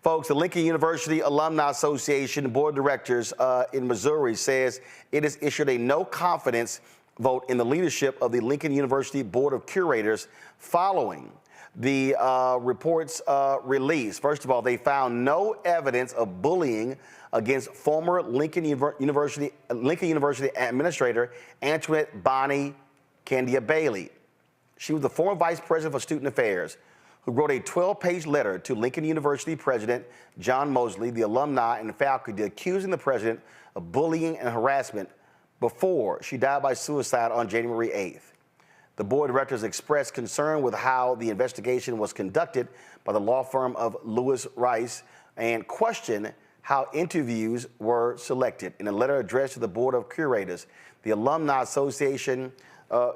Folks, the Lincoln University Alumni Association Board of Directors in Missouri says it has issued a no confidence vote in the leadership of the Lincoln University Board of Curators following the report's release. First of all, they found no evidence of bullying against former Lincoln University Administrator Antoinette Bonnie Candia Bailey. She was the former Vice President for Student Affairs, who wrote a 12-page letter to Lincoln University President John Mosley, the alumni and faculty, accusing the president of bullying and harassment before she died by suicide on January 8th. The board of directors expressed concern with how the investigation was conducted by the law firm of Lewis Rice and questioned how interviews were selected. In a letter addressed to the board of curators, the Alumni Association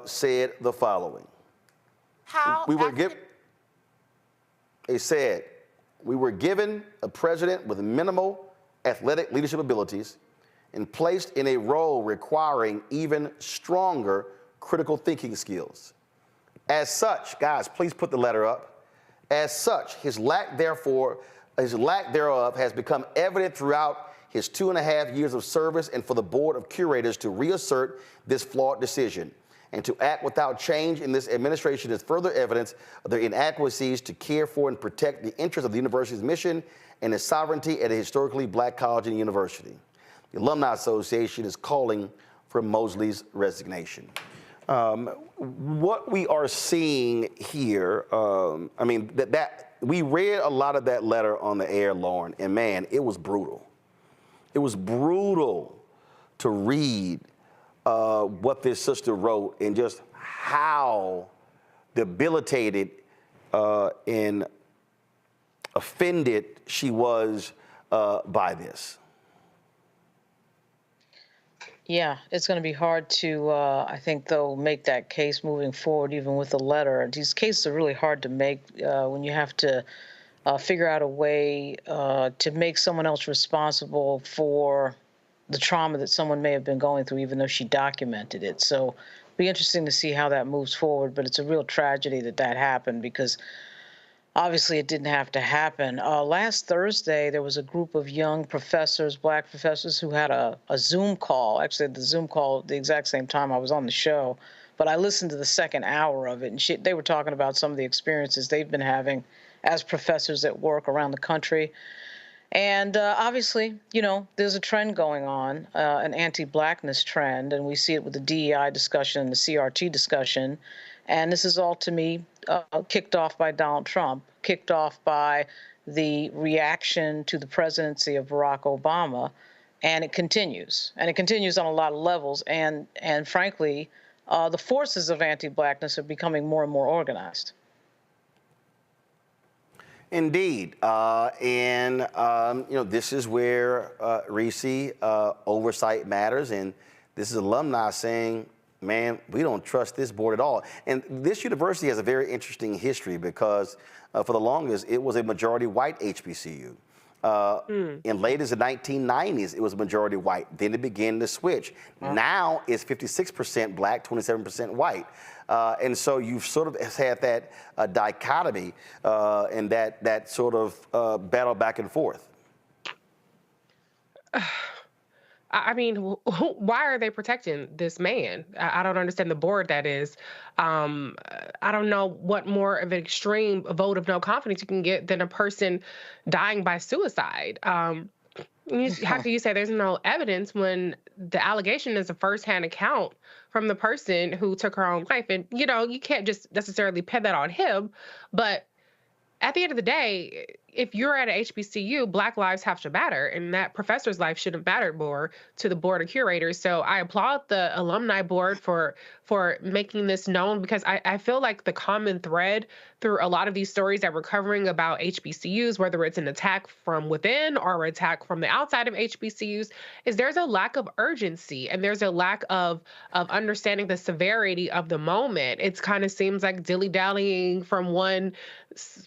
said the following. They said, we were given a president with minimal athletic leadership abilities and placed in a role requiring even stronger critical thinking skills. As such, guys, please put the letter up. As such, his lack thereof has become evident throughout his 2.5 years of service, and for the board of curators to reassert this flawed decision and to act without change in this administration is further evidence of their inadequacies to care for and protect the interests of the university's mission and its sovereignty at a historically black college and university. The Alumni Association is calling for Mosley's resignation. What we are seeing here, I mean, we read a lot of that letter on the air, Lauren, and man, it was brutal. It was brutal to read what this sister wrote and just how debilitated and offended she was by this. Yeah, it's going to be hard to, I think, though, make that case moving forward, even with the letter. These cases are really hard to make when you have to figure out a way to make someone else responsible for the trauma that someone may have been going through, even though she documented it. So it'll be interesting to see how that moves forward. But it's a real tragedy that that happened because obviously it didn't have to happen. Last Thursday, there was a group of young professors, black professors, who had a Zoom call. Actually, the Zoom call at the exact same time I was on the show. But I listened to the second hour of it, and they were talking about some of the experiences they've been having as professors at work around the country. And obviously, you know, there's a trend going on, an anti-blackness trend, and we see it with the DEI discussion and the CRT discussion. And this is all, to me, kicked off by Donald Trump, kicked off by the reaction to the presidency of Barack Obama, and it continues. And it continues on a lot of levels. And frankly, the forces of anti-blackness are becoming more and more organized. Indeed, and you know, this is where Reese oversight matters, and this is alumni saying, man, we don't trust this board at all. And this university has a very interesting history because for the longest, it was a majority white HBCU. In late as the 1990s, it was majority white. Then it began to switch. Now it's 56% black, 27% white. And so you've sort of had that dichotomy and that sort of battle back and forth. I mean, why are they protecting this man? I don't understand the board, that is. I don't know what more of an extreme vote of no confidence you can get than a person dying by suicide. How can you say there's no evidence when the allegation is a firsthand account from the person who took her own life? And, you know, you can't just necessarily pin that on him. But at the end of the day, if you're at a HBCU, Black lives have to matter, and that professor's life should have mattered more to the board of curators. So I applaud the alumni board for making this known, because I feel like the common thread through a lot of these stories that we're covering about HBCUs, whether it's an attack from within or an attack from the outside of HBCUs, is there's a lack of urgency and there's a lack of understanding the severity of the moment. It kind of seems like dilly-dallying from one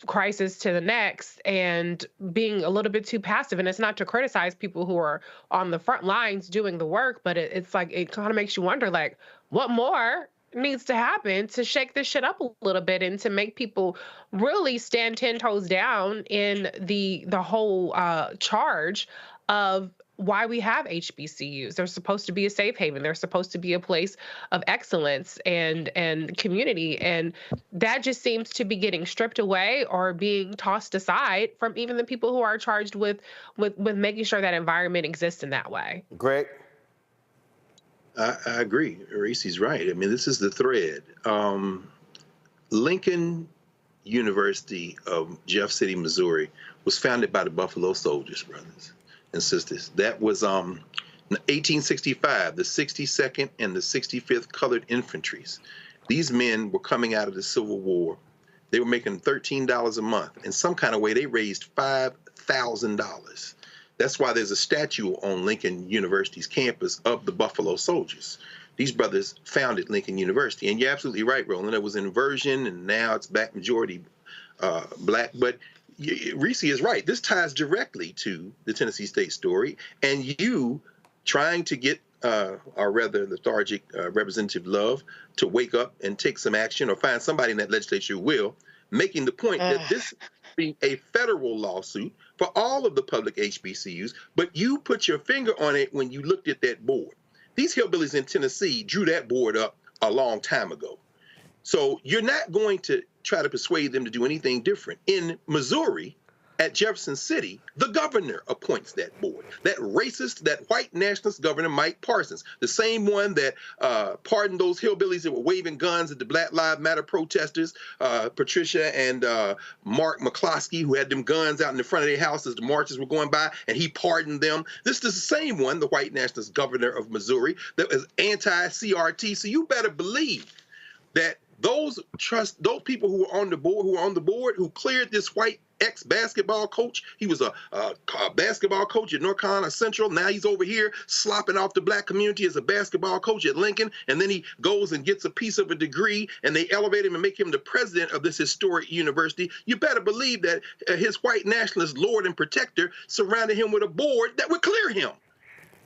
crisis to the next and being a little bit too passive. And it's not to criticize people who are on the front lines doing the work, but it's like, it kind of makes you wonder, like, what more needs to happen to shake this shit up a little bit and to make people really stand 10 toes down in the whole charge of why we have HBCUs. They're supposed to be a safe haven. They're supposed to be a place of excellence and community. And that just seems to be getting stripped away or being tossed aside from even the people who are charged with making sure that environment exists in that way. Greg? I agree. Reese's right. I mean, this is the thread. Lincoln University of Jeff City, Missouri was founded by the Buffalo Soldiers, brothers and sisters. That was 1865, the 62nd and the 65th Colored Infantries. These men were coming out of the Civil War. They were making $13 a month. In some kind of way, they raised $5,000. That's why there's a statue on Lincoln University's campus of the Buffalo Soldiers. These brothers founded Lincoln University. And you're absolutely right, Roland. There was an inversion, and now it's back majority black. But Reese is right. This ties directly to the Tennessee State story. And you trying to get, or rather lethargic Representative Love, to wake up and take some action, or find somebody in that legislature who will, making the point that this being a federal lawsuit for all of the public HBCUs, but you put your finger on it when you looked at that board. These hillbillies in Tennessee drew that board up a long time ago. So you're not going to try to persuade them to do anything different. In Missouri, at Jefferson City, the governor appoints that board. That racist, that white nationalist governor, Mike Parsons, the same one that pardoned those hillbillies that were waving guns at the Black Lives Matter protesters, Patricia and Mark McCloskey, who had them guns out in the front of their house as the marches were going by, and he pardoned them. This is the same one, the white nationalist governor of Missouri, that was anti-CRT. So you better believe that those people who were on the board, who cleared this white ex-basketball coach. He was a basketball coach at North Carolina Central. Now he's over here slopping off the black community as a basketball coach at Lincoln. And then he goes and gets a piece of a degree, and they elevate him and make him the president of this historic university. You better believe that his white nationalist lord and protector surrounded him with a board that would clear him.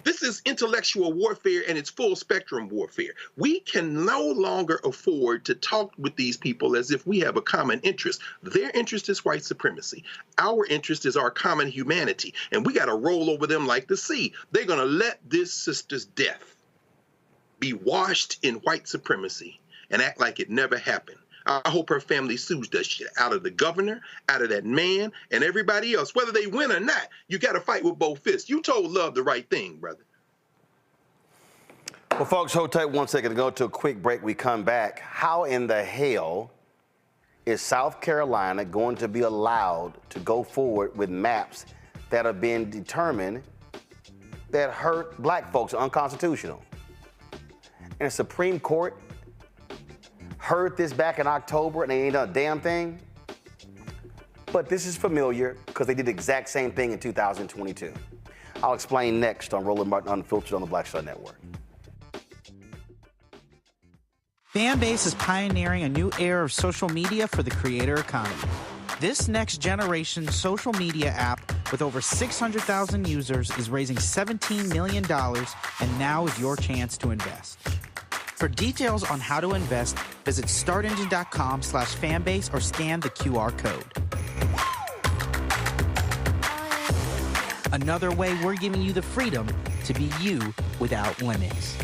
This is intellectual warfare, and it's full spectrum warfare. We can no longer afford to talk with these people as if we have a common interest. Their interest is white supremacy. Our interest is our common humanity, and we got to roll over them like the sea. They're going to let this sister's death be washed in white supremacy and act like it never happened. I hope her family sues that shit out of the governor, out of that man, and everybody else. Whether they win or not, you got to fight with both fists. You told Love the right thing, brother. Well, folks, hold tight 1 second to go to a quick break. We come back. How in the hell is South Carolina going to be allowed to go forward with maps that have been determined that hurt black folks, unconstitutional? And the Supreme Court heard this back in October and they ain't done a damn thing. But this is familiar because they did the exact same thing in 2022. I'll explain next on Roland Martin Unfiltered on the Black Star Network. Fanbase is pioneering a new era of social media for the creator economy. This next generation social media app with over 600,000 users is raising $17 million, and now is your chance to invest. For details on how to invest, visit startengine.com/fanbase or scan the QR code. Another way we're giving you the freedom to be you without limits.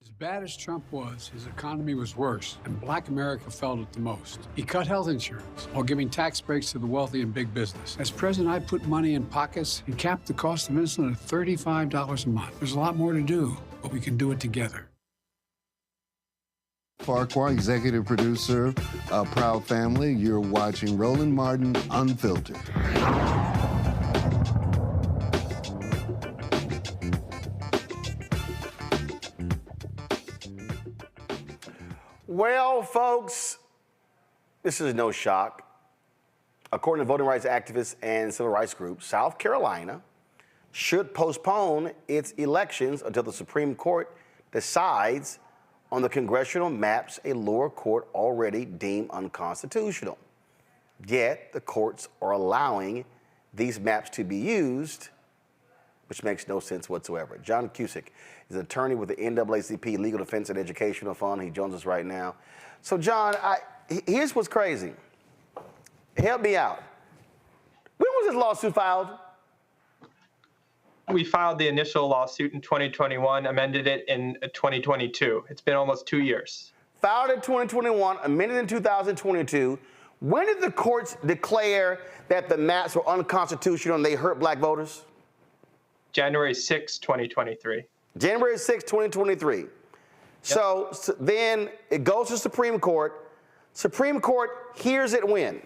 As bad as Trump was, his economy was worse, and black America felt it the most. He cut health insurance while giving tax breaks to the wealthy and big business. As president, I put money in pockets and capped the cost of insulin at $35 a month. There's a lot more to do, but we can do it together. Farquhar, executive producer of Proud Family. You're watching Roland Martin Unfiltered. Well, folks, this is no shock. According to voting rights activists and civil rights groups, South Carolina should postpone its elections until the Supreme Court decides on the congressional maps a lower court already deemed unconstitutional. Yet, the courts are allowing these maps to be used, which makes no sense whatsoever. John Cusick is an attorney with the NAACP Legal Defense and Educational Fund. He joins us right now. So, John, here's what's crazy. Help me out. When was this lawsuit filed? We filed the initial lawsuit in 2021, amended it in 2022. It's been almost 2 years. Filed in 2021, amended in 2022. When did the courts declare that the maps were unconstitutional and they hurt black voters? January 6, 2023. January 6, 2023. Yep. So then it goes to Supreme Court. Supreme Court hears it when?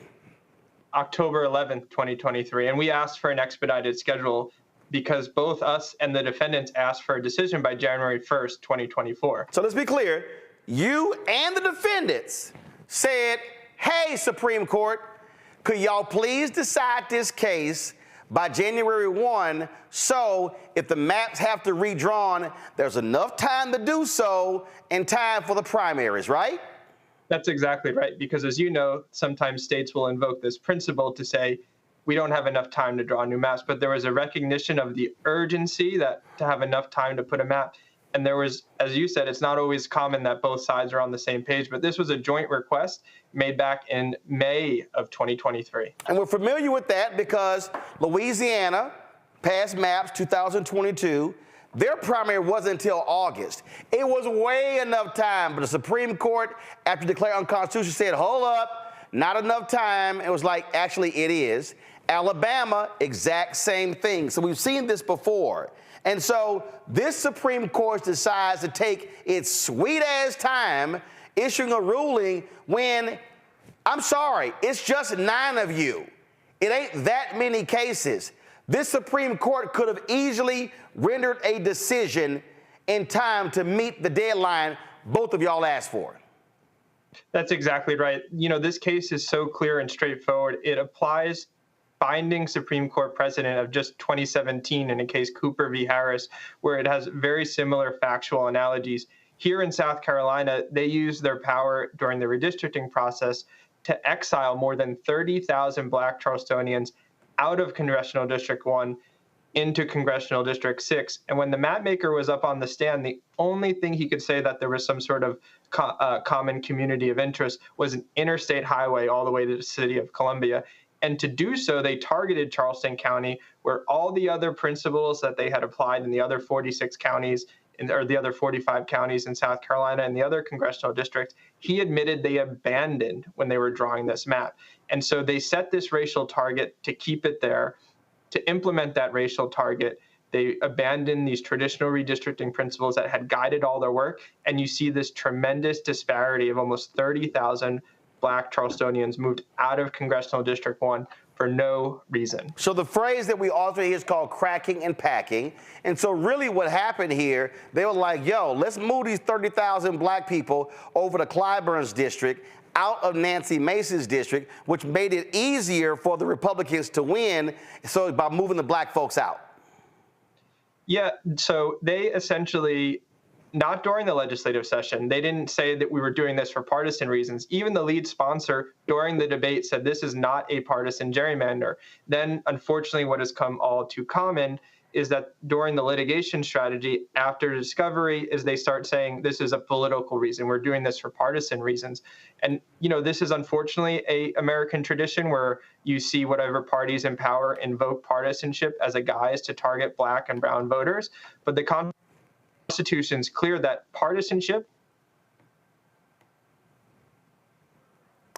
October 11th, 2023. And we asked for an expedited schedule because both us and the defendants asked for a decision by January 1st, 2024. So let's be clear. you and the defendants said, hey, Supreme Court, could y'all please decide this case by January 1, so if the maps have to redrawn, there's enough time to do so and time for the primaries, right? That's exactly right, because as you know, sometimes states will invoke this principle to say, we don't have enough time to draw new maps, but there was a recognition of the urgency that to have enough time to put a map. And there was, as you said, it's not always common that both sides are on the same page, but this was a joint request made back in May of 2023. And we're familiar with that because Louisiana passed maps 2022. Their primary wasn't until August. It was way enough time, but the Supreme Court, after declaring unconstitutional, said, hold up, not enough time. It was like, actually, it is. Alabama, exact same thing. So we've seen this before. And so this Supreme Court decides to take its sweet-ass time issuing a ruling when, I'm sorry, it's just 9 of you. It ain't that many cases. This Supreme Court could have easily rendered a decision in time to meet the deadline both of y'all asked for. That's exactly right. You know, this case is so clear and straightforward. It applies binding Supreme Court precedent of just 2017 in a case Cooper v. Harris, where it has very similar factual analogies. Here in South Carolina, they used their power during the redistricting process to exile more than 30,000 Black Charlestonians out of Congressional District 1 into Congressional District 6. And when the map maker was up on the stand, the only thing he could say that there was some sort of common community of interest was an interstate highway all the way to the city of Columbia. And to do so, they targeted Charleston County, where all the other principles that they had applied in the other 46 counties, or the other 45 counties in South Carolina and the other congressional districts, he admitted they abandoned when they were drawing this map. And so they set this racial target to keep it there. To implement that racial target, they abandoned these traditional redistricting principles that had guided all their work. And you see this tremendous disparity of almost 30,000 Black Charlestonians moved out of Congressional District 1 for no reason. So the phrase that we often hear is called cracking and packing. And so really what happened here, they were like, yo, let's move these 30,000 Black people over to Clyburn's district, out of Nancy Mace's district, which made it easier for the Republicans to win, so by moving the Black folks out. Yeah, so they essentially, not during the legislative session, they didn't say that we were doing this for partisan reasons. Even the lead sponsor during the debate said this is not a partisan gerrymander. Then, unfortunately, what has come all too common is that during the litigation strategy after discovery is they start saying this is a political reason. We're doing this for partisan reasons. And, you know, this is unfortunately a American tradition where you see whatever parties in power invoke partisanship as a guise to target Black and brown voters. But the Constitution's clear that partisanship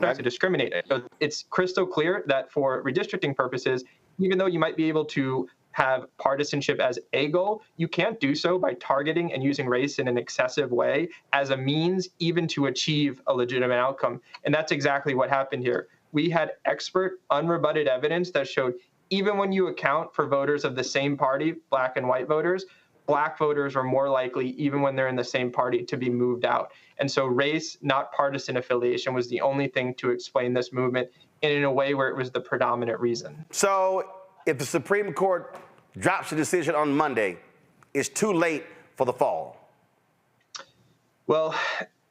to discriminate. So it's crystal clear that for redistricting purposes, even though you might be able to have partisanship as a goal, you can't do so by targeting and using race in an excessive way as a means even to achieve a legitimate outcome. And that's exactly what happened here. We had expert, unrebutted evidence that showed even when you account for voters of the same party, Black and white voters, Black voters are more likely, even when they're in the same party, to be moved out. And so race, not partisan affiliation, was the only thing to explain this movement, and in a way where it was the predominant reason. So if the Supreme Court drops a decision on Monday, it's too late for the fall. Well,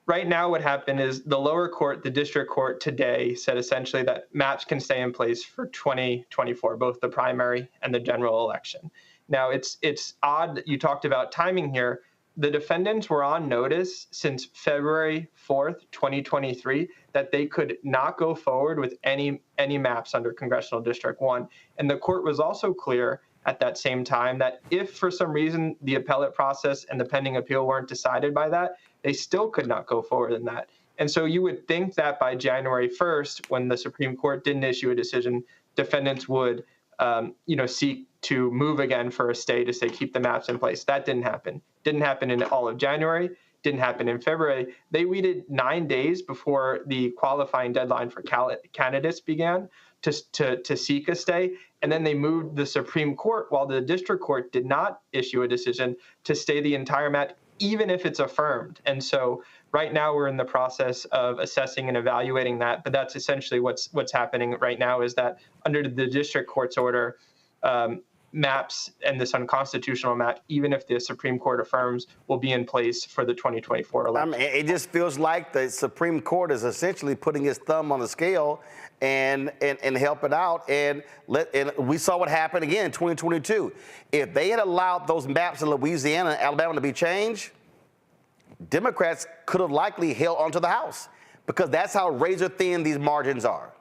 right now what happened is the lower court, the district court today, said essentially that maps can stay in place for 2024, both the primary and the general election. Now, it's odd that you talked about timing here. The defendants were on notice since February 4th, 2023, that they could not go forward with any maps under Congressional District 1. And the court was also clear at that same time that if for some reason the appellate process and the pending appeal weren't decided by that, they still could not go forward in that. And so you would think that by January 1st, when the Supreme Court didn't issue a decision, defendants would seek to move again for a stay to say keep the maps in place. That didn't happen. Didn't happen in all of January. Didn't happen in February. They waited 9 days before the qualifying deadline for candidates began to seek a stay. And then they moved the Supreme Court, while the district court did not issue a decision, to stay the entire map, even if it's affirmed. And so Right now, we're in the process of assessing and evaluating that, but that's essentially what's happening right now is that under the district court's order, maps and this unconstitutional map, even if the Supreme Court affirms, will be in place for the 2024 election. I mean, it just feels like the Supreme Court is essentially putting its thumb on the scale and helping out. And we saw what happened again in 2022. If they had allowed those maps in Louisiana and Alabama to be changed, Democrats could have likely held onto the House because that's how razor thin these margins are.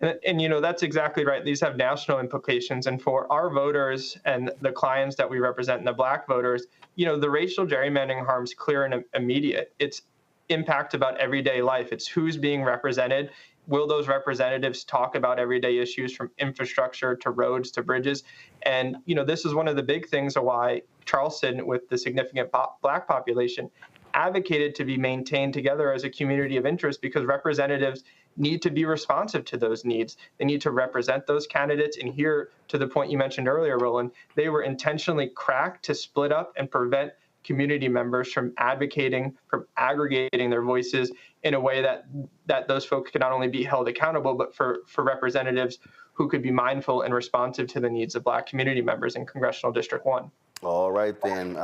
And you know, that's exactly right. These have national implications. And for our voters and the clients that we represent and the Black voters, you know, the racial gerrymandering harm is clear and immediate. It's impact about everyday life. It's who's being represented. Will those representatives talk about everyday issues from infrastructure to roads to bridges? And, you know, this is one of the big things of why Charleston, with the significant Black population, advocated to be maintained together as a community of interest because representatives need to be responsive to those needs. They need to represent those candidates. And here, to the point you mentioned earlier, Roland, they were intentionally cracked to split up and prevent community members from advocating, from aggregating their voices in a way that those folks could not only be held accountable, but for representatives who could be mindful and responsive to the needs of Black community members in Congressional District 1. All right, then.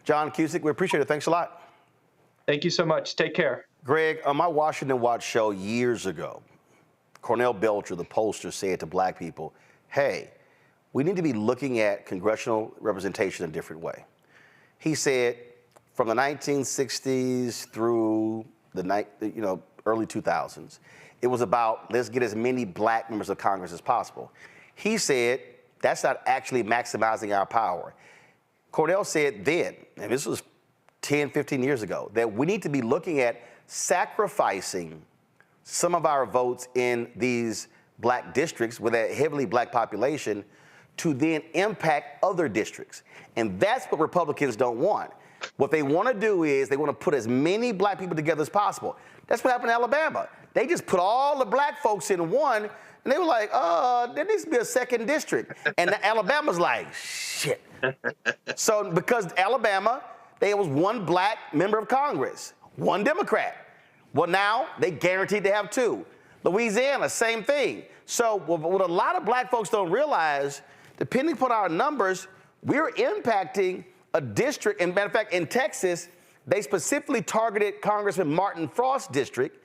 John Cusick, we appreciate it. Thanks a lot. Thank you so much. Take care. Greg, on my Washington Watch show years ago, Cornell Belcher, the pollster, said to Black people, hey, we need to be looking at congressional representation in a different way. He said from the 1960s through the early 2000s, it was about let's get as many Black members of Congress as possible. He said that's not actually maximizing our power. Cornell said then, and this was 10, 15 years ago, that we need to be looking at sacrificing some of our votes in these Black districts with a heavily Black population to then impact other districts. And that's what Republicans don't want. What they want to do is they want to put as many Black people together as possible. That's what happened in Alabama. They just put all the Black folks in one, and they were like, there needs to be a second district. And Alabama's like, shit. So because Alabama, there was one Black member of Congress, one Democrat. Well, now they guaranteed to have two. Louisiana, same thing. So what a lot of Black folks don't realize, depending upon our numbers, we're impacting a district. And matter of fact, in Texas, they specifically targeted Congressman Martin Frost's district,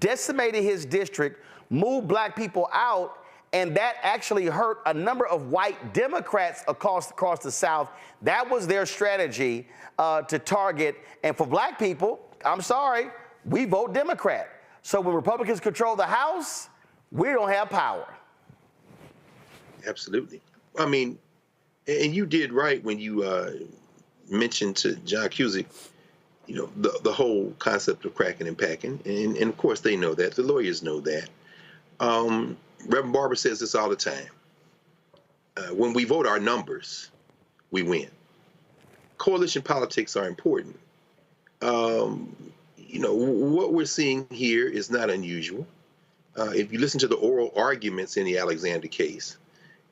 decimated his district, moved Black people out, and that actually hurt a number of white Democrats across the South. That was their strategy to target. And for Black people, I'm sorry, we vote Democrat. So when Republicans control the House, we don't have power. Absolutely. I mean, and you did right when you mentioned to John Cusick, you know, the whole concept of cracking and packing. And of course they know that. The lawyers know that. Reverend Barber says this all the time. When we vote our numbers, we win. Coalition politics are important. You know, what we're seeing here is not unusual. If you listen to the oral arguments in the Alexander case,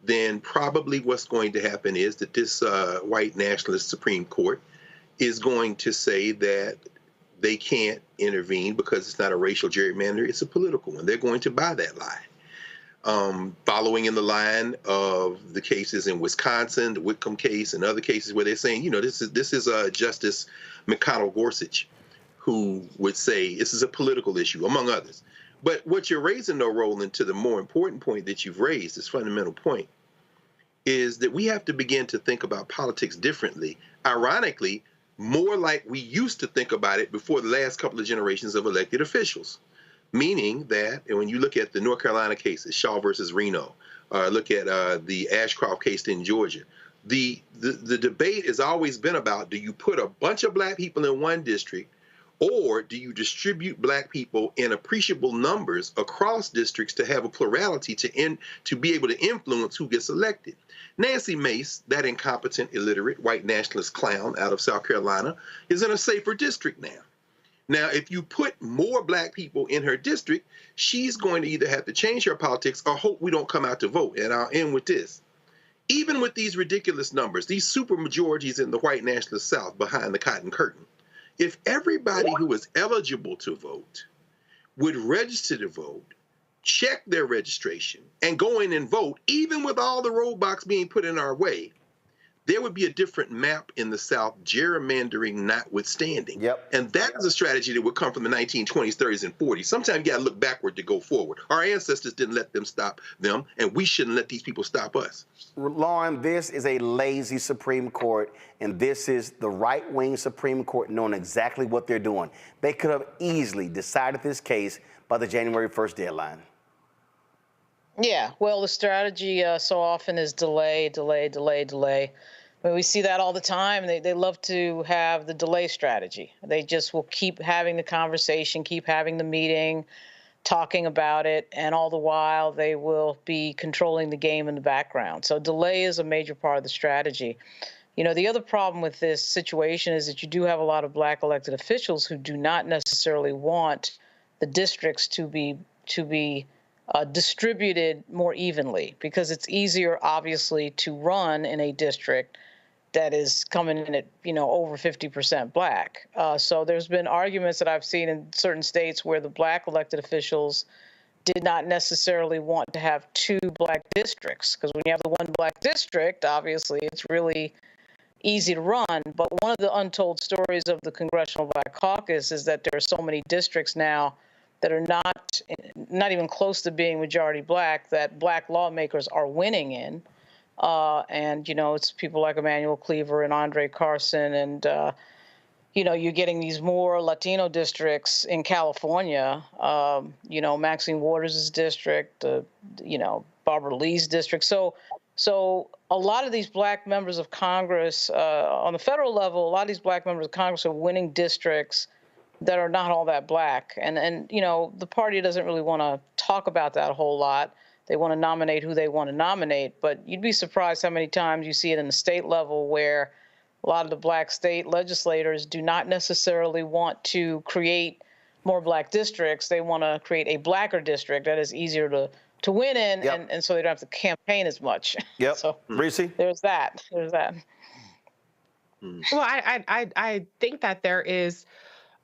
then probably what's going to happen is that this white nationalist Supreme Court is going to say that they can't intervene because it's not a racial gerrymander, it's a political one. They're going to buy that lie. Following in the line of the cases in Wisconsin, the Whitcomb case, and other cases where they're saying, you know, this is Justice McConnell Gorsuch, who would say this is a political issue, among others. But what you're raising, though, Roland, to the more important point that you've raised, this fundamental point, is that we have to begin to think about politics differently. Ironically, more like we used to think about it before the last couple of generations of elected officials. Meaning that, and when you look at the North Carolina cases, Shaw versus Reno, look at the Ashcroft case in Georgia, the debate has always been about, do you put a bunch of Black people in one district, or do you distribute Black people in appreciable numbers across districts to have a plurality to be able to influence who gets elected? Nancy Mace, that incompetent, illiterate, white nationalist clown out of South Carolina, is in a safer district now. Now, if you put more Black people in her district, she's going to either have to change her politics or hope we don't come out to vote. And I'll end with this. Even with these ridiculous numbers, these super majorities in the white nationalist South behind the Cotton Curtain, If everybody who is eligible to vote would register to vote, check their registration, and go in and vote, even with all the roadblocks being put in our way, there would be a different map in the South, gerrymandering notwithstanding. Yep. And that is a strategy that would come from the 1920s, 30s, and 40s. Sometimes you got to look backward to go forward. Our ancestors didn't let them stop them, and we shouldn't let these people stop us. Lauren, this is a lazy Supreme Court, and this is the right-wing Supreme Court knowing exactly what they're doing. They could have easily decided this case by the January 1st deadline. Yeah, well, the strategy so often is delay, delay, delay, delay. I mean, we see that all the time. They love to have the delay strategy. They just will keep having the conversation, keep having the meeting, talking about it, and all the while they will be controlling the game in the background. So delay is a major part of the strategy. You know, the other problem with this situation is that you do have a lot of black elected officials who do not necessarily want the districts to be distributed more evenly, because it's easier, obviously, to run in a district that is coming in at, over 50% black. So there's been arguments that I've seen in certain states where the black elected officials did not necessarily want to have two black districts, because when you have the one black district, obviously, it's really easy to run. But one of the untold stories of the Congressional Black Caucus is that there are so many districts now that are not even close to being majority black, that black lawmakers are winning in. And, it's people like Emmanuel Cleaver and Andre Carson. And, you're getting these more Latino districts in California, Maxine Waters' district, Barbara Lee's district. So a lot of these black members of Congress, on the federal level, a lot of these black members of Congress are winning districts that are not all that black. And the party doesn't really want to talk about that a whole lot. They want to nominate who they want to nominate, but you'd be surprised how many times you see it in the state level where a lot of the black state legislators do not necessarily want to create more black districts. They want to create a blacker district that is easier to win in, Yep. and so they don't have to campaign as much. Yep. So Reese? there's that. Well, I think that there is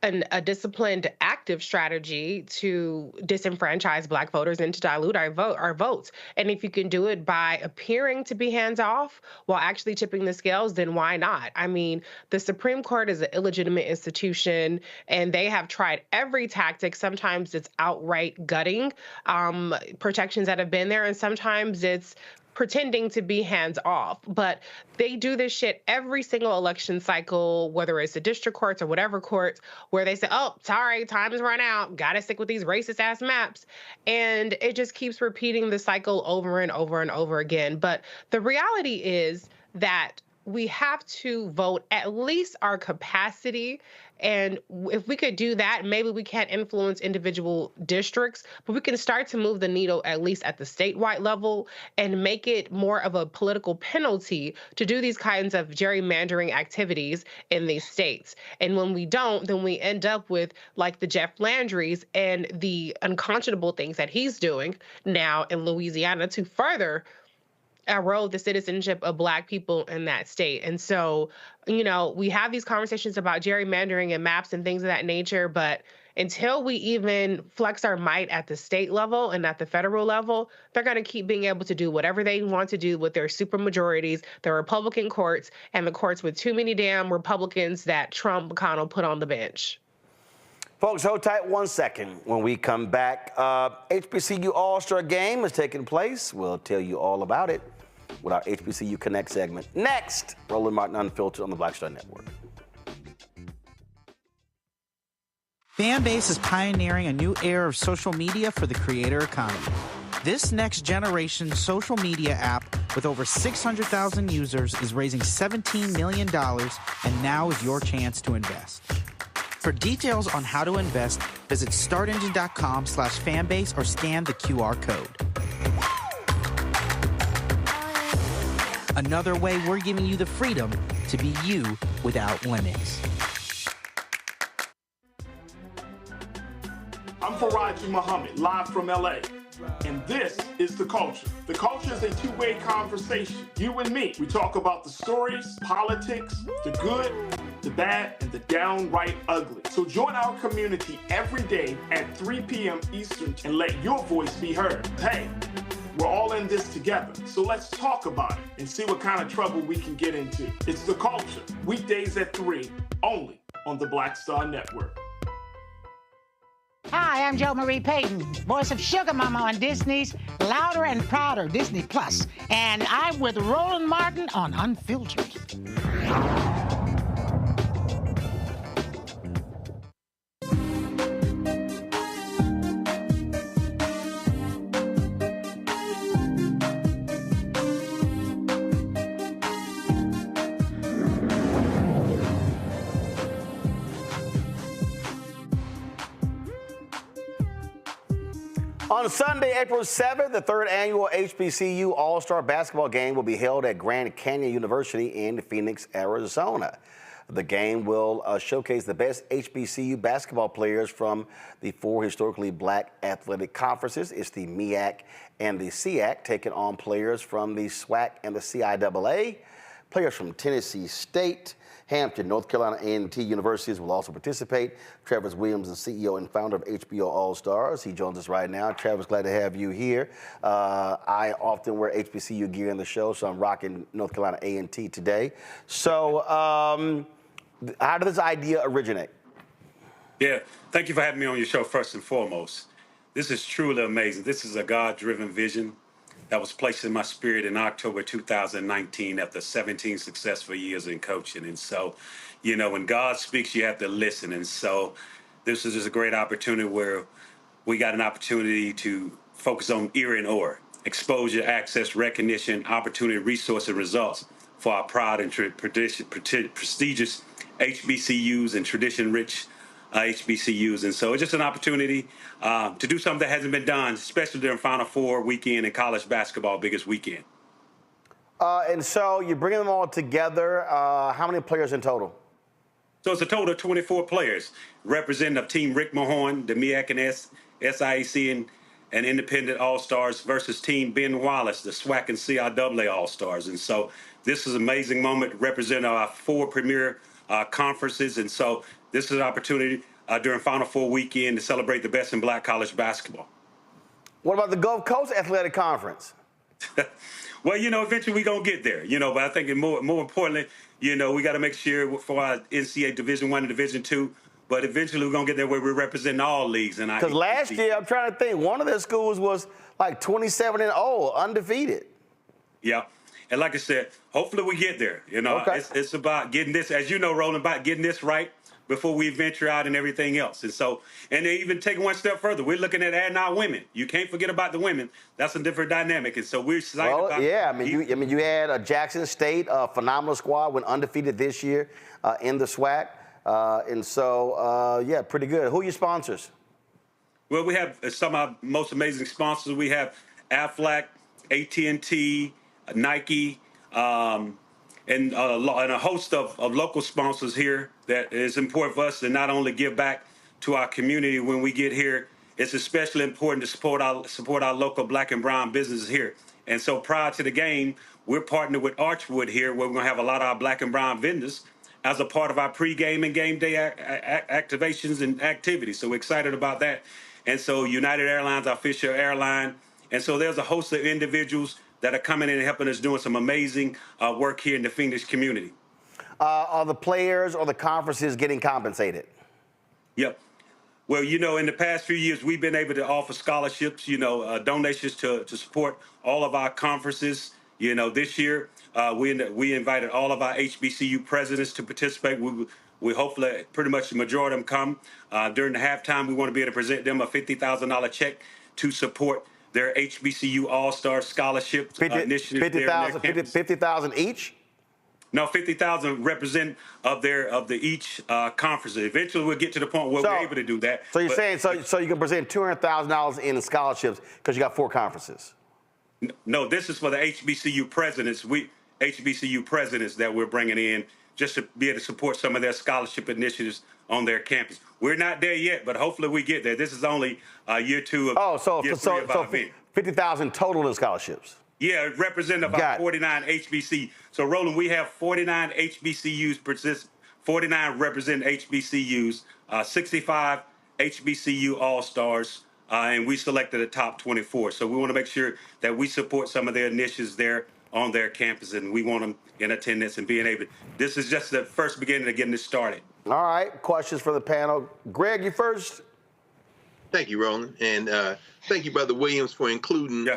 a disciplined, active strategy to disenfranchise black voters and to dilute our votes. And if you can do it by appearing to be hands-off while actually tipping the scales, then why not? I mean, the Supreme Court is an illegitimate institution, and they have tried every tactic. Sometimes it's outright gutting protections that have been there, and sometimes it's pretending to be hands off. But they do this shit every single election cycle, whether it's the district courts or whatever courts, where they say, oh, sorry, time has run out, gotta stick with these racist ass maps. And it just keeps repeating the cycle over and over and over again. But the reality is that we have to vote at least our capacity. And if we could do that, maybe we can't influence individual districts, but we can start to move the needle at least at the statewide level and make it more of a political penalty to do these kinds of gerrymandering activities in these states. And when we don't, then we end up with like the Jeff Landrys and the unconscionable things that he's doing now in Louisiana to further erode the citizenship of black people in that state. And so, we have these conversations about gerrymandering and maps and things of that nature, but until we even flex our might at the state level and at the federal level, they're going to keep being able to do whatever they want to do with their supermajorities, the Republican courts, and the courts with too many damn Republicans that Trump McConnell put on the bench. Folks, hold tight 1 second. When we come back, HBCU All-Star Game is taking place. We'll tell you all about it with our HBCU Connect segment. Next, Roland Martin Unfiltered on the Black Star Network. Fanbase is pioneering a new era of social media for the creator economy. This next generation social media app with over 600,000 users is raising $17 million, and now is your chance to invest. For details on how to invest, visit startengine.com/fanbase or scan the QR code. Another way we're giving you the freedom to be you without limits. I'm Faraji Muhammad, live from LA. And this is The Culture. The Culture is a two-way conversation. You and me. We talk about the stories, politics, the good, the bad, and the downright ugly. So join our community every day at 3 p.m. Eastern and let your voice be heard. Hey, we're all in this together, so let's talk about it and see what kind of trouble we can get into. It's The Culture, weekdays at 3, only on the Black Star Network. Hi, I'm Jo Marie Payton, voice of Sugar Mama on Disney's Louder and Prouder Disney Plus, and I'm with Roland Martin on Unfiltered. On Sunday, April 7th, the third annual HBCU All-Star Basketball Game will be held at Grand Canyon University in Phoenix, Arizona. The game will showcase the best HBCU basketball players from the four historically black athletic conferences. It's the MEAC and the SEAC, taking on players from the SWAC and the CIAA. Players from Tennessee State, Hampton, North Carolina A&T universities will also participate. Travis Williams, the CEO and founder of HBO All-Stars. He joins us right now. Travis, glad to have you here. I often wear HBCU gear in the show, so I'm rocking North Carolina A&T today. So how did this idea originate? Yeah, thank you for having me on your show first and foremost. This is truly amazing. This is a God-driven vision that was placed in my spirit in October 2019 after 17 successful years in coaching. And so, you know, when God speaks, you have to listen. And so this is just a great opportunity where we got an opportunity to focus on ERA and OR, exposure, access, recognition, opportunity, resource, and results for our proud and prestigious HBCUs and tradition-rich HBCUs. And so it's just an opportunity to do something that hasn't been done, especially during Final Four weekend and college basketball biggest weekend. And so you're bringing them all together. How many players in total? So it's a total of 24 players representing of Team Rick Mahorn, the MEAC and SIAC and Independent All-Stars versus Team Ben Wallace, the SWAC and CIAA All-Stars. And so this is an amazing moment representing our four premier conferences. And so this is an opportunity during Final Four weekend to celebrate the best in black college basketball. What about the Gulf Coast Athletic Conference? Well, you know, eventually we're going to get there, you know, but I think more importantly, you know, we got to make sure for our NCAA Division I and Division II, but eventually we're going to get there where we're representing all leagues. Because last year, I'm trying to think, one of their schools was like 27-0, undefeated. Yeah. And like I said, hopefully we get there. You know, okay. It's about getting this, as you know, Roland, about getting this right before we venture out and everything else. And so, and they even take one step further. We're looking at adding our women. You can't forget about the women. That's a different dynamic. And so we're excited about yeah, you had Jackson State, a phenomenal squad, went undefeated this year in the SWAC. And so, yeah, pretty good. Who are your sponsors? Well, we have some of our most amazing sponsors. We have Aflac, AT&T, Nike, and a host of local sponsors here that is important for us to not only give back to our community when we get here. It's especially important to support our local black and brown businesses here. And so prior to the game, we're partnered with Archwood here, where we're going to have a lot of our black and brown vendors as a part of our pregame and game day activations and activities. So we're excited about that. And so United Airlines, our official airline. And so there's a host of individuals that are coming in and helping us doing some amazing work here in the Phoenix community. Are the players or the conferences getting compensated? Yep. Well, you know, in the past few years, we've been able to offer scholarships, you know, donations to support all of our conferences. You know, this year, we invited all of our HBCU presidents to participate. We hopefully pretty much the majority of them come. During the halftime, we want to be able to present them a $50,000 check to support their HBCU All-Star Scholarship initiative. 50,000 each? No, 50,000 represent of the each conference. Eventually, we'll get to the point where we're able to do that. So you're saying so you can present $200,000 in scholarships because you got four conferences? No, this is for the HBCU presidents. HBCU presidents that we're bringing in just to be able to support some of their scholarship initiatives on their campus. We're not there yet, but hopefully we get there. This is only year two of year three of our event. 50,000 total in scholarships. Yeah, representative of 49 HBC. So, Roland, we have 49 HBCUs 49 represent HBCUs, 65 HBCU All-Stars, and we selected the top 24. So we want to make sure that we support some of their initiatives there on their campus, and we want them in attendance and being able to. This is just the first beginning of getting this started. All right, questions for the panel. Greg, you first. Thank you, Roland, and thank you, Brother Williams, for including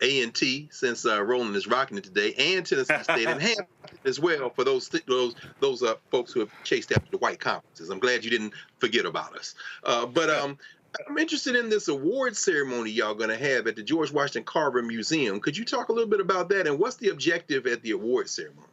A&T, since Roland is rocking it today, and Tennessee State, and Hampton as well for those folks who have chased after the white conferences. I'm glad you didn't forget about us. But I'm interested in this award ceremony y'all going to have at the George Washington Carver Museum. Could you talk a little bit about that, and what's the objective at the award ceremony?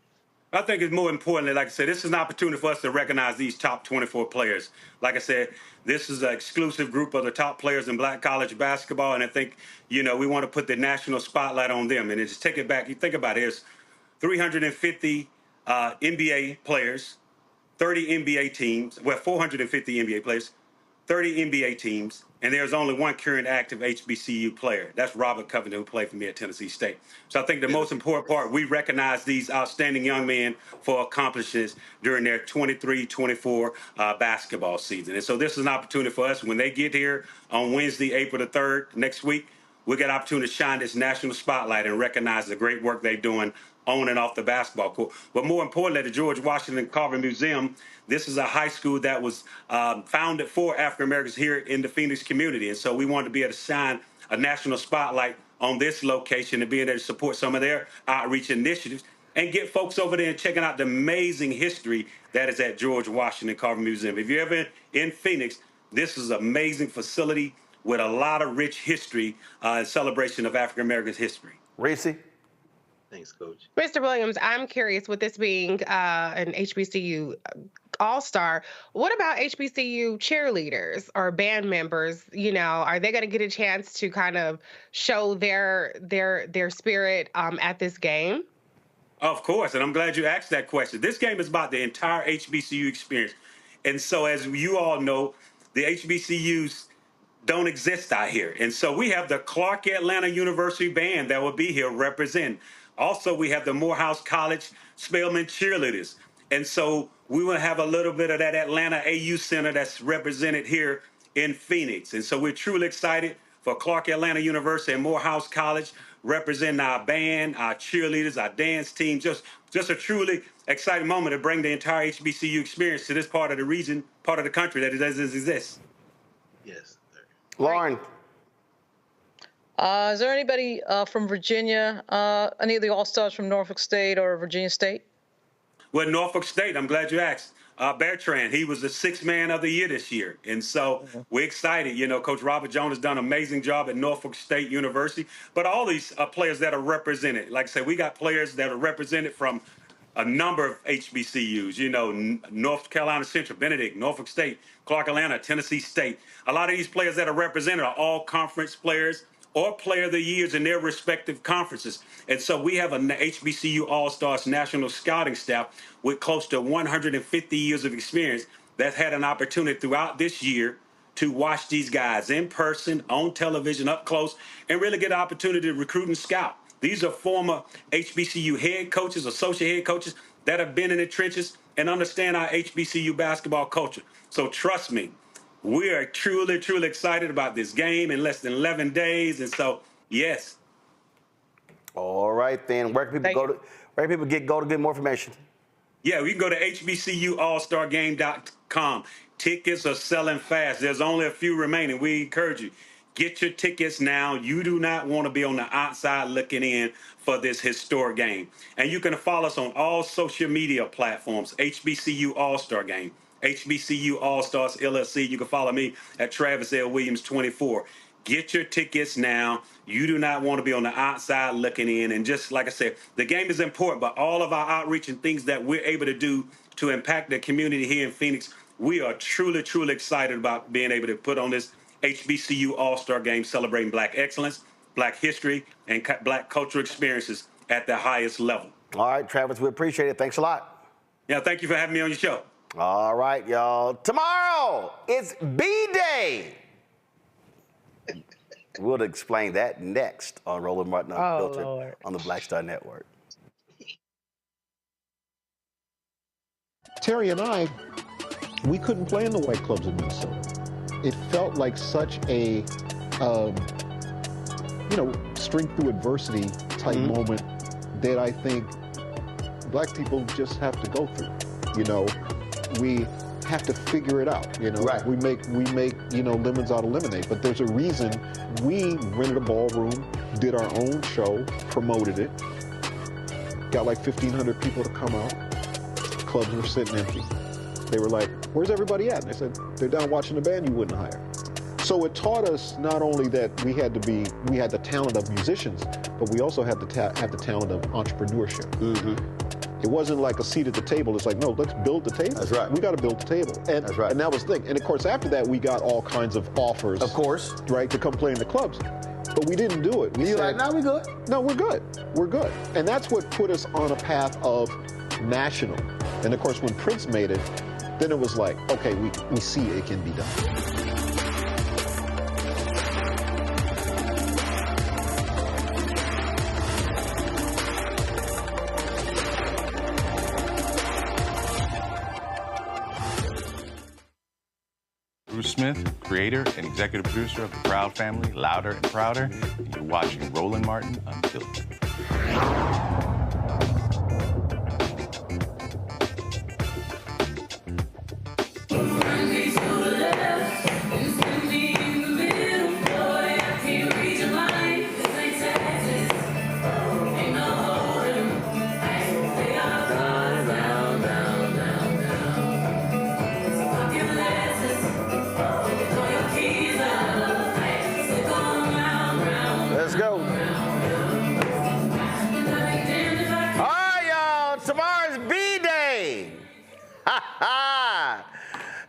I think it's more importantly, like I said, this is an opportunity for us to recognize these top 24 players. Like I said, this is an exclusive group of the top players in black college basketball, and I think, we want to put the national spotlight on them. And just take it back. You think about it, there's 350 NBA players, 30 NBA teams, 450 NBA players, 30 NBA teams, and there's only one current active HBCU player. That's Robert Covington, who played for me at Tennessee State. So I think the most important part, we recognize these outstanding young men for accomplishments during their 23-24 basketball season. And so this is an opportunity for us. When they get here on Wednesday, April the 3rd, next week, we get an opportunity to shine this national spotlight and recognize the great work they're doing on and off the basketball court. But more importantly, at the George Washington Carver Museum, this is a high school that was founded for African Americans here in the Phoenix community. And so we wanted to be able to shine a national spotlight on this location and being able to support some of their outreach initiatives and get folks over there and checking out the amazing history that is at George Washington Carver Museum. If you're ever in Phoenix, this is an amazing facility with a lot of rich history and celebration of African Americans' history. Reese? Thanks, Coach. Mr. Williams, I'm curious, with this being an HBCU All-Star, what about HBCU cheerleaders or band members? Are they going to get a chance to kind of show their spirit at this game? Of course, and I'm glad you asked that question. This game is about the entire HBCU experience. And so as you all know, the HBCUs don't exist out here. And so we have the Clark Atlanta University Band that will be here representing. Also, we have the Morehouse College Spelman cheerleaders. And so we will have a little bit of that Atlanta AU Center that's represented here in Phoenix. And so we're truly excited for Clark Atlanta University and Morehouse College representing our band, our cheerleaders, our dance team. Just a truly exciting moment to bring the entire HBCU experience to this part of the region, part of the country that it doesn't exist. Yes. Lauren. Is there anybody from Virginia, any of the All-Stars from Norfolk State or Virginia State? Well, Norfolk State, I'm glad you asked. Bertrand, he was the sixth man of the year this year. And so we're excited. Coach Robert Jones has done an amazing job at Norfolk State University. But all these players that are represented, like I said, we got players that are represented from a number of HBCUs, North Carolina Central, Benedict, Norfolk State, Clark Atlanta, Tennessee State. A lot of these players that are represented are all conference players or player of the years in their respective conferences. And so we have an HBCU All-Stars national scouting staff with close to 150 years of experience that's had an opportunity throughout this year to watch these guys in person, on television, up close, and really get an opportunity to recruit and scout. These are former HBCU head coaches, associate head coaches that have been in the trenches and understand our HBCU basketball culture. So trust me, we are truly, truly excited about this game in less than 11 days. And so, yes. All right, then. Where can people go to get more information? Yeah, you can go to HBCUAllStarGame.com. Tickets are selling fast. There's only a few remaining. We encourage you. Get your tickets now. You do not want to be on the outside looking in for this historic game. And you can follow us on all social media platforms, HBCU All-Star Game, HBCU All-Stars LLC. You can follow me at Travis L. Williams 24. Get your tickets now. You do not want to be on the outside looking in. And just like I said, the game is important, but all of our outreach and things that we're able to do to impact the community here in Phoenix, we are truly, truly excited about being able to put on this HBCU All-Star Game celebrating Black excellence, Black history, and Black cultural experiences at the highest level. All right, Travis, we appreciate it. Thanks a lot. Yeah, thank you for having me on your show. All right, y'all. Tomorrow, it's B-Day. We'll explain that next on Roland Martin Unfiltered on the Black Star Network. Terry and I, we couldn't play in the white clubs in Minnesota. It felt like such a, strength through adversity type moment that I think black people just have to go through. We have to figure it out. Right. We make lemons out of lemonade. But there's a reason we rented a ballroom, did our own show, promoted it, got like 1,500 people to come out. Clubs were sitting empty. They were like, "Where's everybody at?" And I said, "They're down watching the band you wouldn't hire." So it taught us not only that we had the talent of musicians, but we also had have the talent of entrepreneurship. It wasn't like a seat at the table. It's like, no, let's build the table. That's right. We got to build the table. And, that's right. And that was the thing. And of course, after that, we got all kinds of offers. Of course. Right, to come play in the clubs. But we didn't do it. We said, no, we're good. No, we're good. We're good. And that's what put us on a path of national. And of course, when Prince made it, then it was like, okay, we see it can be done. Bruce Smith, creator and executive producer of The Proud Family, Louder and Prouder, and you're watching Roland Martin Unfiltered.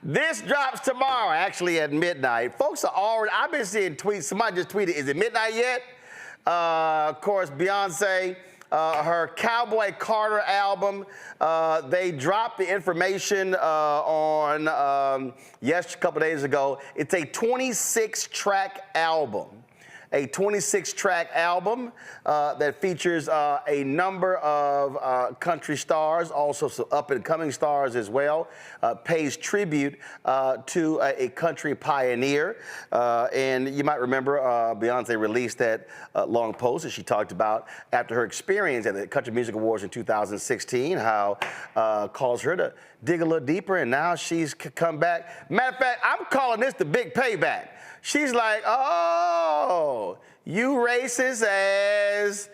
This drops tomorrow, actually at midnight. Folks are already, I've been seeing tweets. Somebody just tweeted, is it midnight yet? Of course, Beyonce, her Cowboy Carter album, they dropped the information on, a couple days ago. It's a 26-track album. A 26-track album that features a number of country stars, also some up-and-coming stars as well, pays tribute to a country pioneer. And you might remember Beyonce released that long post that she talked about after her experience at the Country Music Awards in 2016, how caused her to dig a little deeper, and now she's come back. Matter of fact, I'm calling this the big payback. She's like, oh, you racist ass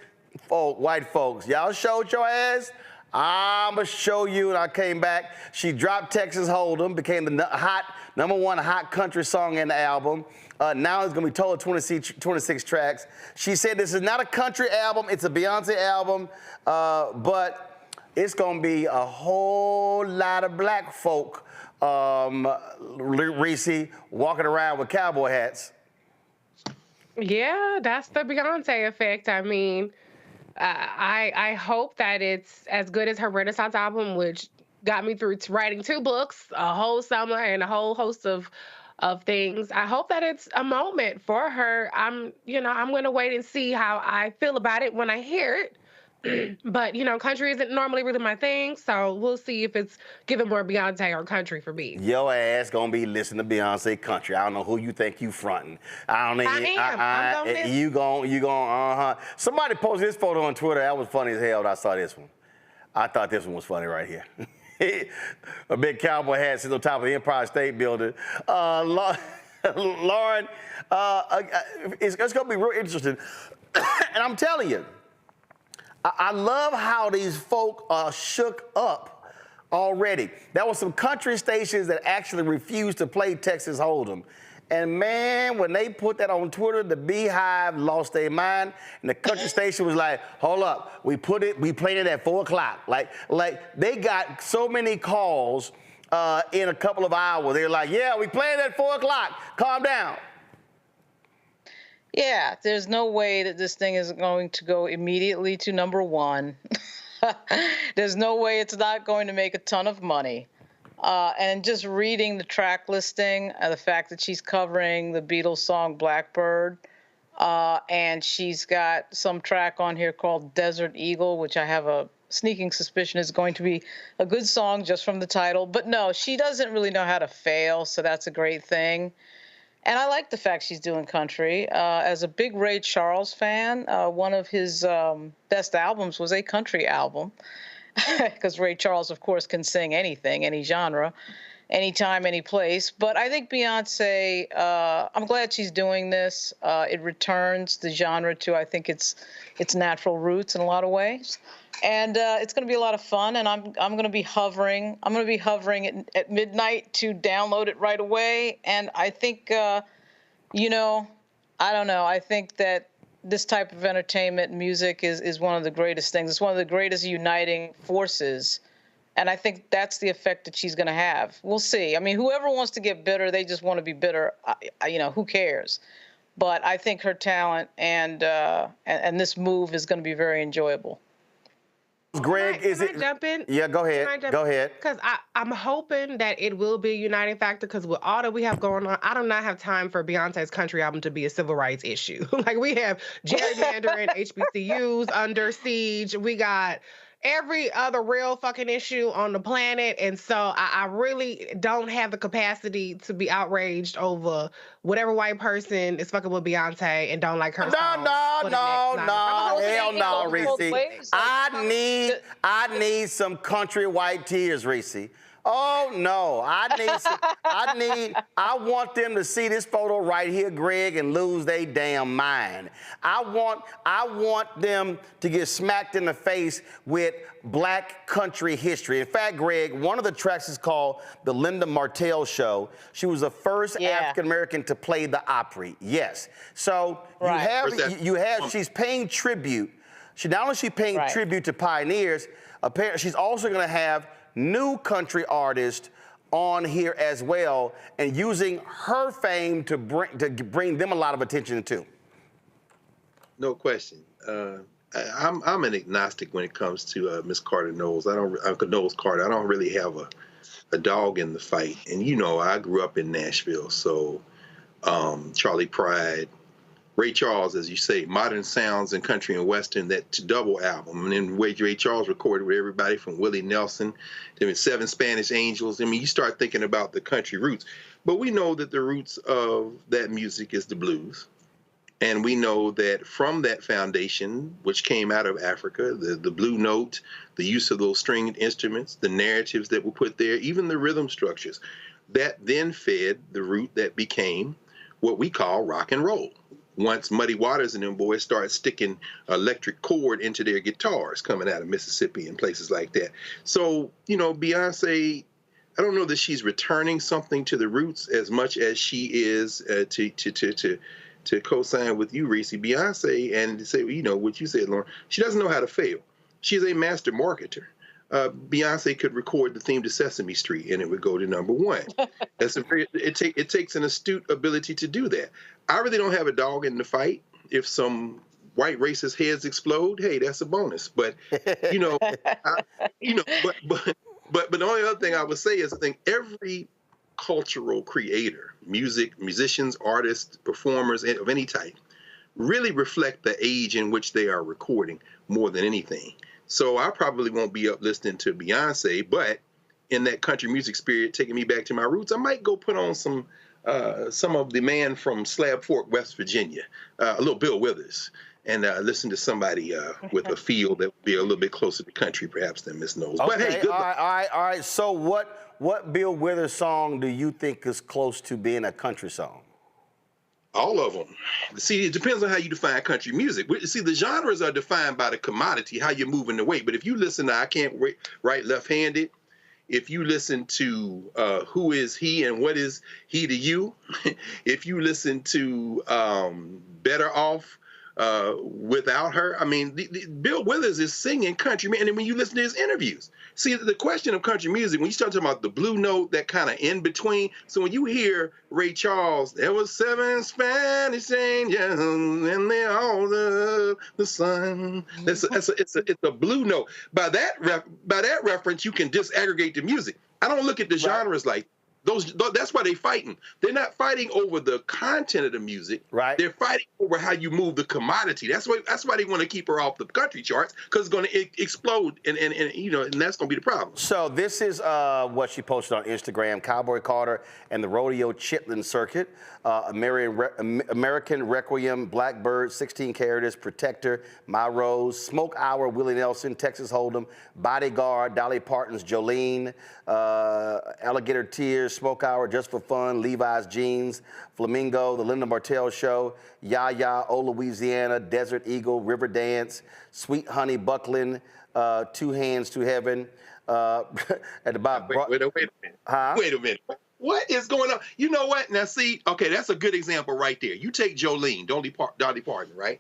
white folks. Y'all showed your ass. I'ma show you. And I came back. She dropped Texas Hold'em, became the number one hot country song in the album. Now it's gonna be total 26 tracks. She said this is not a country album, it's a Beyonce album, but it's gonna be a whole lot of black folk, Reese, walking around with cowboy hats. Yeah, that's the Beyonce effect. I mean, I hope that it's as good as her Renaissance album, which got me through writing 2 books, a whole summer, and a whole host of things. I hope that it's a moment for her. I'm going to wait and see how I feel about it when I hear it. But, country isn't normally really my thing, so we'll see if it's giving more Beyonce or country for me. Your ass gonna be listening to Beyonce country. I don't know who you think you fronting. I'm you gon' Somebody posted this photo on Twitter. That was funny as hell when I saw this one. I thought this one was funny right here. A big cowboy hat sitting on top of the Empire State Building. Lauren, it's gonna be real interesting. And I'm telling you, I love how these folk are shook up already. There were some country stations that actually refused to play Texas Hold'em. And man, when they put that on Twitter, the Beehive lost their mind. And the country station was like, hold up, we played it at 4 o'clock. Like they got so many calls in a couple of hours. They're like, yeah, we played it at 4 o'clock, calm down. Yeah, there's no way that this thing is going to go immediately to number 1. There's no way it's not going to make a ton of money. And just reading the track listing, the fact that she's covering the Beatles song Blackbird, and she's got some track on here called Desert Eagle, which I have a sneaking suspicion it's going to be a good song just from the title. But no, she doesn't really know how to fail, so that's a great thing. And I like the fact she's doing country. As a big Ray Charles fan, one of his best albums was a country album, because Ray Charles, of course, can sing anything, any genre, anytime, any place. But I think Beyonce, I'm glad she's doing this. It returns the genre to, I think, its natural roots in a lot of ways. And it's going to be a lot of fun, and I'm going to be hovering. I'm going to be hovering at midnight to download it right away. And I think, you know, I don't know. I think that this type of entertainment and music is one of the greatest things. It's one of the greatest uniting forces. And I think that's the effect that she's going to have. We'll see. I mean, whoever wants to get bitter, they just want to be bitter. You know, who cares? But I think her talent and this move is going to be very enjoyable. Greg, can I jump in? Yeah, go ahead. Go ahead. Because I'm hoping that it will be a uniting factor, because with all that we have going on, I do not have time for Beyonce's country album to be a civil rights issue. Like, we have gerrymandering, HBCUs under siege. We got every other real fucking issue on the planet. And so I really don't have the capacity to be outraged over whatever white person is fucking with Beyonce and don't like her song. No, hell no, Reese. I need some country white tears, Reese. Oh no, I want them to see this photo right here, Greg, and lose their damn mind. I want them to get smacked in the face with black country history. In fact, Greg, one of the tracks is called The Linda Martell Show. She was the first African-American to play the Opry. Yes. So you have she's paying tribute. Not only is she paying tribute to pioneers, apparently she's also going to have new country artists on here as well, and using her fame to bring them a lot of attention too. No question. I'm an agnostic when it comes to Miss Carter Knowles. Knowles Carter. I don't really have a dog in the fight. And you know, I grew up in Nashville, so Charlie Pride, Ray Charles, as you say, Modern Sounds and Country and Western, that double album. And then Ray Charles recorded with everybody from Willie Nelson to Seven Spanish Angels. I mean, you start thinking about the country roots. But we know that the roots of that music is the blues. And we know that from that foundation, which came out of Africa, the blue note, the use of those stringed instruments, the narratives that were put there, even the rhythm structures, that then fed the root that became what we call rock and roll. Once Muddy Waters and them boys started sticking electric cord into their guitars coming out of Mississippi and places like that. So, you know, Beyonce, I don't know that she's returning something to the roots as much as she is to co-sign with you, Reese. Beyonce, and to say, you know, what you said, Lauren, she doesn't know how to fail. She's a master marketer. Beyonce could record the theme to Sesame Street and it would go to #1. It takes an astute ability to do that. I really don't have a dog in the fight. If some white racist heads explode, hey, that's a bonus. But you know, but the only other thing I would say is I think every cultural creator, musicians, artists, performers of any type, really reflect the age in which they are recording more than anything. So I probably won't be up listening to Beyonce, but in that country music spirit, taking me back to my roots, I might go put on some of the man from Slab Fork, West Virginia, a little Bill Withers, and listen to somebody with a feel that would be a little bit closer to country, perhaps, than Miss Knowles. Okay, but hey, good luck. All right. So what Bill Withers song do you think is close to being a country song? All of them. See, it depends on how you define country music. See, the genres are defined by the commodity, how you're moving the weight. But if you listen to I Can't Write Left-Handed, if you listen to Who Is He and What Is He to You, if you listen to Better Off Without Her, I mean, Bill Withers is singing country, man. And when you listen to his interviews, see, the question of country music, when you start talking about the blue note, that kind of in between. So when you hear Ray Charles, there was 7 Spanish angels and they all loved the sun. It's a blue note. By that reference, you can disaggregate the music. I don't look at the genres like. That's why they're fighting. They're not fighting over the content of the music. Right. They're fighting over how you move the commodity. That's why they want to keep her off the country charts, because it's going to explode, and that's going to be the problem. So this is what she posted on Instagram: Cowboy Carter and the Rodeo Chitlin Circuit, American Requiem, Blackbird, 16 Carats, Protector, My Rose, Smoke Hour, Willie Nelson, Texas Hold'em, Bodyguard, Dolly Parton's Jolene, Alligator Tears, Smoke Hour, Just for Fun, Levi's Jeans, Flamingo, The Linda Martell Show, Ya, Oh Louisiana, Desert Eagle, River Dance, Sweet Honey Buckland, Two Hands to Heaven. At the bottom. Wait a minute. Huh? Wait a minute. What is going on? You know what? Now, see, okay, that's a good example right there. You take Jolene, Dolly Parton, right?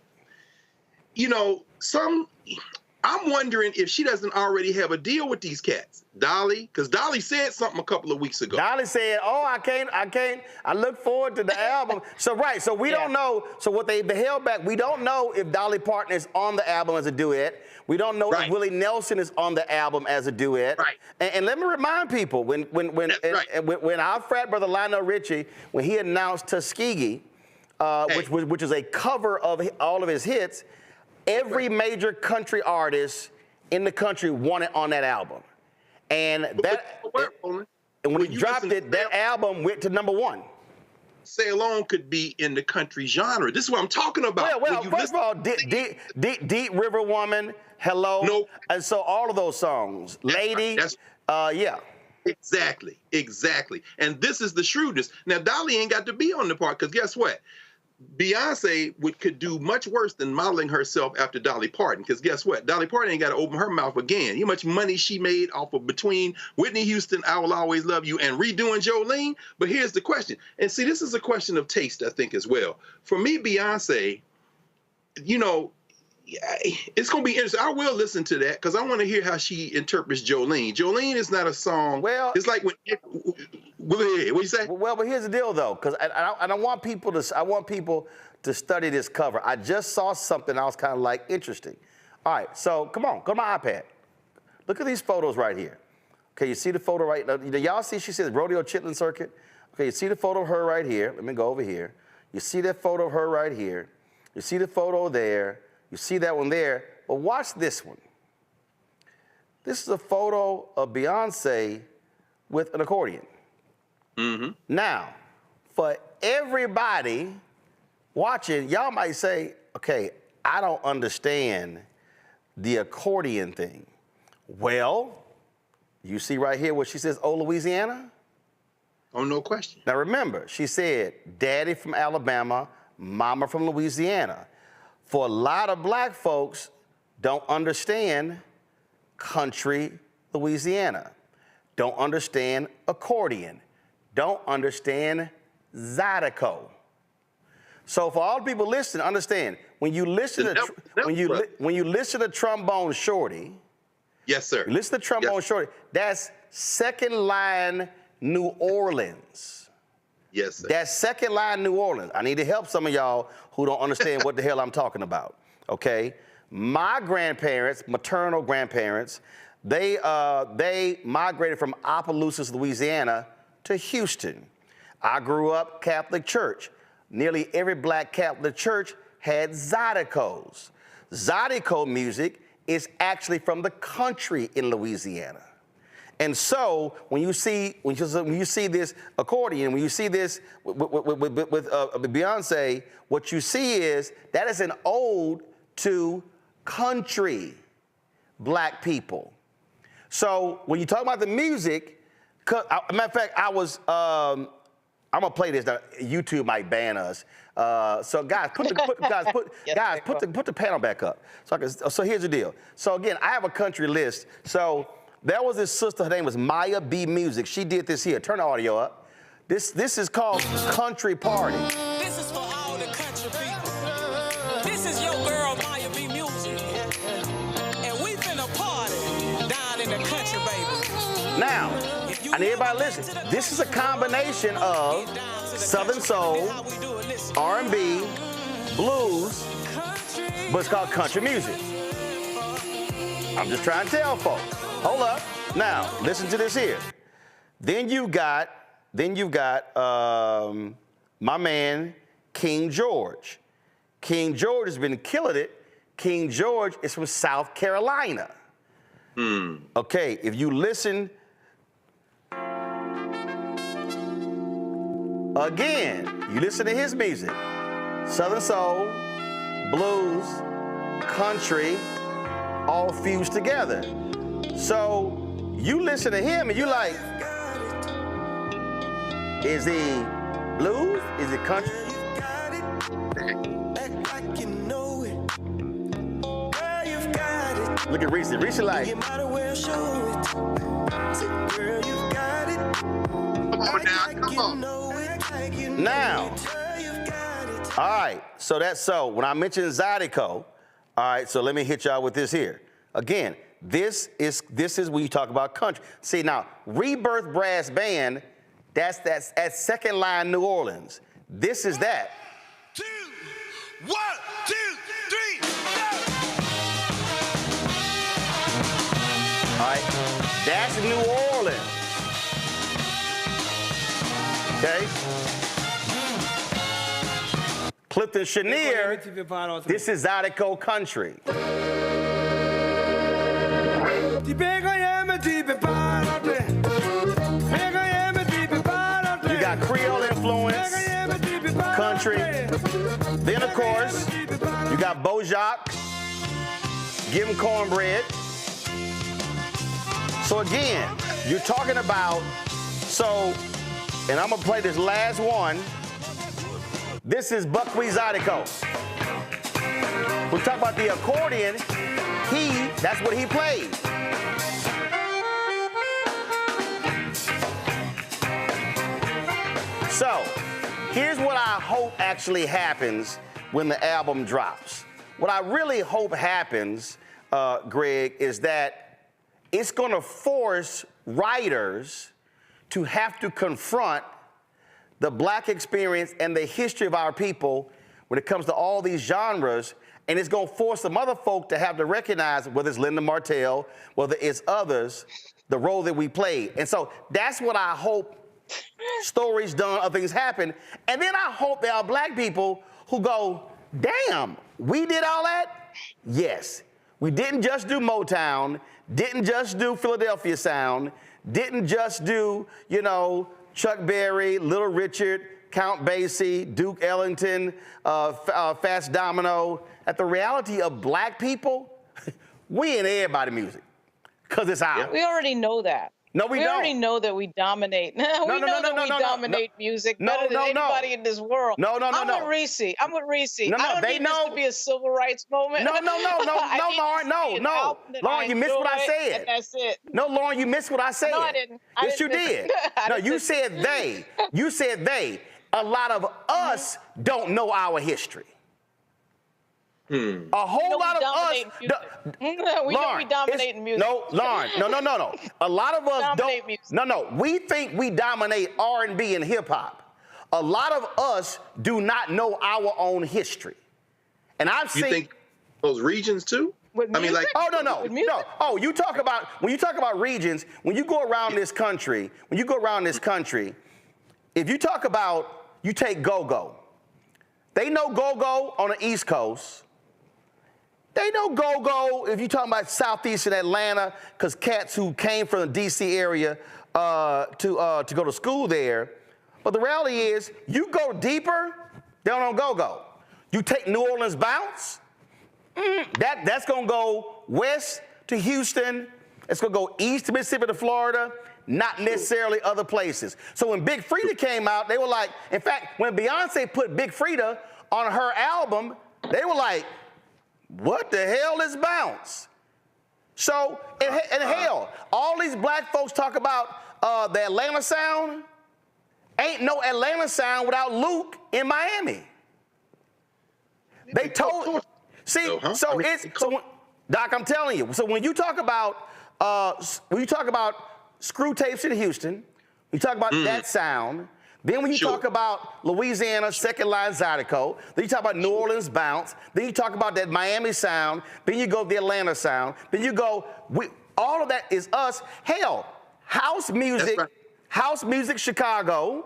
I'm wondering if she doesn't already have a deal with these cats. Dolly, because Dolly said something a couple of weeks ago. Dolly said, "Oh, I can't. I look forward to the album." So we don't know. So what they held back, we don't know if Dolly Parton is on the album as a duet. We don't know if Willie Nelson is on the album as a duet. Right. And let me remind people, when our frat brother Lionel Richie, when he announced Tuskegee, which is a cover of all of his hits, every major country artist in the country wanted on that album. And when he dropped it, that album went to #1. Say Alone could be in the country genre. This is what I'm talking about. Well, first of all, Deep River Woman, Hello. Nope. And so all of those songs. Lady, yeah. Exactly. And this is the shrewdness. Now, Dolly ain't got to be on the part, because guess what? Beyonce could do much worse than modeling herself after Dolly Parton, because guess what? Dolly Parton ain't got to open her mouth again. You know how much money she made off of between Whitney Houston, I Will Always Love You, and redoing Jolene? But here's the question. And see, this is a question of taste, I think, as well. For me, Beyonce, it's going to be interesting. I will listen to that, because I want to hear how she interprets Jolene. Jolene is not a song. Well, it's like when. What do you say? Well, but here's the deal, though, because I want people to study this cover. I just saw something I was kind of like interesting. All right, so come on, go to my iPad. Look at these photos right here. Okay, you see the photo right now? Y'all see? She says Rodeo Chitlin Circuit. Okay, you see the photo of her right here? Let me go over here. You see that photo of her right here? You see the photo there? You see that one there? But watch this one. This is a photo of Beyonce with an accordion. Mm-hmm. Now, for everybody watching, y'all might say, okay, I don't understand the accordion thing. Well, you see right here what she says, Oh, Louisiana? Oh, no question. Now remember, she said, Daddy from Alabama, Mama from Louisiana. For a lot of black folks, don't understand country Louisiana, don't understand accordion, don't understand Zydeco. So for all the people listening, understand when you listen to Trombone Shorty. Yes, sir. You listen to Trombone Shorty. That's second line New Orleans. Yes, sir. That's second line New Orleans. I need to help some of y'all who don't understand what the hell I'm talking about. Okay, my grandparents, maternal grandparents, they migrated from Opelousas, Louisiana, to Houston. I grew up Catholic church. Nearly every black Catholic church had Zydeco's. Zydeco music is actually from the country in Louisiana. And so when you see this accordion, when you see this with Beyonce, what you see is that is an ode to country black people. So when you talk about the music, matter of fact, I'm gonna play this. Now, YouTube might ban us. So guys, put the panel back up. So here's the deal. So again, I have a country list. So there was this sister. Her name was Maya B Music. She did this here. Turn the audio up. This is called Country Party. This is for all the country people. This is your girl Maya B Music, and we finna party down in the country, baby. Now, I need everybody to listen. This is a combination of Southern Soul, R&B, blues, but it's called country music. I'm just trying to tell folks. Hold up. Now, listen to this here. Then you got Then you've got my man, King George. King George has been killing it. King George is from South Carolina. Okay, if you listen, again, you listen to his music, Southern soul, blues, country, all fused together. So you listen to him and you like, is he blues? Is it country? Look at Reese. Reese like. Now. All right. So that's so. When I mentioned Zydeco, all right. So let me hit y'all with this here. Again, this is when you talk about country. See now, Rebirth Brass Band. That's at Second Line, New Orleans. This is that. 2, 1, 2, 3, go! All right, that's New Orleans. Okay. Clifton Chenier, this is Zydeco Country. You got Creole influence, country. Then, of course, you got Bojack, Give 'em Cornbread. So again, you're talking about, and I'm gonna play this last one. This is Buckwheat Zydeco. We talk about the accordion, that's what he played. So, here's what I hope actually happens when the album drops. What I really hope happens, Greg, is that it's gonna force writers to have to confront the Black experience and the history of our people when it comes to all these genres, and it's gonna force some other folk to have to recognize, whether it's Linda Martell, whether it's others, the role that we played. And so that's what I hope stories done, other things happen. And then I hope there are Black people who go, damn, we did all that? Yes. We didn't just do Motown, didn't just do Philadelphia Sound, didn't just do, Chuck Berry, Little Richard, Count Basie, Duke Ellington, Fats Domino. At the reality of Black people, we in everybody's music, because it's ours. We already know that. No, we don't. We already know that we dominate. We know that we dominate music better than anybody in this world. I'm with Reese. I don't need this to be a civil rights moment. No, Lauren, no. Lauren, you missed what I said. And that's it. No, Lauren, you missed what I said. No, I didn't. Yes, you did. No, you said they. You said they. A lot of us don't know our history. A whole lot of us. We know we dominate in music. No, Lauren, no. A lot of us dominate music. No. We think we dominate R&B and hip hop. A lot of us do not know our own history. And I've seen. You think those regions too? I mean, like. Oh no. Oh, when you talk about regions, when you go around this country, if you talk about, you take go-go. They know go-go on the East Coast. They know go-go if you're talking about southeastern Atlanta, because cats who came from the D.C. area to go to school there. But the reality is, you go deeper, they don't know go-go. You take New Orleans bounce, that's going to go west to Houston. It's going to go east to Mississippi to Florida, not necessarily other places. So when Big Freedia came out, they were like, in fact, when Beyonce put Big Freedia on her album, they were like, what the hell is bounce? So, and hell, all these Black folks talk about the Atlanta sound. Ain't no Atlanta sound without Luke in Miami. They told. See, Doc, I'm telling you. So when you talk about screw tapes in Houston, you talk about that sound. Then when you talk about Louisiana, Second Line Zydeco, then you talk about New Orleans bounce, then you talk about that Miami sound, then you go the Atlanta sound, then you go, all of that is us. Hell, house music House Music Chicago.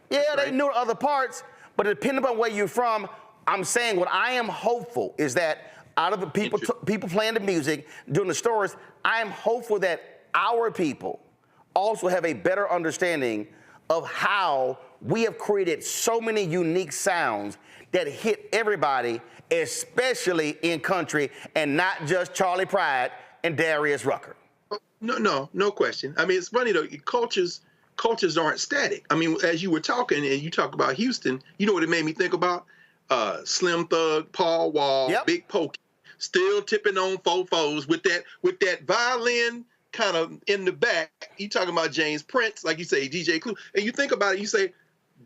Yeah, they knew other parts, but depending on where you're from, I'm saying what I am hopeful is that out of the people playing the music, doing the stories, I am hopeful that our people also have a better understanding of how we have created so many unique sounds that hit everybody, especially in country, and not just Charlie Pride and Darius Rucker. No question. I mean, it's funny though, cultures aren't static. I mean, as you were talking and you talk about Houston, you know what it made me think about? Slim Thug, Paul Wall, Big Pokey, still tipping on fofos with that violin kind of in the back. You talking about James Prince, like you say, DJ Clue, and you think about it, you say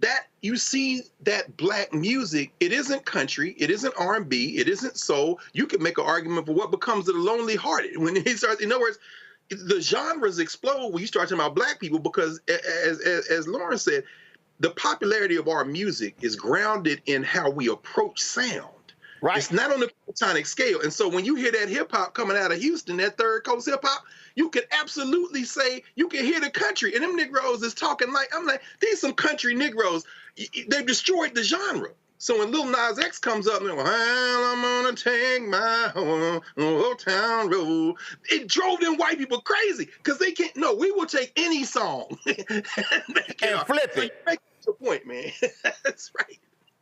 that you see that black music. It isn't country, it isn't R&B, it isn't soul. You could make an argument for what becomes of the lonely hearted when he starts. In other words, the genres explode when you start talking about black people because, as Lauren said, the popularity of our music is grounded in how we approach sound. Right. It's not on the platonic scale. And so when you hear that hip hop coming out of Houston, that Third Coast hip hop, you can absolutely say, you can hear the country. And them Negroes is talking like, I'm like, these some country Negroes. They've destroyed the genre. So when Lil Nas X comes up and they're like, well, I'm gonna take my old town road, it drove them white people crazy because they can't. No, we will take any song and flip it. So make your point, man. That's right.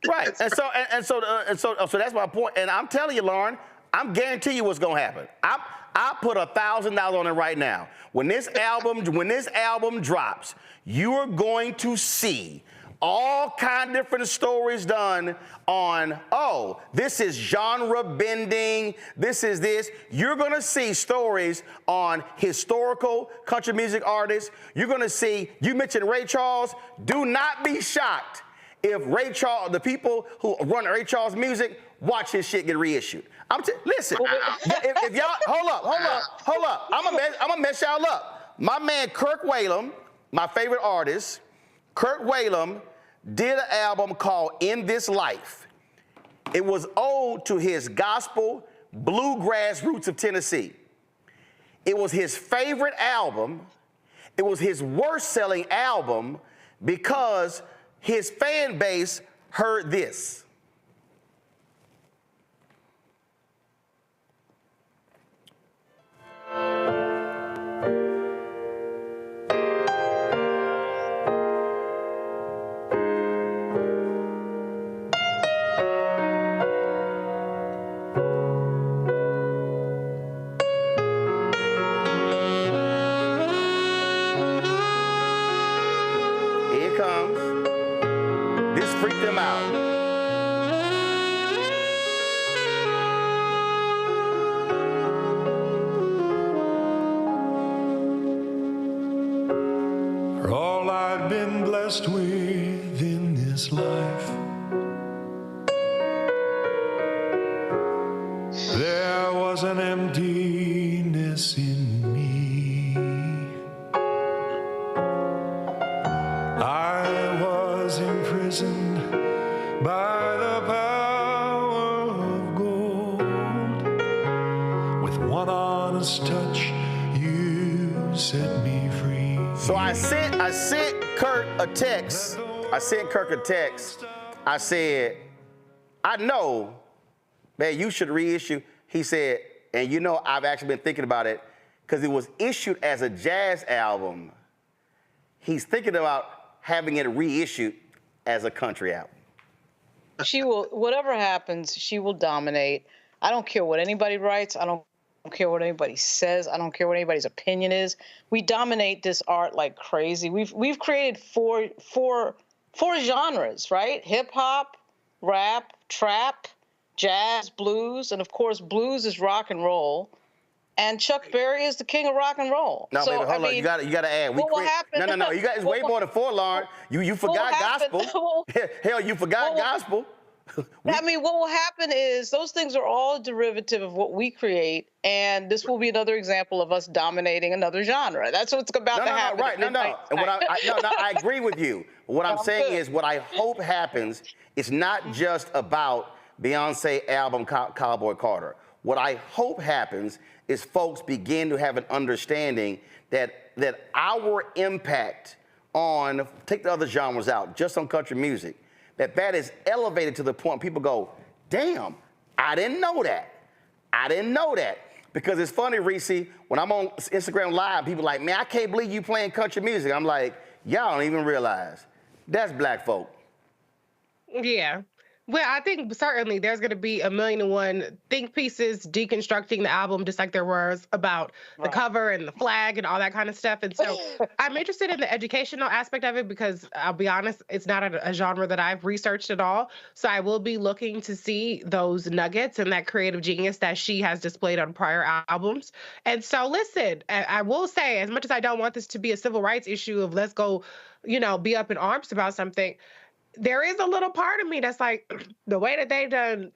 Right, so that's my point. And I'm telling you, Lauren, I'm guaranteeing you what's gonna happen. I put $1,000 on it right now. When this album drops, you are going to see all kind of different stories done on, oh, this is genre bending, this is this. You're gonna see stories on historical country music artists. You're gonna see, you mentioned Ray Charles, do not be shocked if Ray Charles, the people who run Ray Charles music, watch his shit get reissued. Listen, if y'all, hold up. I'm gonna mess y'all up. My man Kirk Whalum, my favorite artist, Kirk Whalum did an album called In This Life. It was ode to his gospel bluegrass roots of Tennessee. It was his favorite album. It was his worst selling album because his fan base heard this. Within this life, there was an emptiness in me. I was imprisoned by the power of gold. With one honest touch, you set me free. So I sent Kirk a text. I said, I know, man, you should reissue. He said, and you know, I've actually been thinking about it because it was issued as a jazz album. He's thinking about having it reissued as a country album. She will, whatever happens, she will dominate. I don't care what anybody writes. I don't care what anybody says. I don't care what anybody's opinion is. We dominate this art like crazy. We've created four genres, right? Hip hop, rap, trap, jazz, blues, and of course blues is rock and roll. And Chuck Berry is the king of rock and roll. No, so, baby, hold on. You gotta add. What will happen? No. You got it's way more than four, Lauren. You forgot gospel. Hell, you forgot gospel. I mean, what will happen is those things are all a derivative of what we create, and this will be another example of us dominating another genre. That's what's about to happen. Right? And I agree with you. What I'm saying is, what I hope happens is not just about Beyonce album Cowboy Carter. What I hope happens is folks begin to have an understanding that our impact on, take the other genres out, just on country music, that is elevated to the point people go, damn, I didn't know that. I didn't know that. Because it's funny, Reese, when I'm on Instagram Live, people like, man, I can't believe you playing country music. I'm like, y'all don't even realize. That's black folk. Yeah. Well, I think certainly there's going to be 1,000,001 think pieces deconstructing the album, just like there was about the cover and the flag and all that kind of stuff. And so I'm interested in the educational aspect of it because I'll be honest, it's not a genre that I've researched at all. So I will be looking to see those nuggets and that creative genius that she has displayed on prior albums. And so listen, I will say, as much as I don't want this to be a civil rights issue of let's go, be up in arms about something, there is a little part of me that's like, the way that they done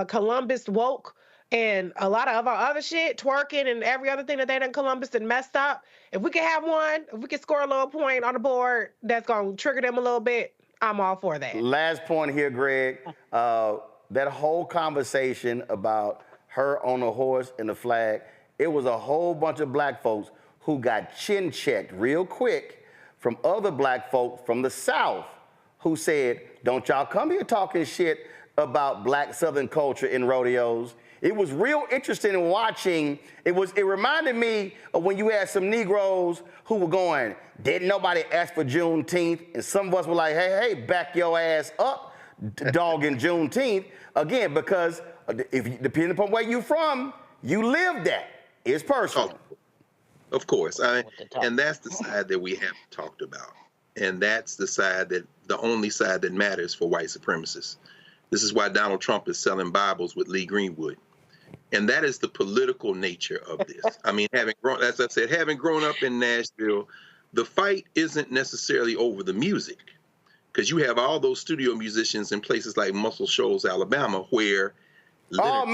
Columbus woke and a lot of our other shit, twerking and every other thing that they done Columbus and messed up, if we could have one, if we could score a little point on the board that's going to trigger them a little bit, I'm all for that. Last point here, Greg. That whole conversation about her on the horse and the flag, it was a whole bunch of black folks who got chin checked real quick from other black folk from the South who said, don't y'all come here talking shit about black Southern culture in rodeos. It was real interesting watching. It reminded me of when you had some Negroes who were going, didn't nobody ask for Juneteenth? And some of us were like, hey, back your ass up, dogging Juneteenth. Again, because depending upon where you're from, you live that. It's personal. Of course. And that's the side that we haven't talked about. And that's the only side that matters for white supremacists. This is why Donald Trump is selling Bibles with Lee Greenwood. And that is the political nature of this. I mean, as I said, having grown up in Nashville, the fight isn't necessarily over the music, because you have all those studio musicians in places like Muscle Shoals, Alabama, where but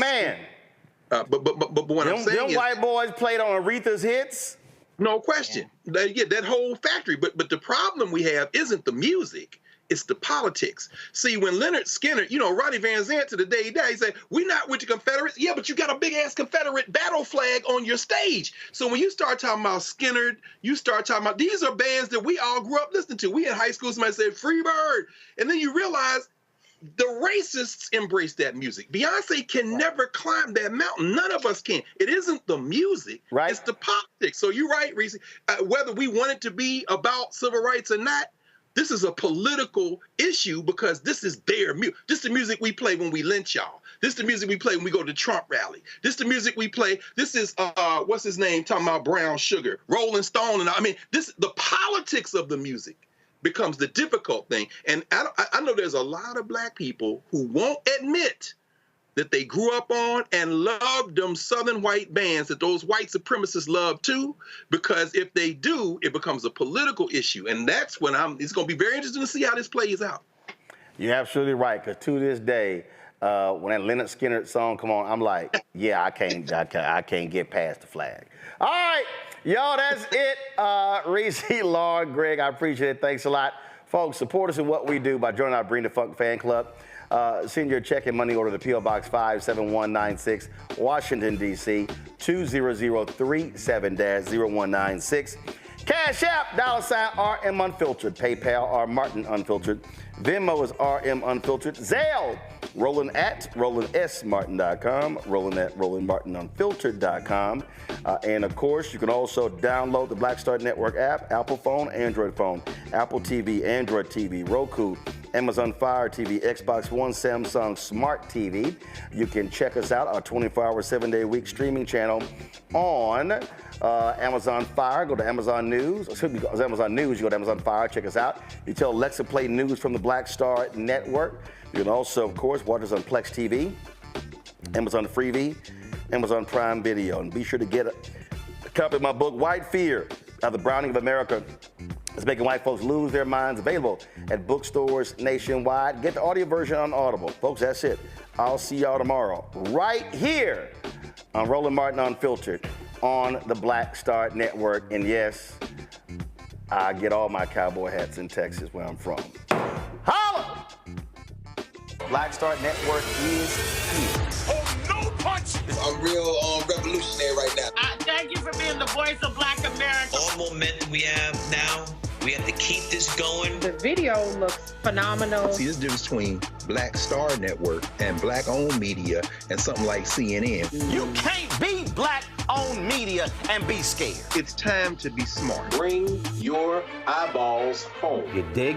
what I'm saying is, white boys played on Aretha's hits. No question. That whole factory. But the problem we have isn't the music. It's the politics. See, when Leonard Skinner, Rodney Van Zant to the day he died, he said, we're not with the Confederates. Yeah, but you got a big-ass Confederate battle flag on your stage. So when you start talking about Skinner, you start talking about, these are bands that we all grew up listening to. We in high school, somebody said, Freebird. And then you realize the racists embrace that music. Beyonce can never climb that mountain. None of us can. It isn't the music. Right. It's the politics. So you're right, Reese. Whether we want it to be about civil rights or not, this is a political issue because this is their music. This is the music we play when we lynch y'all. This is the music we play when we go to Trump rally. This is the music we play. This is, what's his name, talking about brown sugar, Rolling Stone. And the politics of the music becomes the difficult thing. And I know there's a lot of black people who won't admit that they grew up on and loved them Southern white bands that those white supremacists love too, because if they do, it becomes a political issue. And that's when it's going to be very interesting to see how this plays out. You're absolutely right, because to this day, when that Leonard Skinner song come on, I'm like, yeah, I can't get past the flag. All right. Yo, that's it. Reese, Lauren, Greg, I appreciate it. Thanks a lot. Folks, support us in what we do by joining our Bring the Funk fan club. Send your check and money order to P.O. Box 57196, Washington, D.C., 20037-0196. Cash App, $ RM Unfiltered. PayPal, R Martin Unfiltered. Venmo is RM Unfiltered. Zelle, Roland at RolandSMartin.com. Roland at RolandMartinUnfiltered.com. And of course, you can also download the Black Star Network app, Apple phone, Android phone, Apple TV, Android TV, Roku, Amazon Fire TV, Xbox One, Samsung Smart TV. You can check us out, our 24-hour, 7-day-a-week streaming channel on Amazon Fire. Go to Amazon News. Excuse me, Amazon News. You go to Amazon Fire. Check us out. You tell Alexa play news from the Black Star Network. You can also, of course, watch us on Plex TV, Amazon Freevee, Amazon Prime Video. And be sure to get a copy of my book, White Fear, How the Browning of America is Making White Folks Lose Their Minds, available at bookstores nationwide. Get the audio version on Audible. Folks, that's it. I'll see y'all tomorrow right here on Roland Martin Unfiltered on the Black Star Network. And yes, I get all my cowboy hats in Texas, where I'm from. Holla! Black Star Network is here. Oh, no punch! I'm real revolutionary right now. Thank you for being the voice of Black America. All momentum we have now, we got have to keep this going. The video looks phenomenal. See, there's a difference between Black Star Network and Black-owned media and something like CNN. You can't be Black-owned media and be scared. It's time to be smart. Bring your eyeballs home. You dig?